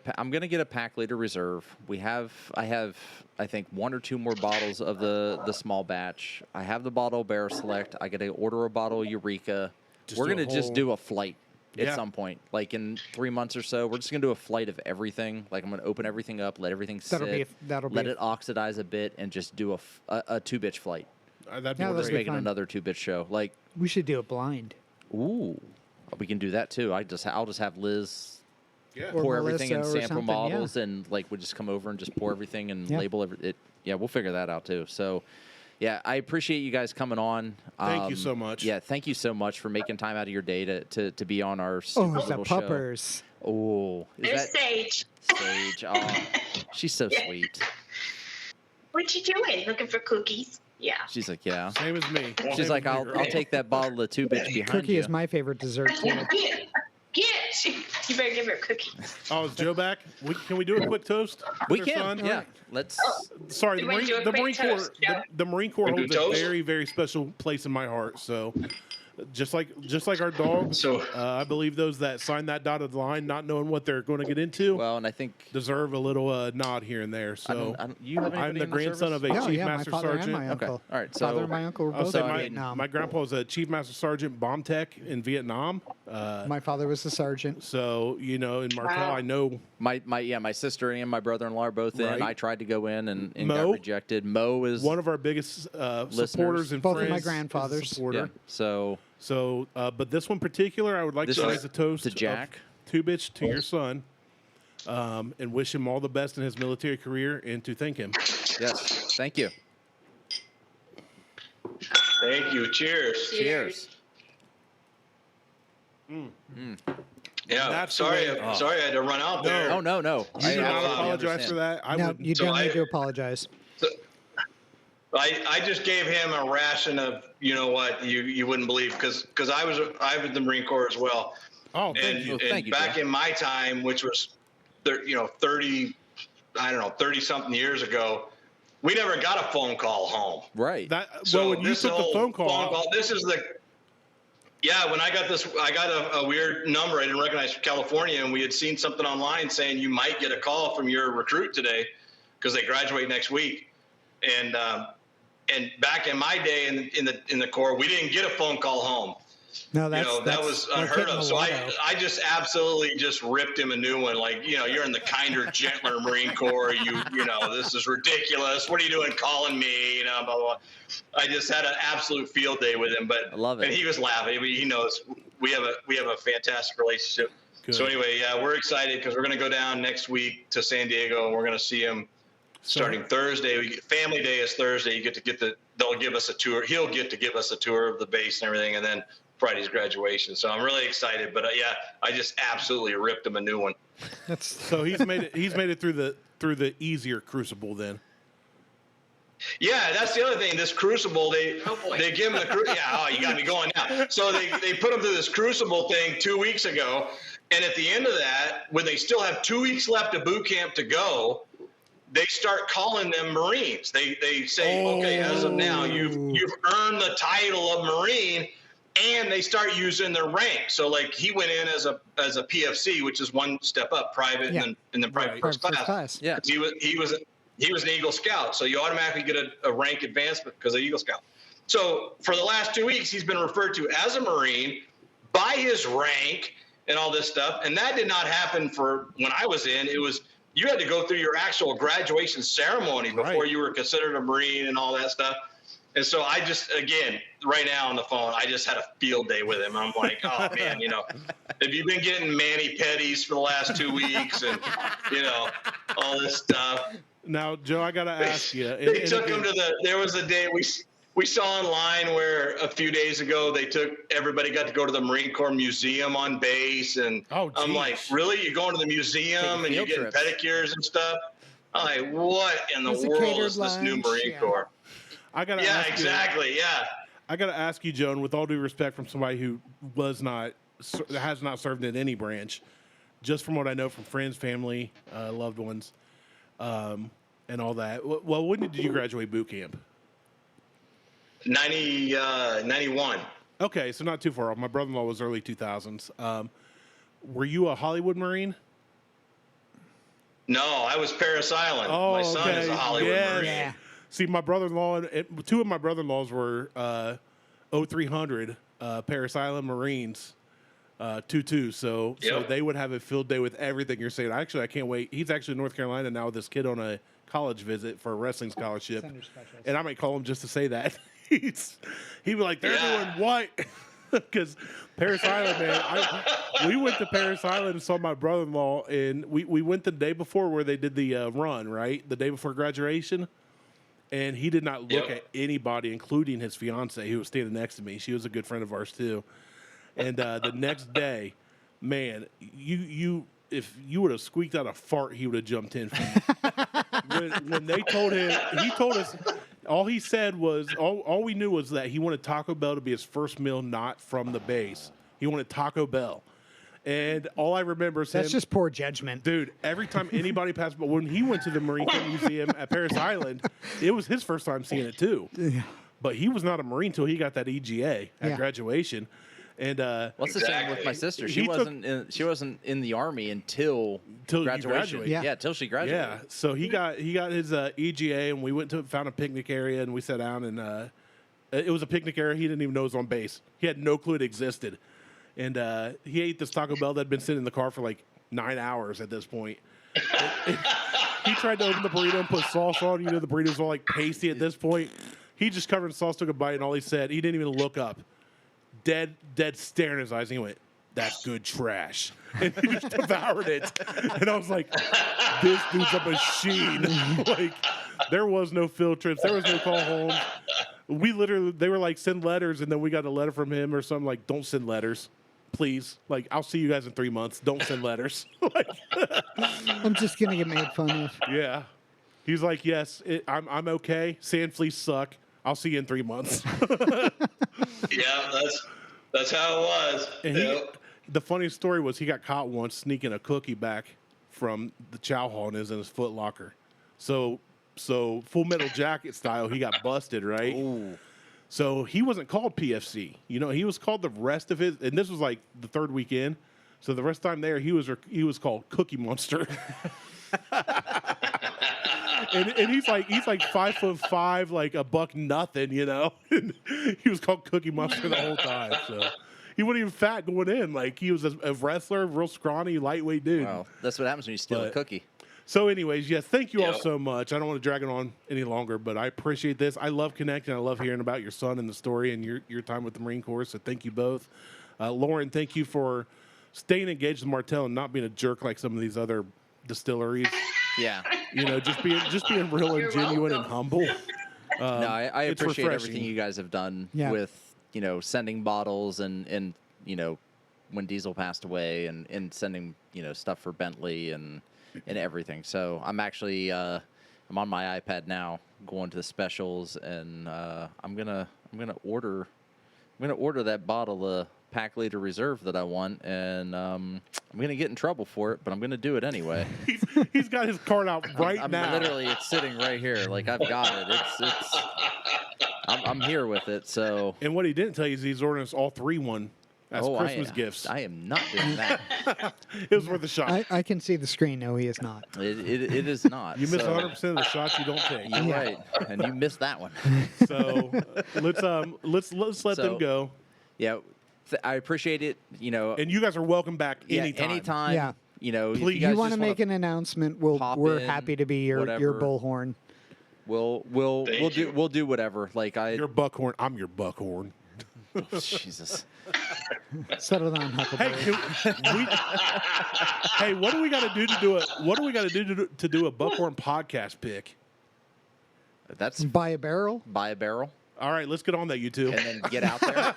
a pack leader reserve. I think 1 or 2 more bottles of the small batch. I have the bottle Barrel Select. I got to order a bottle Eureka. we're gonna just whole- do a flight at Yeah. some point, like in 3 months or so. We're just gonna do a flight of everything. Like I'm gonna open everything up, let everything sit, That'll let be it oxidize a bit, and just do a 2-bitch flight. That'd be Yeah, We're that'd just be making fun. another 2-bitch show. Like, We should do it blind. ooh, we can do that too. I'll just have Liz Yeah. Or pour everything in Melissa or sample something, yeah. bottles, and like we just come over and just pour everything and Yeah. label it. Yeah, we'll figure that out too. So, yeah, I appreciate you guys coming on. Thank you so much. Yeah, thank you so much for making time out of your day to be on our Oh, stupid it's the little show. puppers. Oh, is There's that Sage. Sage? Oh, she's so sweet. What you doing? Looking for cookies? Yeah. She's like, yeah. Same as me. She's Same like, as me, I'll girl. take that bottle of 2-bitch behind Cookie you. is my favorite dessert too. Get. You better give her a cookie. Oh, is Joe back? Can we do a quick toast? We Their can, son? yeah. Let's. Sorry, You wanna do a the quick Marine Corps. toast, yeah. The Marine Corps We do holds a toast? very, very special place in my heart. So, just like our dogs, So- I believe those that sign that dotted line, not knowing what they're going to get into, Well, and I think deserve a little nod here and there. So, you have I'm anybody the in the grandson service? of a Oh, chief yeah, my master father sergeant. and my uncle. Okay, all right. So Father and my uncle were I'll both say in my Vietnam. grandpa was a chief master sergeant bomb tech in Vietnam. My father was a sergeant. So in Martelle, Wow. I know my sister and my brother-in-law are both Right. in. I tried to go in and got Mo? rejected. Mo is one of our biggest supporters and Both of friends. my is a grandfathers. supporter. yeah. So But this one in particular, I would like This to is raise a toast to Jack. of 2-bitch to your son, and wish him all the best in his military career, and to thank him. yes, thank you. Thank you. Cheers. Cheers. Yeah. That's the Sorry, way- sorry I had to run out there. Oh no. You I do not absolutely apologize understand. for that. I No, would. you So don't need I- to apologize. I just gave him a ration of what you wouldn't believe because I was in the Marine Corps as well. Oh, thank And, you. Well, and thank you, back Joe. in my time, which was 30 something years ago, we never got a phone call home. Right. Well, when you this took the whole phone call, this is when I got a weird number I didn't recognize from California, and we had seen something online saying you might get a call from your recruit today because they graduate next week. And back in my day in the Corps, we didn't get a phone call home. No, that's That was like unheard hitting of. the So lotto. I just absolutely just ripped him a new one. Like, you're in the kinder, gentler Marine Corps. This is ridiculous. What are you doing calling me? Blah, blah, blah. I just had an absolute field day with him, but I love it. And he was laughing. I mean, he knows we have a fantastic relationship. Good. So anyway, yeah, we're excited because we're going to go down next week to San Diego and we're going to see him starting Thursday. Family Day is Thursday. They'll give us a tour. He'll get to give us a tour of the base and everything, and then Friday's graduation. So I'm really excited. But I just absolutely ripped him a new one. so he's made it. He's made it through the easier crucible. Then Yeah, that's the other thing. This crucible, they give him the you got me going now. So they put him through this crucible thing 2 weeks ago, and at the end of that, when they still have 2 weeks left of boot camp to go, they start calling them Marines. They say, okay, as of now, you've earned the title of Marine, and they start using their rank. So like he went in as a PFC, which is one step up, private, and then private first class. Yeah. He was an Eagle Scout, so you automatically get a rank advancement because of Eagle Scout. So for the last 2 weeks, he's been referred to as a Marine by his rank and all this stuff. And that did not happen for when I was in. It was you had to go through your actual graduation ceremony before you were considered a Marine and all that stuff. And so I just, again, right now on the phone, I just had a field day with him. I'm like, oh, man, have you been getting mani-pedis for the last 2 weeks and, all this stuff? now, Joe, I gotta ask you. They took him there was a day we saw online where a few days ago everybody got to go to the Marine Corps Museum on base. And Oh, I'm like, geez. really? You're going to the museum Taking and you're field getting trips. pedicures and stuff? I'm like, what in the It's a world catered is this new lunch, Marine yeah. Corps? I gotta Yeah, ask exactly. Yeah. I gotta ask you, Joe, and with all due respect from somebody who has not served in any branch, just from what I know from friends, family, loved ones, and all that. Well, when did you graduate boot camp? 91. Okay, so not too far off. My brother-in-law was early 2000s. Were you a Hollywood Marine? No, I was Paris Island. Oh, My son is okay. a Hollywood Yes. Marine. Yeah. See, my brother-in-law and two of my brother-in-laws were 0300 Paris Island Marines, 2-2. So they would have a field day with everything you're saying. Actually, I can't wait. He's actually in North Carolina now with this kid on a college visit for a wrestling scholarship. And I might call him just to say that. He'd be like, they're doing what? Because Paris Island, man, we went to Paris Island and saw my brother-in-law, and we went the day before where they did the run, right? The day before graduation. And he did not look at anybody, including his fiance, who was standing next to me. She was a good friend of ours, too. And the next day, man, if you would have squeaked out a fart, he would have jumped in. When they told him, he told us, all he said was, all we knew was that he wanted Taco Bell to be his first meal, not from the base. He wanted Taco Bell. And all I remember is That's just poor judgment. Dude, every time anybody passed, but when he went to the Marine Corps Museum at Paris Island, it was his first time seeing it too. Yeah. But he was not a Marine until he got that EGA at graduation. And what's the same with my sister? She wasn't in the Army until graduation. Yeah, till she graduated. Yeah, so he got his EGA, and we found a picnic area, and we sat down, and it was a picnic area he didn't even know was on base. He had no clue it existed. And he ate this Taco Bell that had been sitting in the car for like 9 hours at this point. He tried to open the burrito and put sauce on. You know, the burrito's all like pasty at this point. He just covered in sauce, took a bite, and all he said, he didn't even look up. Dead stare in his eyes. And he went, "That's good trash." And he just devoured it. And I was like, this dude's a machine. Like, there was no field trips. There was no call homes. They were like, send letters. And then we got a letter from him or something like, don't send letters. Please, like, I'll see you guys in 3 months. Don't send letters. Like, I'm just gonna get made fun of. Yeah, he's like, yes, I'm okay. Sand fleas suck. I'll see you in 3 months. Yeah, that's how it was. And the funniest story was he got caught once sneaking a cookie back from the chow hall and is in his foot locker. So Full Metal Jacket style, he got busted, right? Ooh. So he wasn't called PFC. You know, he was called the rest of his, and this was like the third weekend. So the rest of the time there, he was called Cookie Monster. and he's like 5'5", like $1 you know. And he was called Cookie Monster the whole time. So he wasn't even fat going in. Like, he was a wrestler, real scrawny, lightweight dude. Wow, that's what happens when you steal a cookie. So anyways, yes, thank you all so much. I don't want to drag it on any longer, but I appreciate this. I love connecting. I love hearing about your son and the story and your time with the Marine Corps. So thank you both. Lauren, thank you for staying engaged with Martelle and not being a jerk like some of these other distilleries. Yeah. You know, just being real and genuine and humble. No, I appreciate refreshing. everything you guys have done with, you know, sending bottles and you know, when Diesel passed away and sending, you know, stuff for Bentley and everything. So I'm actually I'm on my iPad now, going to the specials, and I'm gonna order that bottle of Pack Leader Reserve that I want, and I'm gonna get in trouble for it, but I'm gonna do it anyway. He's got his card out right I'm now. Literally, it's sitting right here. Like, I've got it. I'm here with it. So. And what he didn't tell you is he's ordering us all three one as Christmas gifts. I am not doing that. It was worth a shot. I can see the screen. No, he is not. It is not. You miss 100% of the shots you don't take. You're right, and you missed that one. So let's let them go. Yeah, I appreciate it. You know, and you guys are welcome back anytime. Anytime. Yeah. You know, Please. If you want to make an announcement, we're happy to be your bullhorn. We'll do whatever. Like your buckhorn. I'm your buckhorn. Oh, Jesus. Settle down, Huckleberry. Hey, what do we got to do to do a buckhorn podcast pick? That's buy a barrel. Buy a barrel. All right, let's get on that, you two. And then get out there.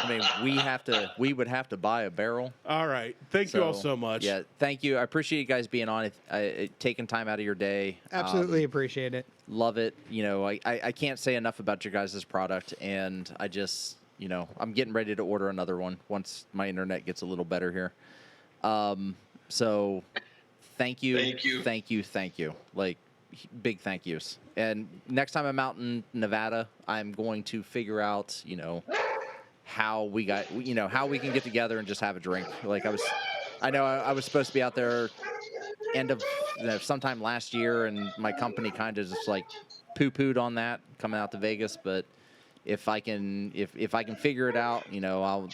I mean, we would have to buy a barrel. All right. Thank you all so much. Yeah, thank you. I appreciate you guys being on it, taking time out of your day. Absolutely appreciate it. Love it. You know, I can't say enough about your guys' product, and I just, you know, I'm getting ready to order another one once my internet gets a little better here. So thank you. Thank you. Like, big thank yous. And next time I'm out in Nevada, I'm going to figure out, you know, how we can get together and just have a drink. Like, I know I was supposed to be out there end of sometime last year, and my company kind of just like poo-pooed on that coming out to Vegas, but if I can figure it out,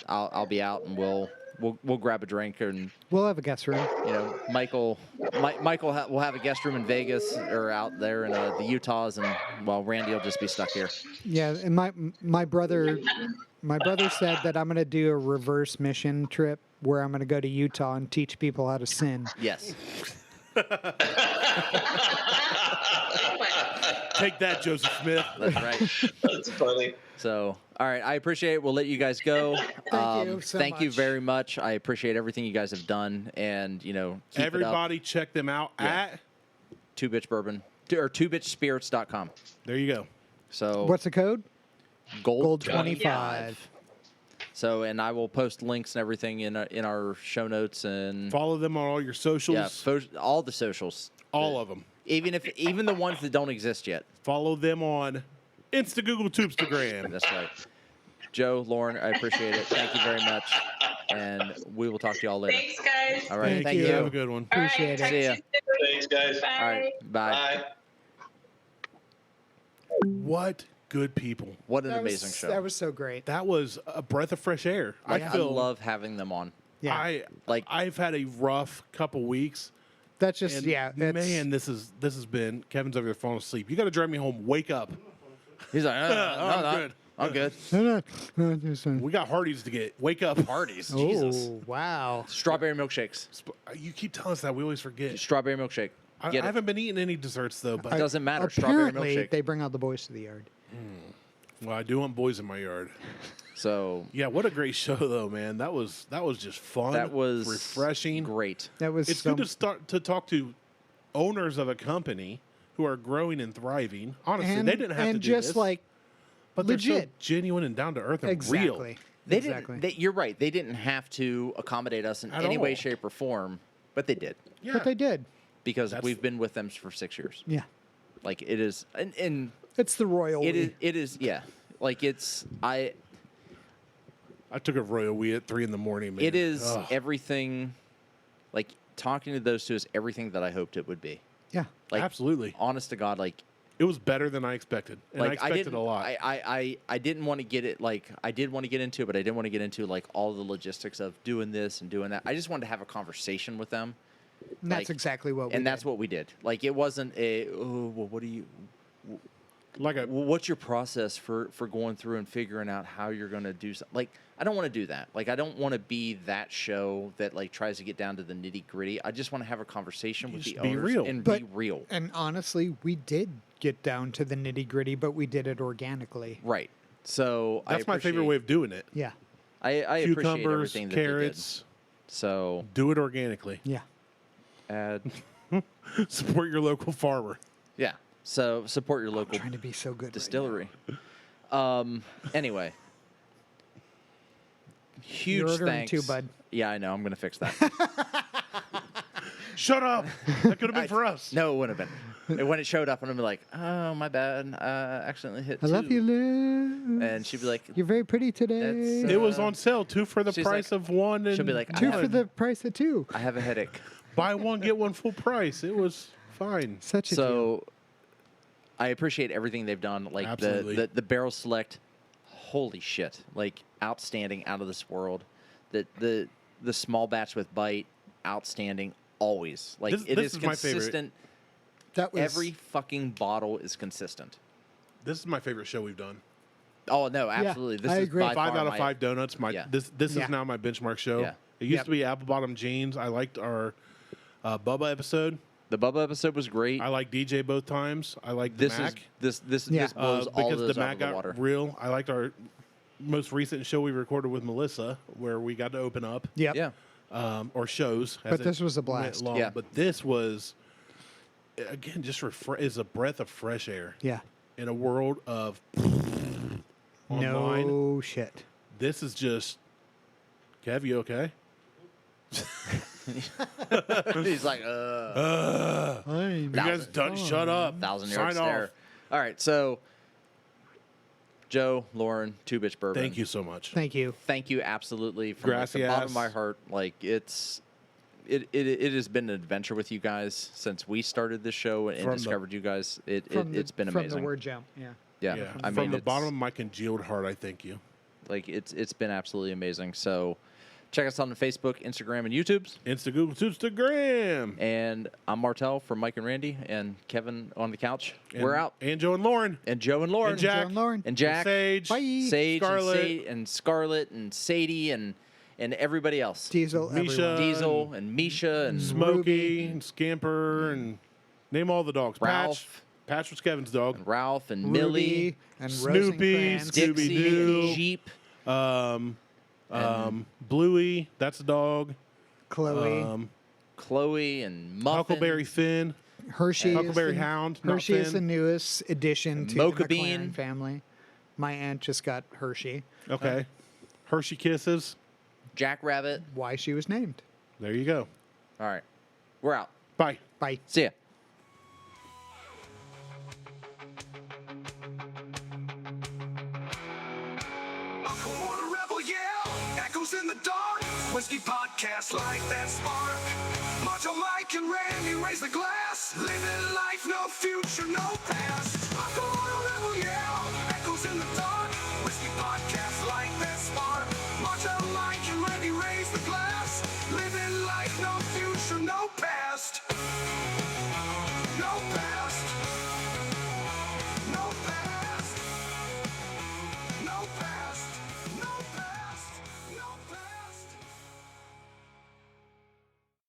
I'll be out and we'll grab a drink and We'll have a guest room. Michael will have a guest room in Vegas or out there in the Utahs, and Randy will just be stuck here. Yeah, and my brother said that I'm going to do a reverse mission trip where I'm going to go to Utah and teach people how to sin. Yes. Take that, Joseph Smith. That's right. That's funny. So, all right, I appreciate it. We'll let you guys go. Thank you you very much. I appreciate everything you guys have done, and keep Everybody check them out at Two Bitch Bourbon or twobitchspirits.com. There you go. So What's the code? Gold 25. So, and I will post links and everything in our show notes and Follow them on all your socials. all the socials, All of them. even the ones that don't exist yet. Follow them on Insta, Google, TwoBtchBourbon. That's right. Joe, Lauren, I appreciate it. Thank you very much, and we will talk to y'all later. Thanks, guys. All right, thank you. Have a good one. All right, Appreciate it. talk to See ya. you soon. Thanks, guys. Bye. All right, bye. Bye. What good people. What an amazing show. That was so great. That was a breath of fresh air. I I feel love having them on. Yeah. I've had a rough couple weeks. That's just And it's, man, this has been Kevin's over there falling asleep. You got to drive me home. Wake up. He's like, I'm good. I'm good. We got Hardee's to get. Wake up. Parties, Oh, Jesus. wow. Strawberry milkshakes. You keep telling us that. We always forget. Strawberry milkshake. I Get it. haven't been eating any desserts though. But It doesn't matter. Strawberry Apparently, milkshake. they bring out the boys to the yard. well, I do want boys in my yard. So Yeah, what a great show though, man. That was just fun. that was refreshing. Great. That was It's good to start to talk to owners of a company who are growing and thriving. Honestly, and, they didn't have and to do just this, like but they're so legit. genuine and down to earth and real. Exactly. They exactly. didn't. You're right. They didn't have to accommodate us in At any way, all. shape, or form, but they did Yeah. But they did. because That's- we've been with them for 6 years. Yeah. Like it is, and It's the royal. it is. Yeah. Like it's I took a royal we at 3 a.m, man. It is Ugh. everything. Like talking to those two is everything that I hoped it would be. Yeah. Like Absolutely. honest to God, like It was better than I expected. And I like expected didn't a lot. I didn't want to get it. Like I did want to get into it, but I didn't want to get into like all the logistics of doing this and doing that. I just wanted to have a conversation with them. And that's like- exactly what we And did. that's what we did. Like it wasn't a what do you like a what's your process for going through and figuring out how you're going to do something? Like I don't want to do that. Like I don't want to be that show that like tries to get down to the nitty gritty. I just want to have a conversation with the Just be owners real. and But- be real. And honestly, we did get down to the nitty gritty, but we did it organically. Right. So that's my favorite way of doing it. Yeah. I appreciate Cucumbers, everything that carrots. they did. So Do it organically. Yeah. add Support your local farmer. yeah. So support your local Trying to be so good. distillery. Anyway. Huge You're ordering thanks. too, bud. Yeah, I know. I'm gonna fix that. Shut up. That could have been for us. No, it wouldn't have been. And when it showed up, and I'd be like, "Oh, my bad. Accidentally hit I love 2." you, Liz. And she'd be like, You're very pretty today. That's, It was on sale. 2 for the she's price like- of 1. And she'll be like, I 2 have- for the price of 2. "I have a headache." buy 1 get 1 full price. It was fine. Such a deal. So, I appreciate everything they've done. Like Absolutely. the barrel select, holy shit! Like outstanding, out of this world. The small batch with bite, outstanding. Always like This it is is my favorite. consistent. That was Every fucking bottle is consistent. This is my favorite show we've done. Oh no, absolutely. This I is agree. by 5 far out of my- 5 donuts. Yeah. This Yeah. is now my benchmark show. Yeah. It used Yep. to be apple bottom jeans. I liked our Bubba episode. The Bubba episode was great. I like DJ both times. I like the This Mac. is this Yeah. blows all because those the out Mac of the got water. real. I liked our most recent show we recorded with Melissa, where we got to open up. Yep. Yeah. Or shows. as But it this was a went blast. along. Yeah. But this was, again, just is a breath of fresh air Yeah. in a world of online. No shit. This is just. Kev, you okay? He's like, You guys done? Shut up. 1,000 Sign yards off. there. All right, so Joe, Lauren, Two Bitch Bourbon. Thank you so much. Thank you. Thank you absolutely from like, the bottom of Gracias. my heart. Like it's it has been an adventure with you guys since we started this show and discovered you guys. It's been amazing. From the word jump, yeah. Yeah, Yeah. I mean, From the bottom of my congealed heart, I thank you. like it's been absolutely amazing. So check us out on Facebook, Instagram, and YouTube's. Instagram. And I'm Martelle from Mike and Randy and Kevin on the couch. We're out. And Joe and Lauren. And Joe and Lauren. And Jack. Joe and Lauren. And Jack. And Sage. Bye. Sage Scarlett. and Scarlett and Sadie and everybody else. Diesel, Misha. everyone. Diesel and Misha and Smokey Ruby. and Scamper and name all the dogs. Ralph. Patch was Kevin's dog. Ralph and Ruby Millie, and Snoopy, Rosencrantz. Scooby-Doo. Dixie, Jeep, Bluey, that's a dog. Chloe. Chloe, and Muffin. Huckleberry Finn. Hershey. Huckleberry is the, Hound, not Hershey is the Finn. newest addition to Mocha the Bean. McLaren family. My aunt just got Hershey. Okay. Hershey Kisses. Jack Rabbit. Why she was named. There you go. All right. We're out. Bye. Bye. See ya. Born a rebel, yeah. Echoes in the dark. Whiskey podcast like that spark. Macho Mike and Randy raise the glass. Living life, no future, no past. I'm born a rebel, yeah. Echoes in the dark. Whiskey podcast like that spark. Macho Mike and Randy raise the glass. Living life, no future, no past.